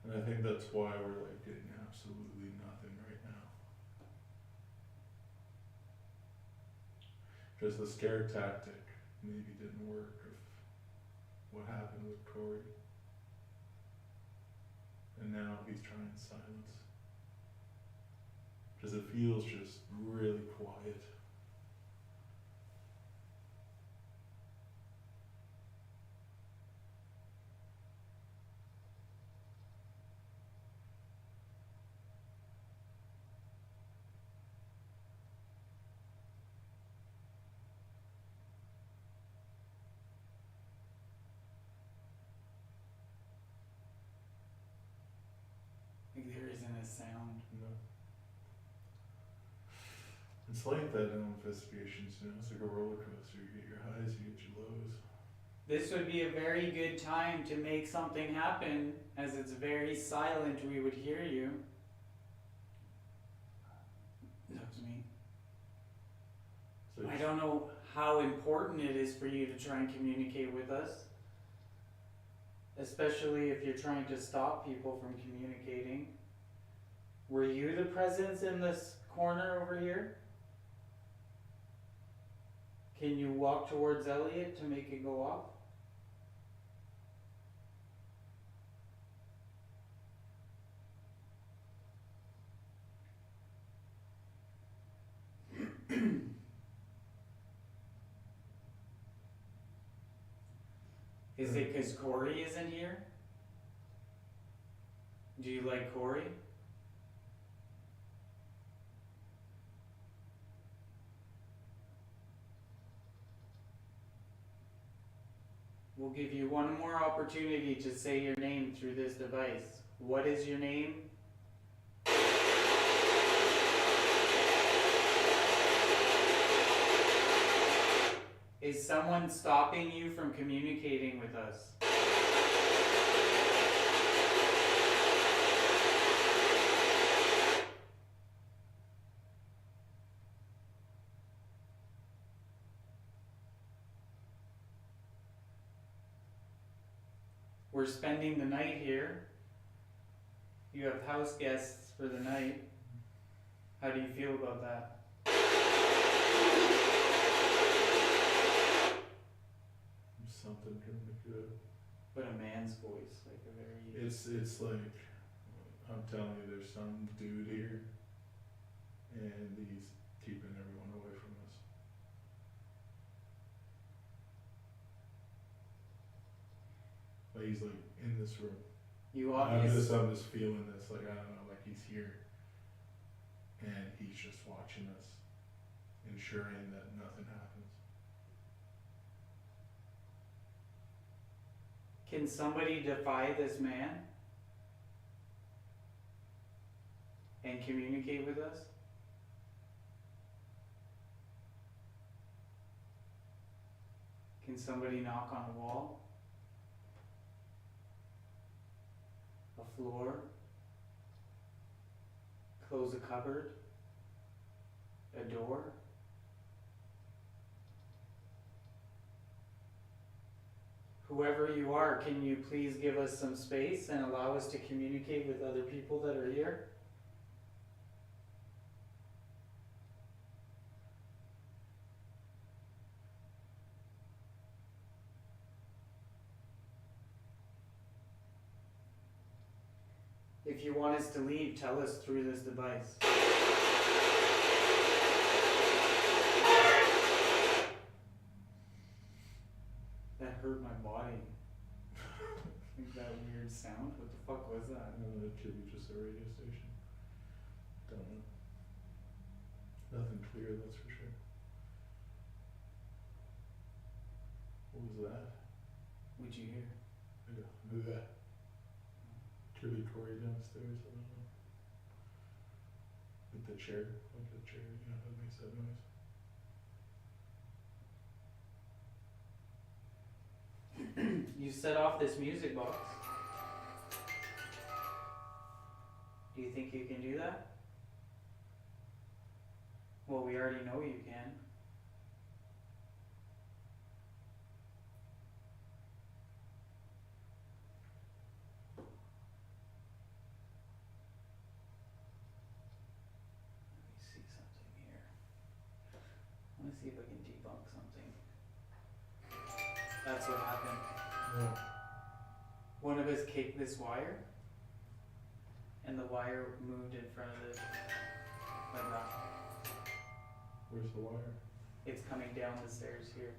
And I think that's why we're like getting absolutely nothing right now. Because the scare tactic maybe didn't work of what happened with CORY. And now he's trying silence. Because it feels just really quiet. Like there isn't a sound. No. It's like that in investigations, you know, it's like a roller coaster. You get your highs, you get your lows. This would be a very good time to make something happen, as it's very silent, we would hear you. That was me. So I don't know how important it is for you to try and communicate with us. Especially if you're trying to stop people from communicating. Were you the presence in this corner over here? Can you walk towards Elliot to make it go off? Is it because CORY isn't here? Do you like CORY? We'll give you one more opportunity to say your name through this device. What is your name? Is someone stopping you from communicating with us? We're spending the night here. You have house guests for the night. How do you feel about that? something really good. But a man's voice, like a very... It's like, I'm telling you, there's some dude here, and he's keeping everyone away from us. Like he's like in this room. You I'm obviously... just feeling this, like I don't know, like he's here, and he's just watching us, ensuring that nothing happens. Can somebody defy this man and communicate with us? Can somebody knock on a wall? A floor? Close a cupboard? A door? Whoever you are, can you please give us some space and allow us to communicate with other people that are here? If you want us to leave, tell us through this device. That hurt my body. Like that weird sound. What the fuck was that? It could be just a radio station. Don't know. Nothing clear, that's for sure. What was that? What'd you hear? I don't know that. Could be CORY downstairs, I don't know. With the chair, like the chair, you know, that makes that noise. You set off this music box. Do you think you can do that? Well, we already know you can. Let me see something here. I want to see if I can debunk something. That's what happened. Yeah. One of us kicked this wire, and the wire moved in front of the like that. Where's the wire? It's coming down the stairs here.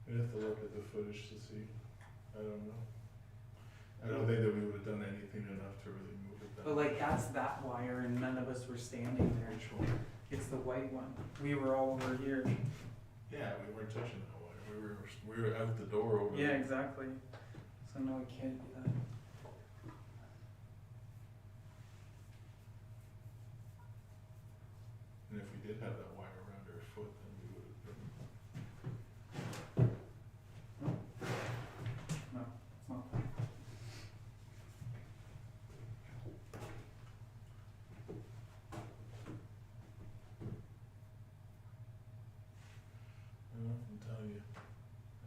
We have to look at the footage to see. I don't know. I don't think that we would have done anything enough to really move it down. But like that's that wire, and none of us were standing there. Which one? It's the white one. We were all over here. Yeah, we weren't touching that wire. We were out the door over Yeah, there. exactly. So no, it can't be that. And if we did have that wire around our foot, then we would have been. No, it's not. Well, I'm telling you,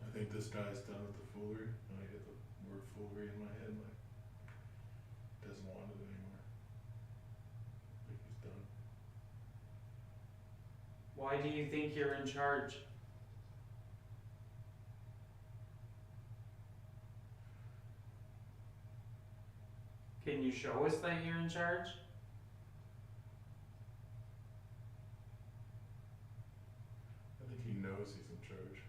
I think this guy's done with the foolery. When I get the word foolery in my head, like, doesn't want it anymore. Like he's done. Why do you think you're in charge? Can you show us that you're in charge? I think he knows he's in charge.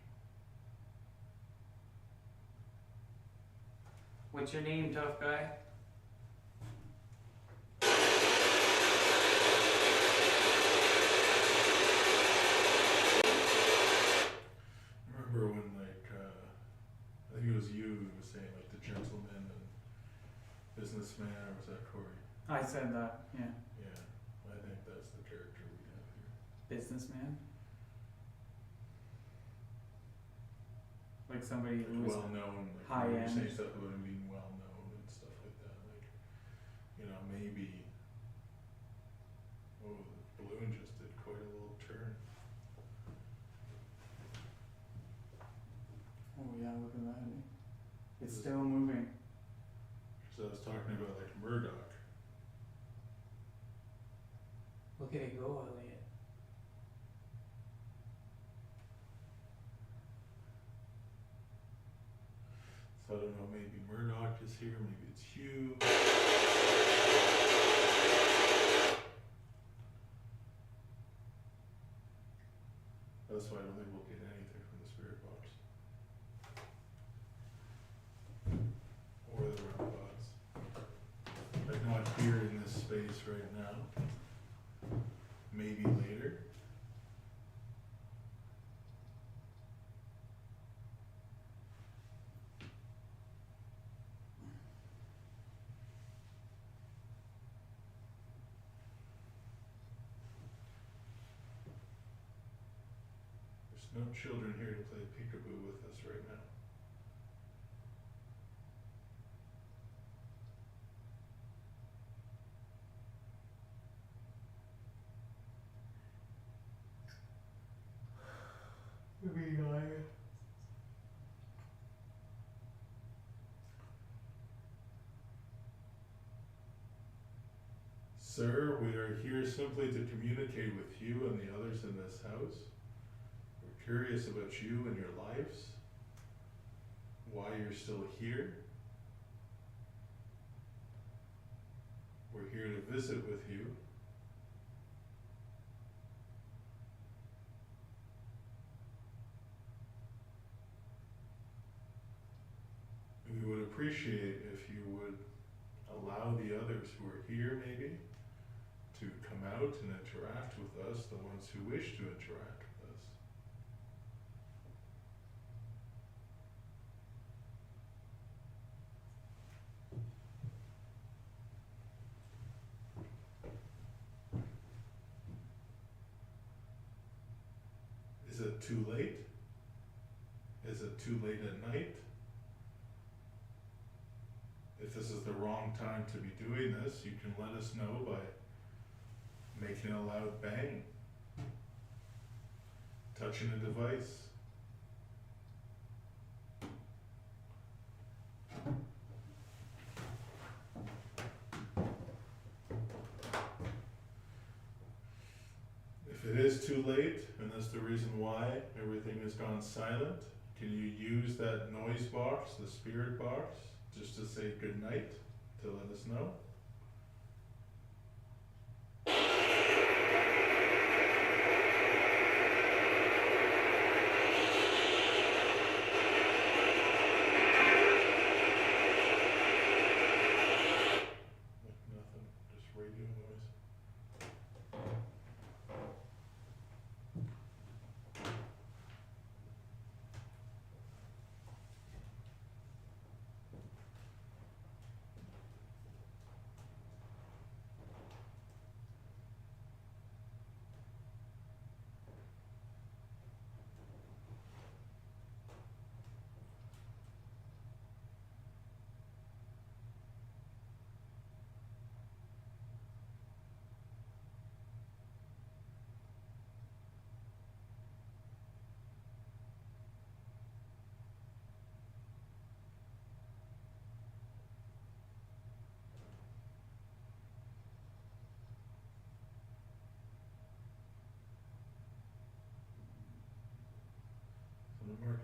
What's your name, tough guy? Remember when, like, I think it was you who was saying, like, the gentleman and businessman, or was that Corey? I said that, yeah. Yeah, I think that's the character we have here. Businessman? Like somebody who was Well known, like, high you were end. saying stuff about him being well known and stuff like that, like, you know, maybe, oh, the balloon just did quite a little turn. Oh yeah, look at that. It's still moving. So I was talking about, like, Murdoch. Look at it go, Elliot. So I don't know, maybe Murdoch is here, maybe it's Hugh. That's why I don't think we'll get anything from the spirit box. Or the robots. Like not here in this space right now. Maybe later. There's no children here to play peekaboo with us right now. Sir, we are here simply to communicate with you and the others in this house. We're curious about you and your lives, why you're still here. We're here to visit with you. We would appreciate if you would allow the others who are here maybe to come out and interact with us, the ones who wish to interact with us. Is it too late? Is it too late at night? If this is the wrong time to be doing this, you can let us know by making a loud bang, touching a device. If it is too late, and that's the reason why everything has gone silent, can you use that noise box, the spirit box, just to say good night, to let us know?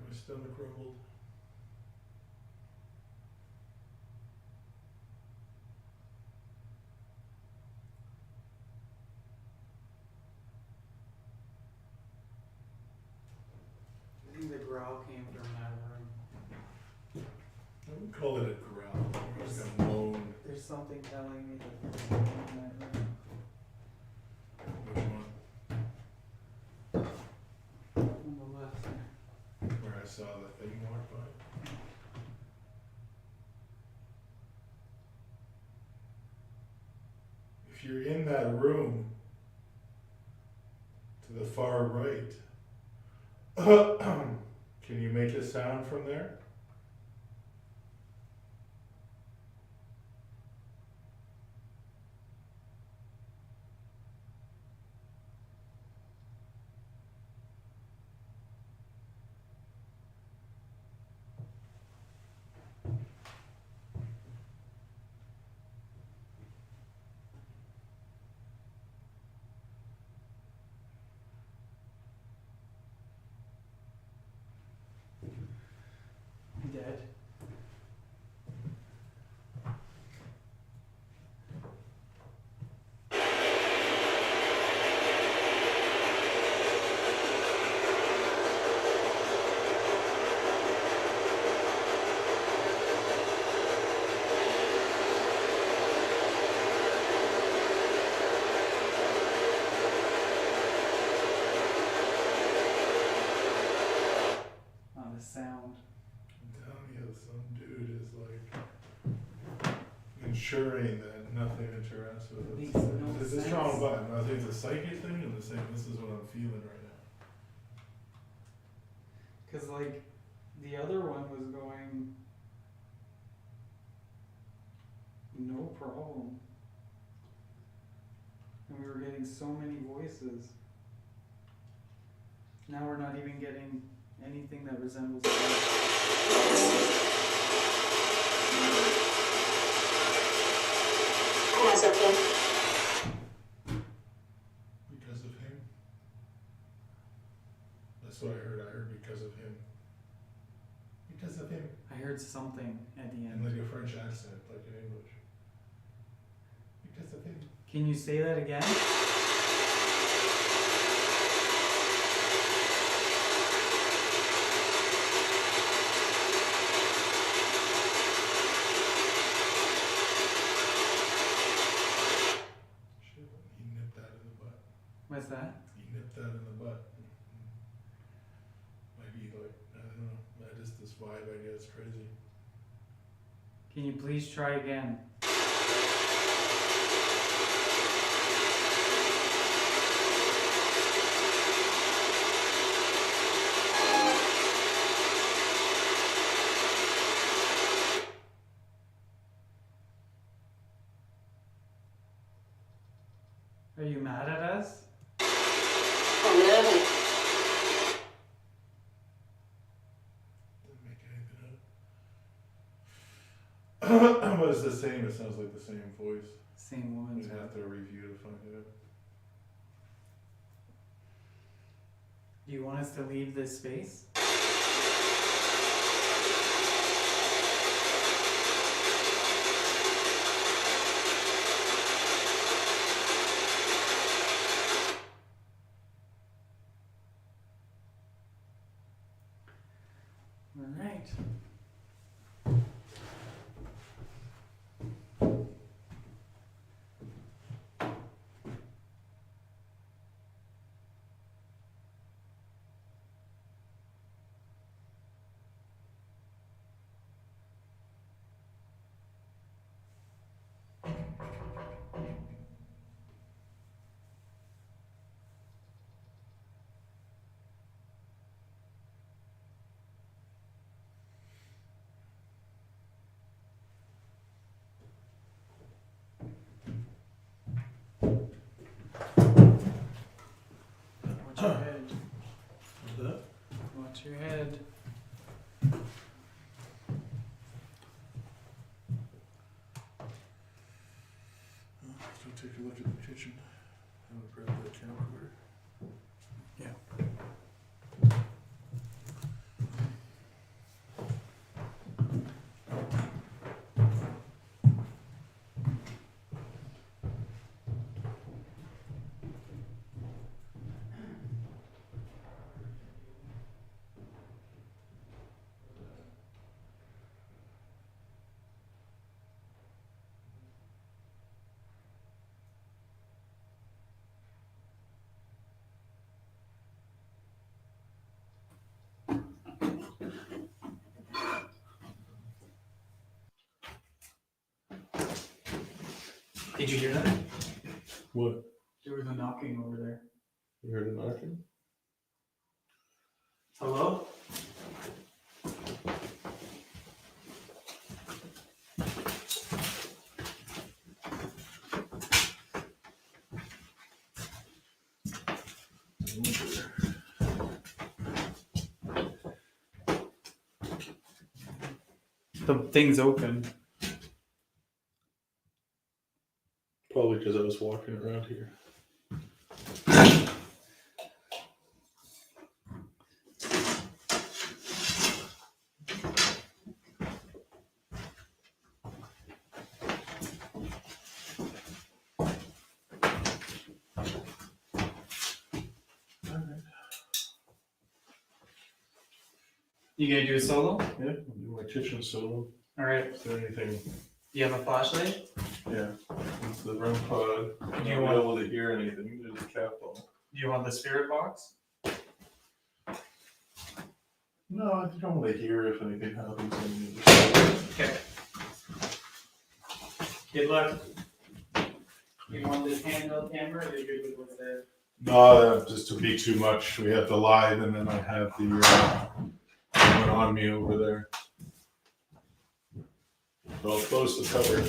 My stomach rumbled. I think the growl came from that room. I wouldn't call it a growl. It was like a moan. There's something telling me that there's something in that room. Which one? On the left there. Where I saw the thing walk by. If you're in that room, to the far right, can you make a sound from there? Dead. On the sound. I'm telling you, some dude is like ensuring that nothing interacts with Makes us. no It's a sense. strong button. I think it's a psychic thing, and the same. This is what I'm feeling right now. Cause like the other one was going no problem. And we were getting so many voices. Now we're not even getting anything that resembles a voice. Because of him. That's what I heard. I heard because of him. Because of him. I heard something at the And end. like a French accent, like in English. Because of him. Can you say that again? Shit, he nipped that in the butt. What's that? He nipped that in the butt. Might be like, I don't know. That is this vibe I get. It's crazy. Can you please try again? Are you mad at us? Didn't make anything up. But it's the same. It sounds like the same voice. Same woman's We'd have to review to find it out. Do you want us to leave this space? All right. Watch your head. What's that? Watch your head. So take a look at the kitchen. I'm gonna grab that camcorder. Yeah. Did you hear that? What? There was a knocking over there. You heard a knocking? Hello? The thing's open. Probably because I was walking around here. You gonna do a solo? Yeah, I'll do my kitchen solo. Alright. Is there anything? You have a flashlight? Yeah. It's the REM pod. I'm Do you not want- able to hear anything. There's a cap on. Do you want the spirit box? No, I just don't want to hear if anything happens on the other side. Okay. Good luck. You want this handheld camera or are you good with what's there? No, that just would be too much. We have the live and then I have the one on me over there. So I'll close the cover.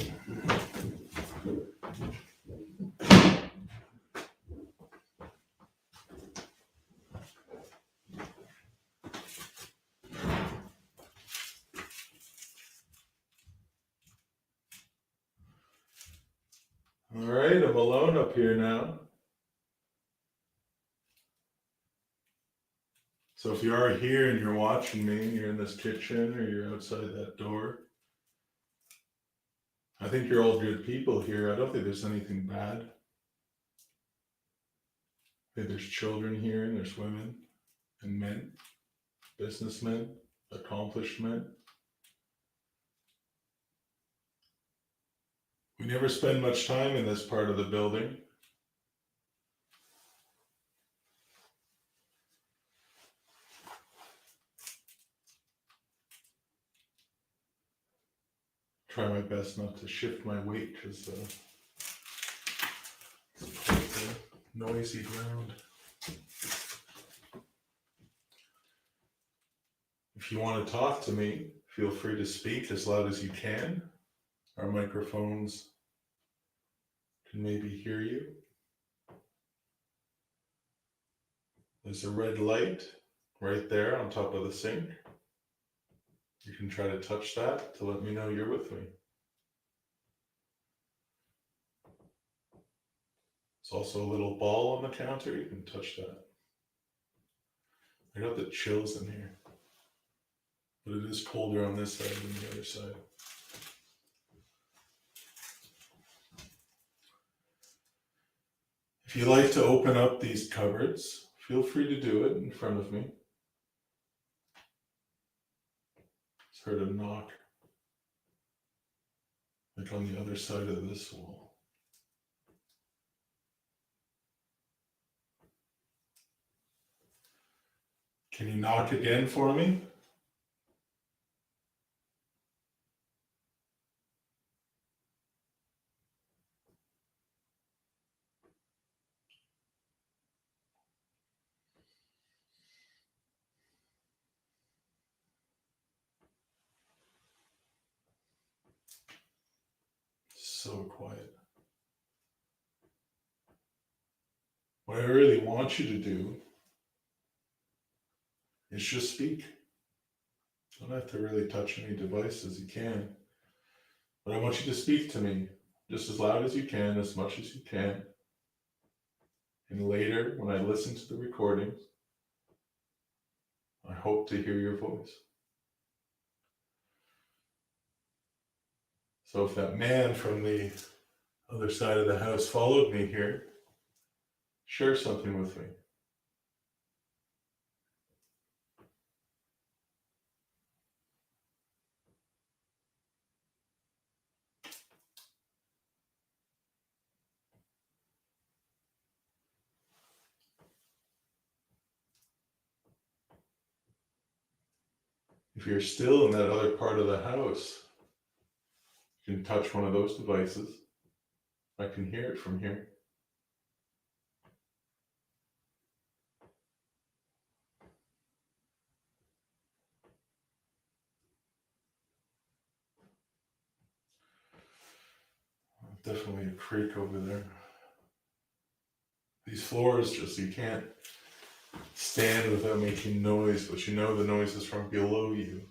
All right, I'm alone up here now. So if you are here and you're watching me, and you're in this kitchen or you're outside that door, I think you're all good people here. I don't think there's anything bad. I think there's children here and there's women and men, businessmen, accomplished men. We never spend much time in this part of the building. Try my best not to shift my weight because it's quite a noisy ground. If you want to talk to me, feel free to speak as loud as you can. Our microphones can maybe hear you. There's a red light right there on top of the sink. You can try to touch that to let me know you're with me. There's also a little ball on the counter. You can touch that. I got the chills in here, but it is colder on this side than the other side. If you like to open up these cupboards, feel free to do it in front of me. Just heard a knock, like on the other side of this wall. Can you knock again for me? So quiet. What I really want you to do is just speak. You don't have to really touch any devices, you can. But I want you to speak to me just as loud as you can, as much as you can. And later, when I listen to the recordings, I hope to hear your voice. So if that man from the other side of the house followed me here, share something with me. If you're still in that other part of the house, you can touch one of those devices. I can hear it from here. Definitely a creak over there. These floors, just you can't stand without making noise, but you know the noise is from below you.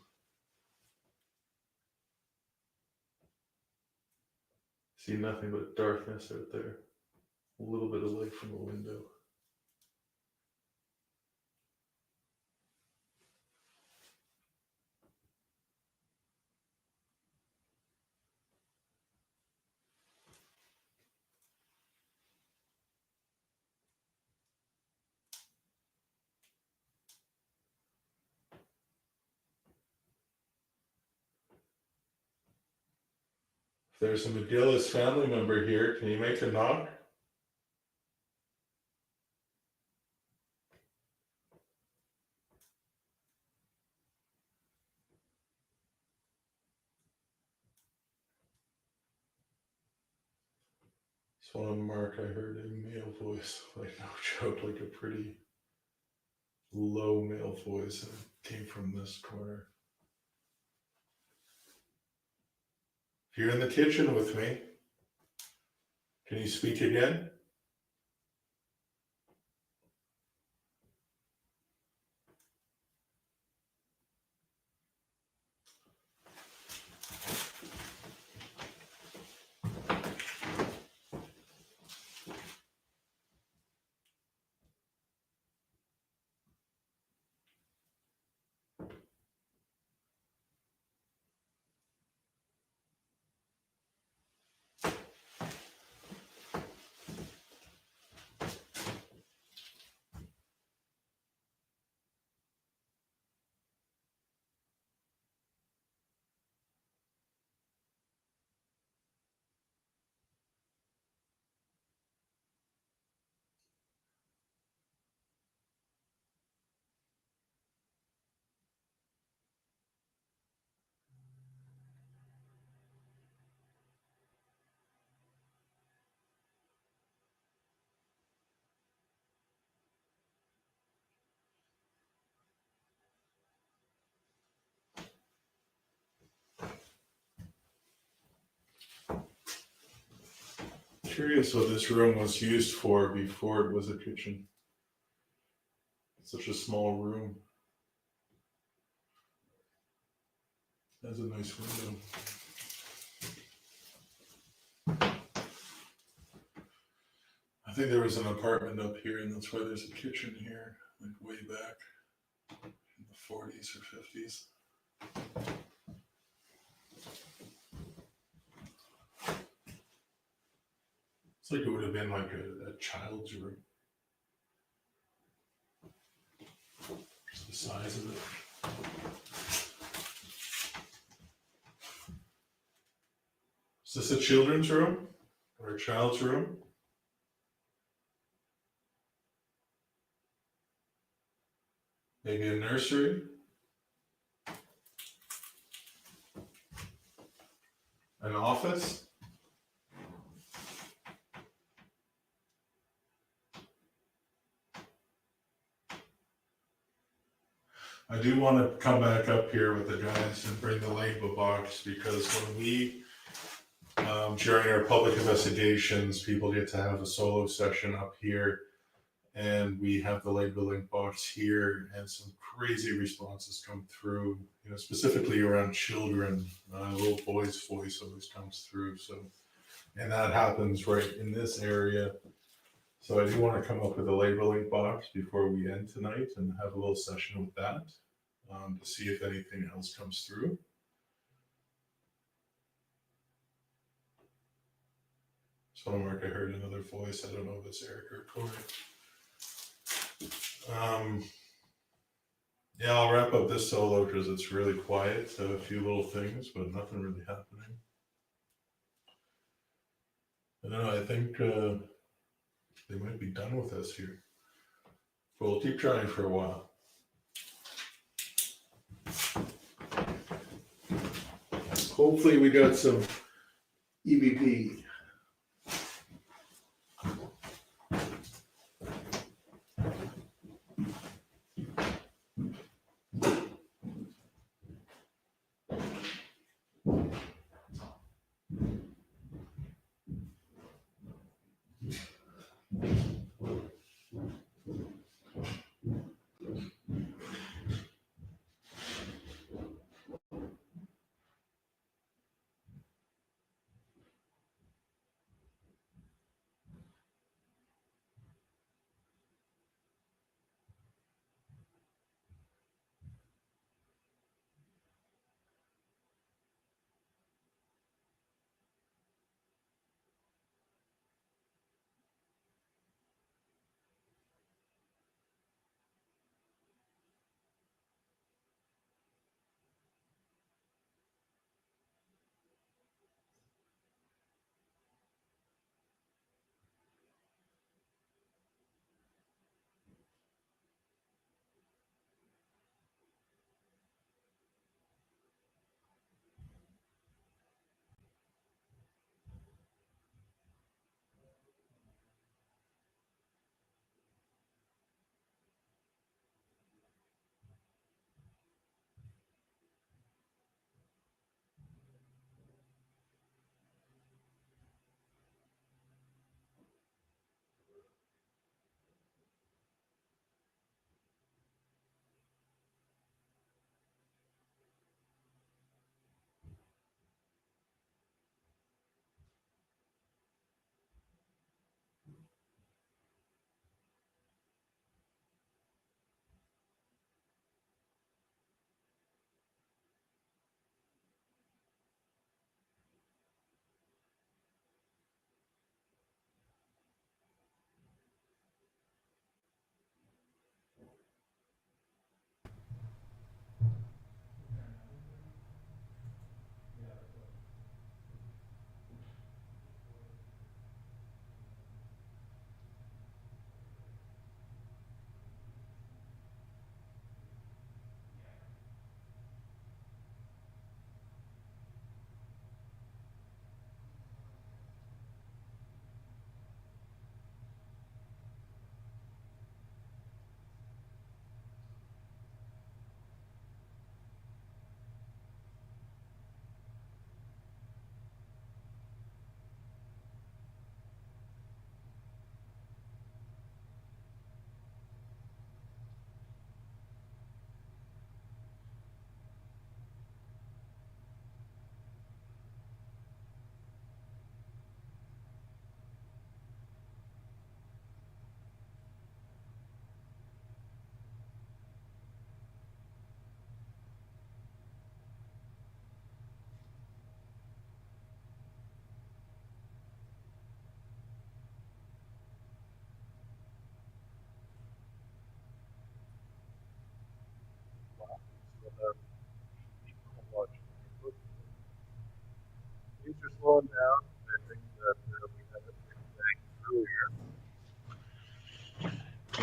See nothing but darkness out there. A little bit of light from the window. If there's a McGillis family member here, can you make a knock? Just want to mark, I heard a male voice, like no joke, like a pretty low male voice, and it came from this corner. If you're in the kitchen with me, can you speak again? Curious what this room was used for before it was a kitchen. Such a small room. That's a nice window. I think there was an apartment up here, and that's why there's a kitchen here, like way back in the 40s or 50s. It's like it would have been like a child's room. Just the size of it. Is this a children's room or a child's room? Maybe a nursery? An office? I do want to come back up here with the guys and bring the label box, because when we, during our public investigations, people get to have a solo session up here, and we have the labeling box here, and some crazy responses come through, you know, specifically around children. A little boy's voice always comes through, so, and that happens right in this area. So I do want to come up with a labeling box before we end tonight and have a little session with that, to see if anything else comes through. So Mark, I heard another voice. I don't know if it's Eric or Corey. Yeah, I'll wrap up this solo because it's really quiet. So a few little things, but nothing really happening. I don't know, I think they might be done with us here. But we'll keep trying for a while. Hopefully we got some EVP.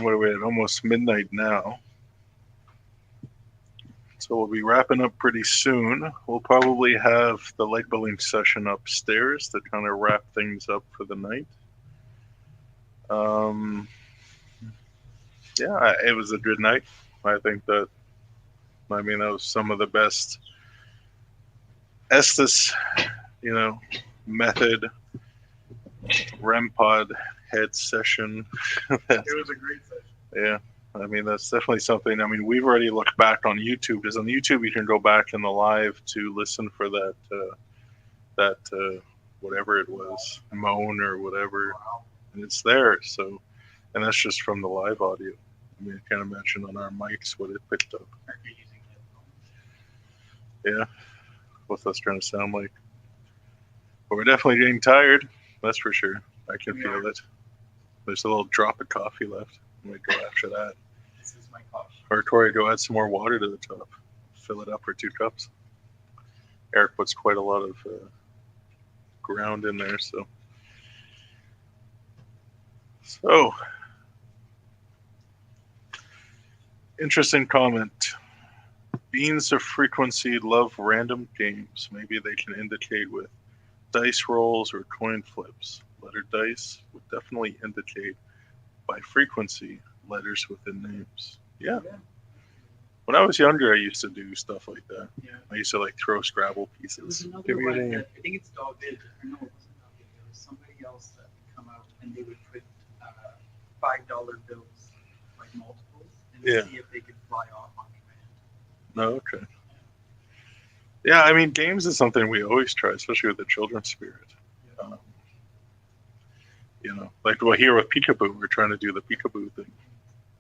what are we at? Almost midnight now. So we'll be wrapping up pretty soon. We'll probably have the light bulbing session upstairs to kind of wrap things up for the night. Yeah, it was a good night. I think that, I mean, that was some of the best Estes, method REM pod head session. It was a great session. Yeah, I mean, that's definitely something. I mean, we've already looked back on YouTube, because on YouTube you can go back in the live to listen for that whatever it was, moan or whatever, and it's there. So, and that's just from the live audio. I mean, I can't imagine on our mics what it picked up. Yeah, what's that's going to sound like? But we're definitely getting tired. That's for sure. I can feel it. There's a little drop of coffee left. I'm gonna go after that. This is my coffee. Or Corey, go add some more water to the top. Fill it up for 2 cups. Eric puts quite a lot of ground in there, so. Interesting comment. Beings of frequency love random games. Maybe they can indicate with dice rolls or coin flips. Letter dice would definitely indicate by frequency letters within names. Yeah. When I was younger, I used to do stuff like that. Yeah. I used to like throw Scrabble There was pieces. another Give me a one name. that, I think it's David, or no, it wasn't David, there was somebody else that would come out and they would put $5 bills, like multiples, and Yeah. see if they could fly off on command. No, okay. Yeah, I mean, games is something we always try, especially with the children's spirit. Like here with Peekaboo, we're trying to do the Peekaboo thing.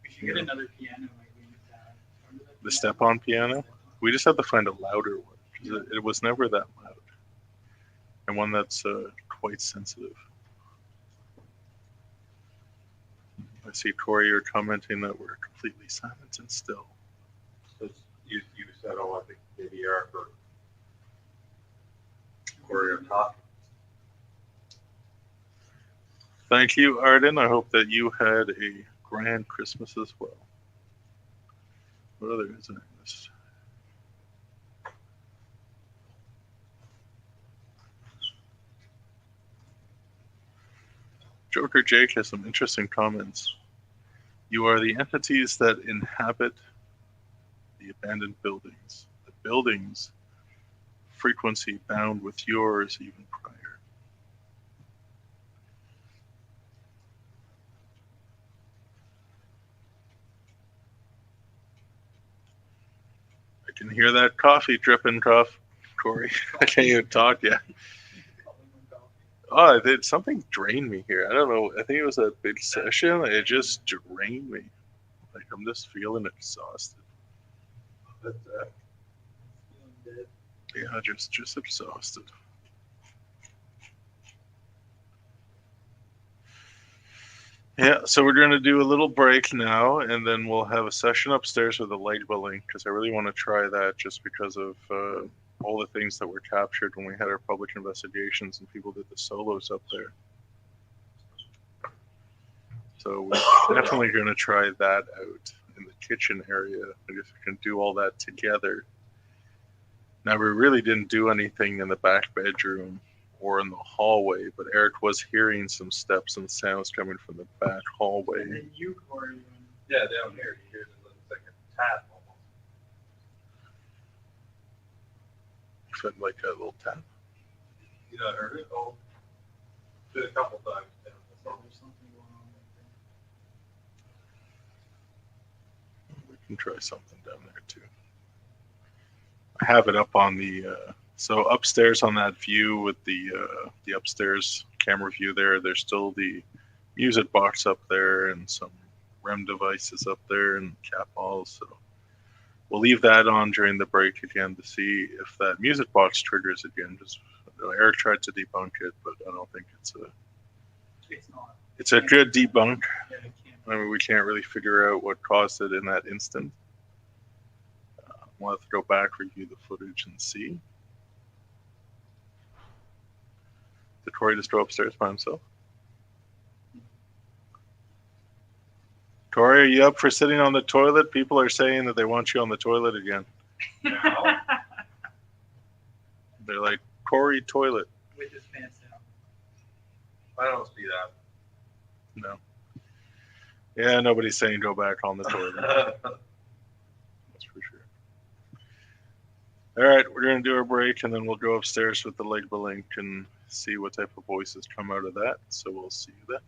We should get another piano like we used to have. Remember that The piano? step-on piano. We just have to find a louder one, 'cause it was never that loud, and one that's quite sensitive. I see Corey, you're commenting that we're completely silent and still. You said, oh, I think maybe Eric or Corey are talking. Thank you, Arden. I hope that you had a grand Christmas as well. What other is there? Joker Jake has some interesting comments. You are the entities that inhabit the abandoned buildings. The buildings, frequency bound with yours even prior. I can hear that coffee dripping, Corey. I can't even talk yet. Oh, something drained me here. I don't know. I think it was a big session. It just drained me. Like I'm just feeling exhausted. Yeah, just exhausted. Yeah, so we're going to do a little break now, and then we'll have a session upstairs with the light bulbing, because I really want to try that just because of all the things that were captured when we had our public investigations and people did the solos up there. So we're definitely going to try that out in the kitchen area. I guess we can do all that together. Now, we really didn't do anything in the back bedroom or in the hallway, but Eric was hearing some steps and sounds coming from the back hallway. And then you, Corey, Yeah, down here, you hear the like a tap almost. Felt like a little tap. You know, I heard it. Oh, did a couple times. Yeah, there's something going on right there. We can try something down there too. I have it up on the so upstairs on that view with the upstairs camera view there. There's still the music box up there and some REM devices up there and cat balls. So we'll leave that on during the break again to see if that music box triggers again. Just Eric tried to debunk it, but I don't think it's not. It's a good debunk. Yeah, it can't. I mean, we can't really figure out what caused it in that instant. We'll have to go back, review the footage, and see. Did Corey just go upstairs by himself? Corey, are you up for sitting on the toilet? People are saying that they want you on the toilet again. Now? They're like, Corey toilet. With his pants down. I don't see that. No. Yeah, nobody's saying go back on the toilet. That's for sure. All right, we're going to do our break and then we'll go upstairs with the Legba link and see what type of voices come out of that. So we'll see you then.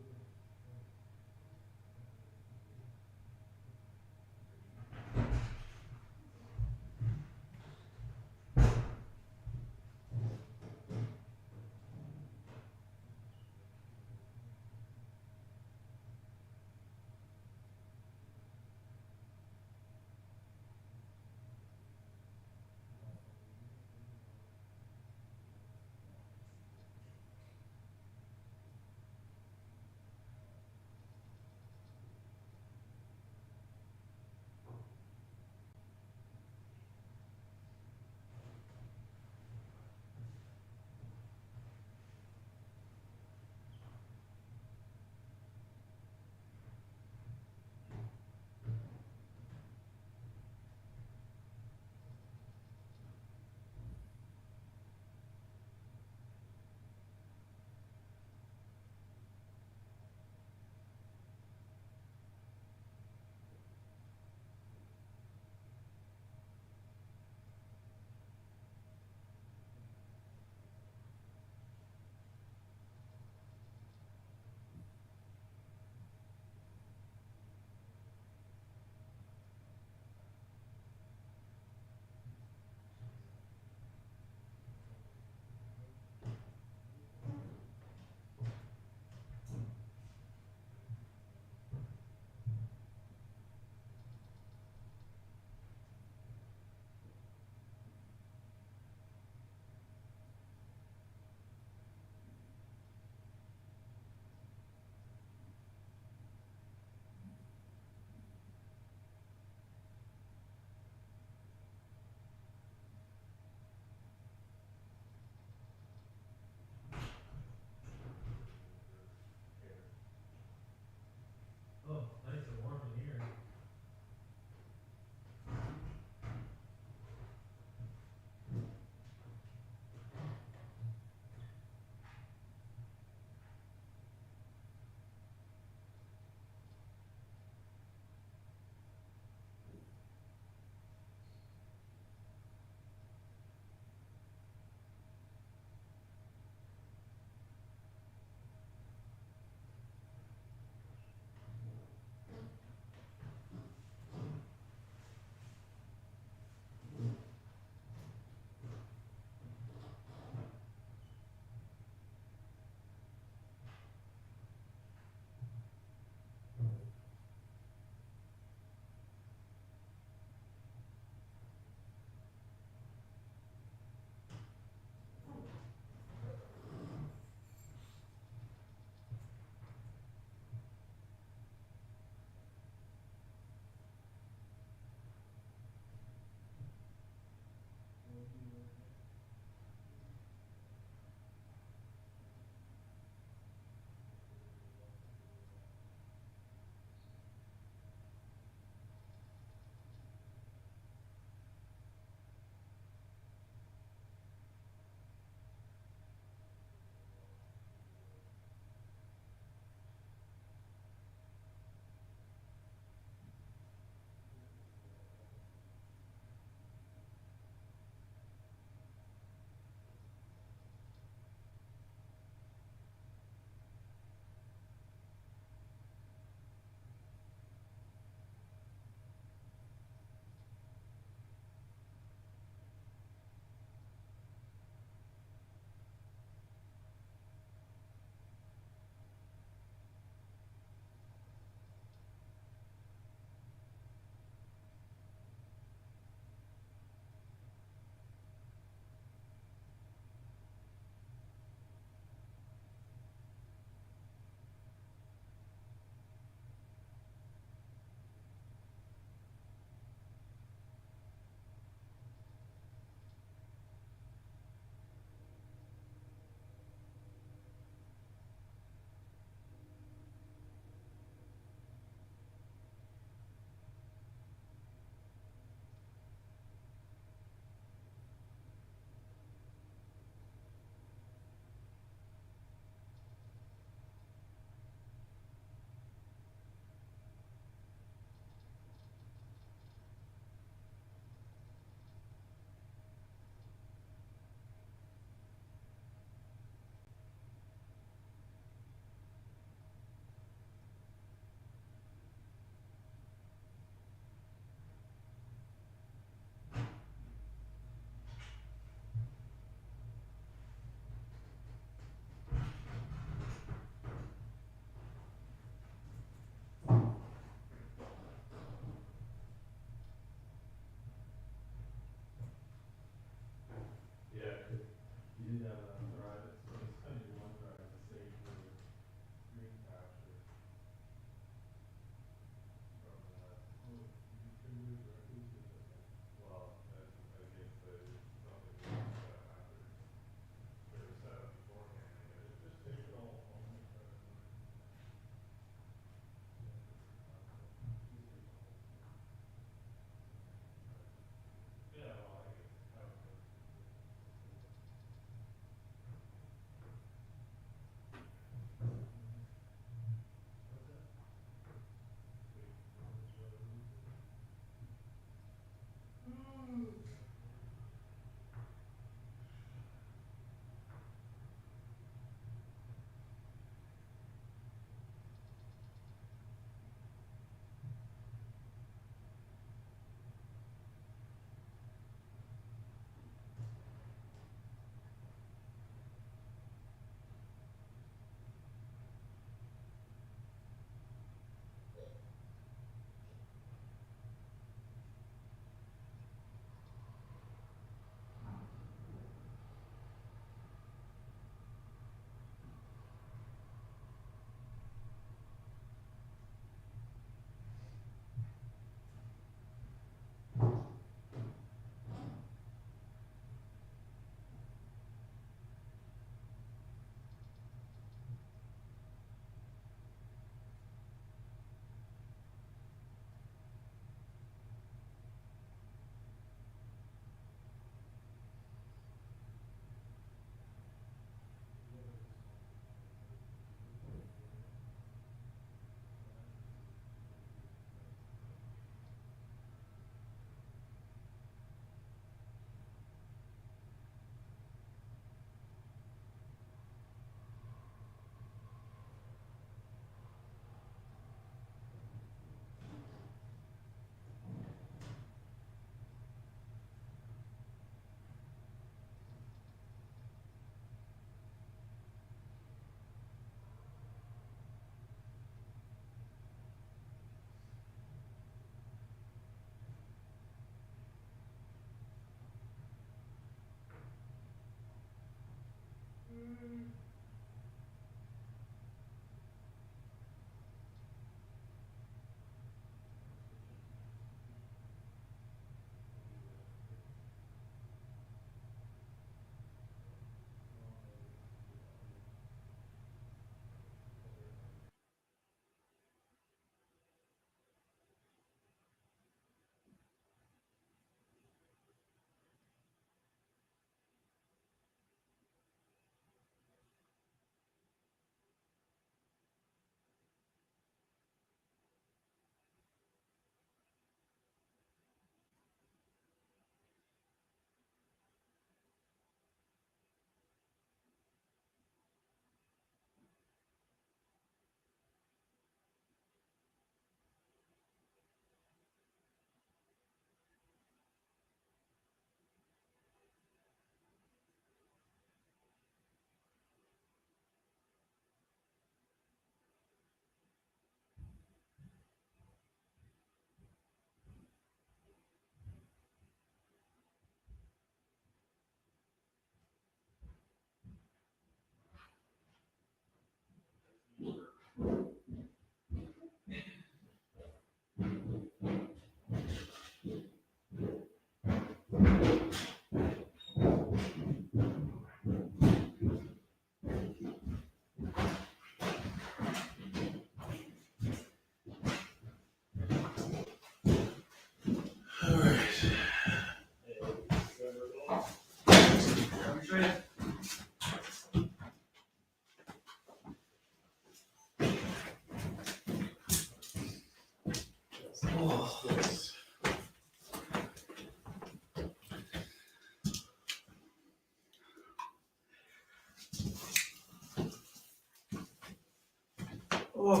Oh,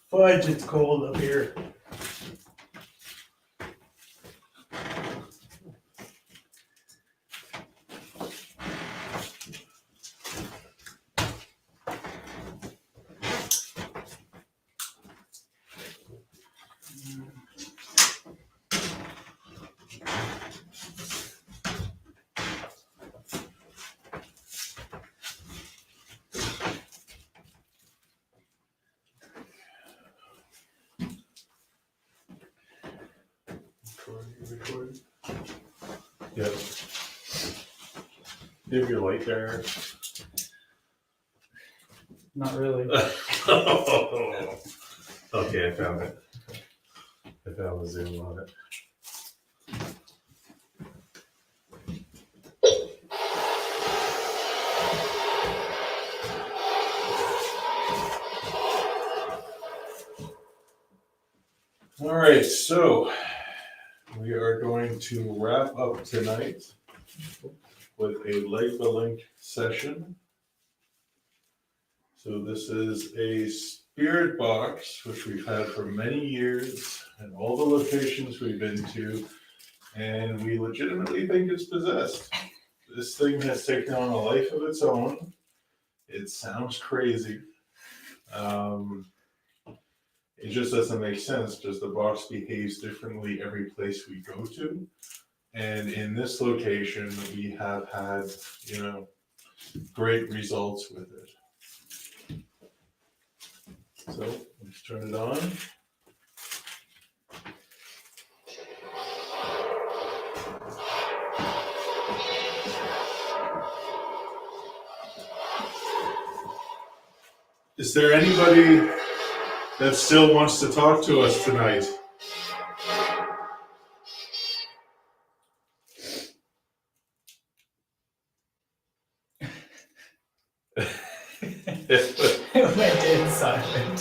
fudge, it's cold up here. Record. Yep. Do you have your light there? Not really. Okay, I found it. I found the zoom on it. All right, so we are going to wrap up tonight with a Like the Link session. So this is a spirit box, which we've had for many years, and all the locations we've been to, and we legitimately think it's possessed. This thing has taken on a life of its own. It sounds crazy. It just doesn't make sense, because the box behaves differently every place we go to. And in this location, we have had, great results with it. So let's turn it on. Is there anybody that still wants to talk to us tonight? It went in silent.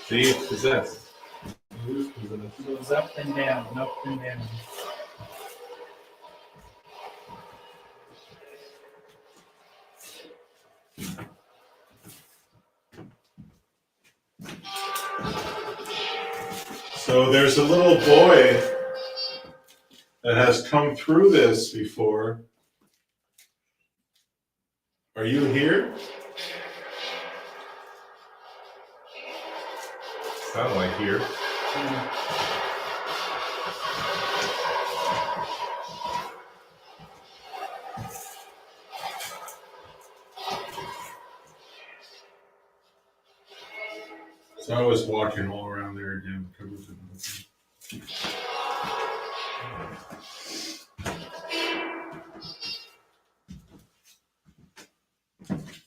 See, possessed. It goes up and down, up and down. So there's a little boy that has come through this before. Are you here? Sound like here. So I was walking all around there again.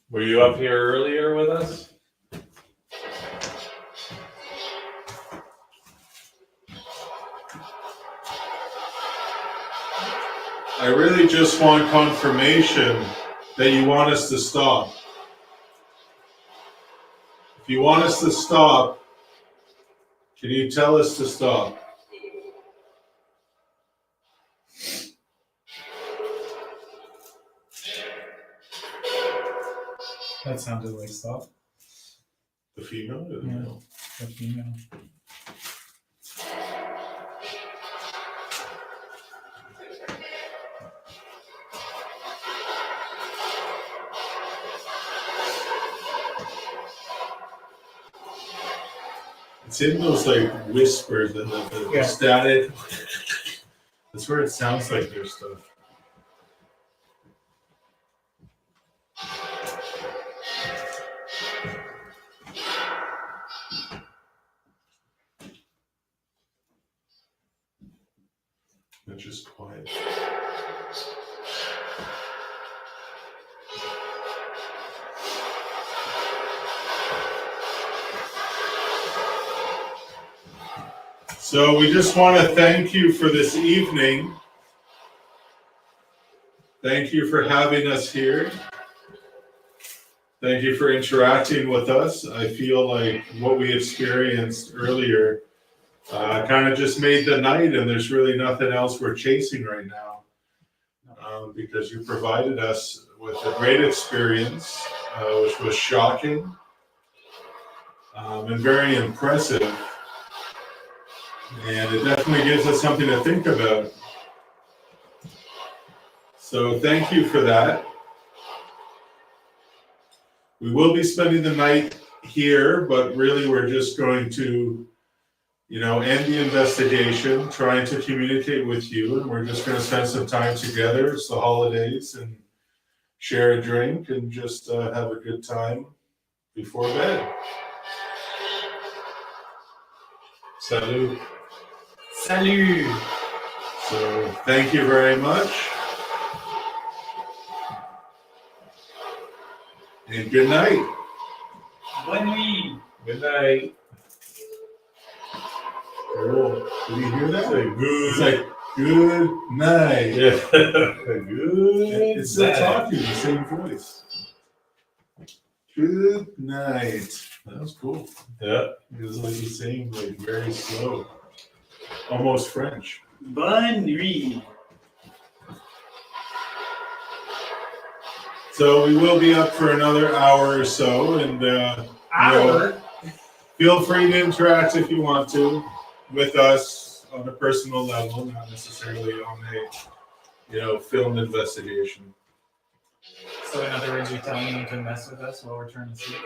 Were you up here earlier with us? I really just want confirmation that you want us to stop. If you want us to stop, can you tell us to stop? That sounded like stop. The female or the Yeah. male? The female. It's in those like whispers and the static. That's where it sounds like there's stuff. It's just quiet. So we just want to thank you for this evening. Thank you for having us here. Thank you for interacting with us. I feel like what we experienced earlier kind of just made the night, and there's really nothing else we're chasing right now, because you provided us with a great experience, which was shocking and very impressive. And it definitely gives us something to think about. So thank you for that. We will be spending the night here, but really we're just going to, end the investigation, trying to communicate with you, and we're just going to spend some time together. It's the holidays, and share a drink and just have a good time before bed. Salut. Salut! So thank you very much. And good night. Bonne nuit! Good night. Cool. Did you hear that? Good. It's like, good night. Yeah. Good. It's still night. talking, the same voice. Good night. That was cool. Yeah. It was like he's saying like very slow. Almost French. Bonne nuit! So we will be up for another hour or so, and feel free to interact if you want to with us on a personal level, not necessarily on a film investigation. So in other words, you're telling them to mess with us while we're trying to sleep?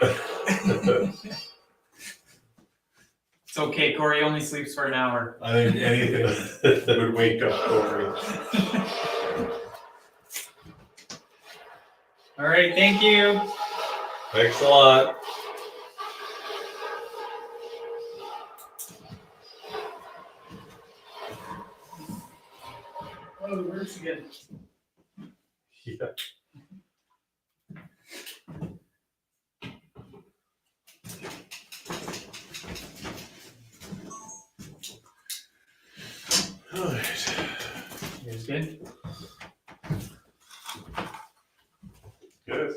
It's okay, Corey only sleeps for an hour. I think anything would wake up Corey. All right, thank you. Thanks a lot. Oh, the words again. Yeah. All right. You guys good? Good.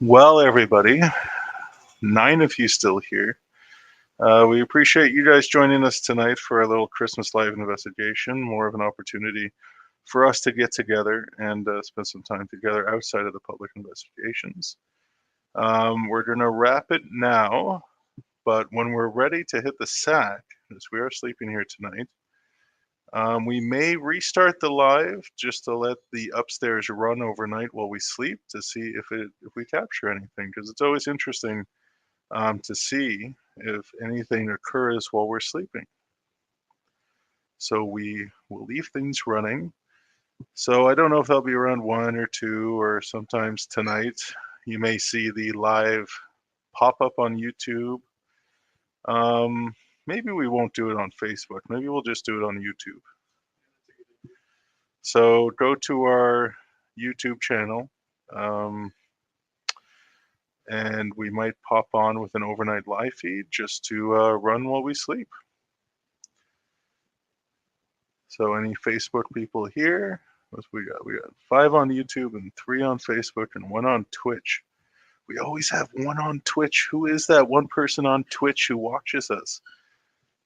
Well, everybody, 9 of you still here. We appreciate you guys joining us tonight for a little Christmas live investigation, more of an opportunity for us to get together and spend some time together outside of the public investigations. We're going to wrap it now, but when we're ready to hit the sack, as we are sleeping here tonight, we may restart the live just to let the upstairs run overnight while we sleep to see if we capture anything, because it's always interesting to see if anything occurs while we're sleeping. So we will leave things running. So I don't know if they'll be around 1 or 2, or sometimes tonight you may see the live pop up on YouTube. Maybe we won't do it on Facebook. Maybe we'll just do it on YouTube. So go to our YouTube channel, and we might pop on with an overnight live feed just to run while we sleep. So any Facebook people here? What we got? We got 5 on YouTube and 3 on Facebook and 1 on Twitch. We always have 1 on Twitch. Who is that one person on Twitch who watches us?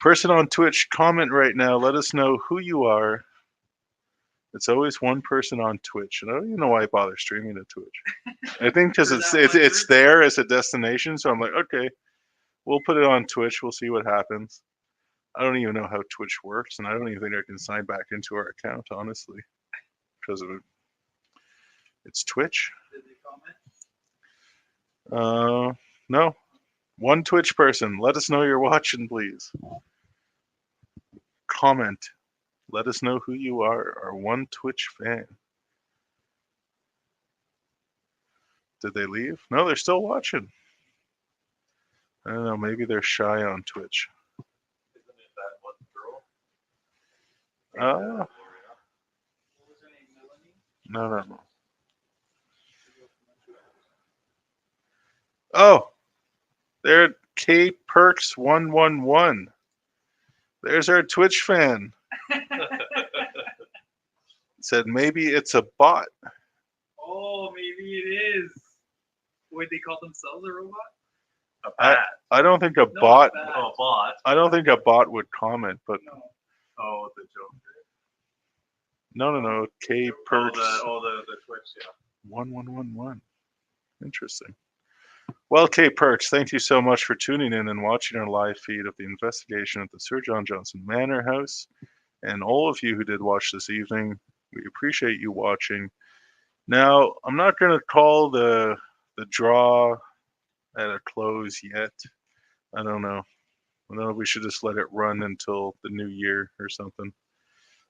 Person on Twitch, comment right now. Let us know who you are. It's always 1 person on Twitch, and I don't even know why I bother streaming to Twitch. I think because it's there as a destination, so I'm like, okay, we'll put it on Twitch. We'll see what happens. I don't even know how Twitch works, and I don't even think I can sign back into our account, honestly, because of it. It's Twitch. Did they comment? No. 1 Twitch person. Let us know you're watching, please. Comment. Let us know who you are. Our 1 Twitch fan. Did they leave? No, they're still watching. I don't know. Maybe they're shy on Twitch. Isn't it that one girl? No. What was her name? Melanie? No. Oh, there, K Perks 111. There's our Twitch fan. Said maybe it's a bot. Oh, maybe it is. Would they call themselves a robot? A bat. I don't think a No, bot. a bat. Oh, a bot. I don't think a bot would comment, but No. Oh, the joke. no. K Perks The Twitch, yeah. 1111. Interesting. Well, K Perks, thank you so much for tuning in and watching our live feed of the investigation at the Sir John Johnson Manor House. And all of you who did watch this evening, we appreciate you watching. Now, I'm not going to call the draw at a close yet. I don't know. I don't know if we should just let it run until the new year or something.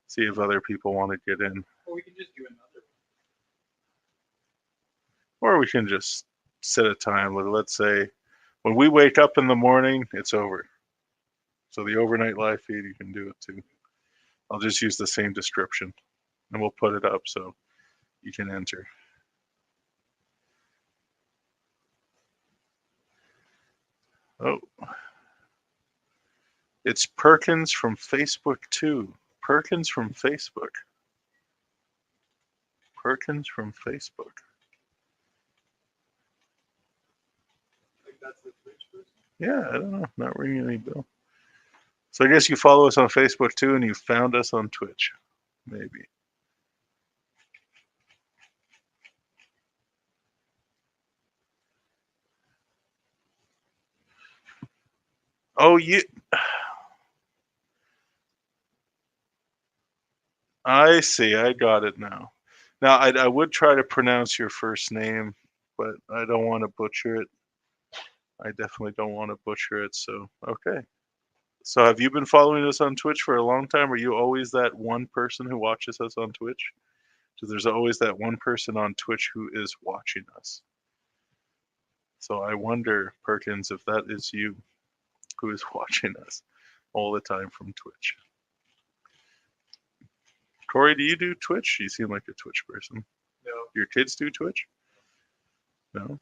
See if other people want to get in. Or we can just do another Or we can just set a time. Let's say when we wake up in the morning, it's over. So the overnight live feed, you can do it too. I'll just use the same description and we'll put it up so you can enter. Oh, it's Perkins from Facebook too. Perkins from Facebook. Perkins from Facebook. like that's the Twitch person. Yeah, I don't know. Not ringing any bell. So I guess you follow us on Facebook too, and you found us on Twitch. Maybe. Oh, you. I see. I got it now. Now, I would try to pronounce your first name, but I don't want to butcher it. I definitely don't want to butcher it. So, okay. So, have you been following us on Twitch for a long time? Are you always that one person who watches us on Twitch? Because there's always that one person on Twitch who is watching us. So, I wonder, Perkins, if that is you who is watching us all the time from Twitch. Corey, do you do Twitch? You seem like a Twitch person. No. Your kids do Twitch? No?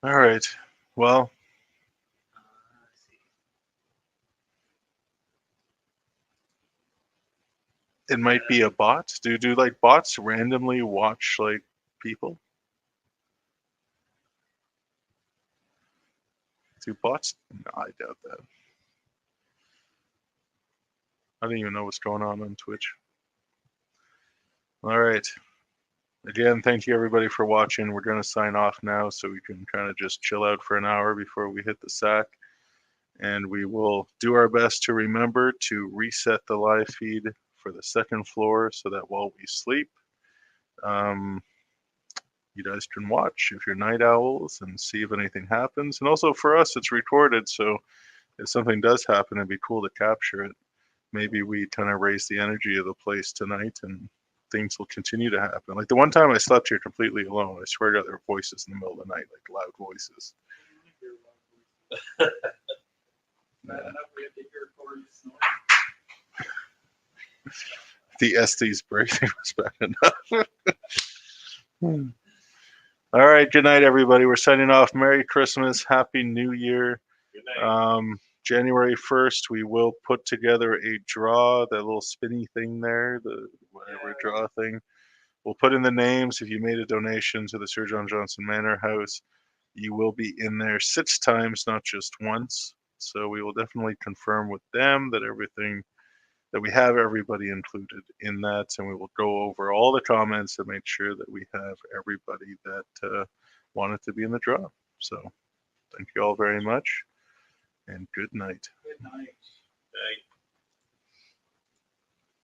All right. Well, I see. It might be a bot. Do like bots randomly watch like people? Do bots? No, I doubt that. I don't even know what's going on Twitch. All right. Again, thank you everybody for watching. We're going to sign off now so we can kind of just chill out for an hour before we hit the sack. And we will do our best to remember to reset the live feed for the second floor so that while we sleep, you guys can watch if you're night owls and see if anything happens. And also for us, it's recorded, so if something does happen, it'd be cool to capture it. Maybe we kind of raise the energy of the place tonight and things will continue to happen. Like the one time I slept here completely alone, I swear to God, there were voices in the middle of the night, like loud voices. Bad enough we had to hear Cory snoring. The Estes breathing was bad enough. All right, good night, everybody. We're signing off. Merry Christmas, Happy New Year. Good night. January 1st, we will put together a draw, that little spinny thing there, the whatever draw thing. We'll put in the names. If you made a donation to the Sir John Johnson Manor House, you will be in there 6 times, not just once. So we will definitely confirm with them that we have everybody included in that, and we will go over all the comments and make sure that we have everybody that wanted to be in the draw. So thank you all very much, and good night. Good night. Night.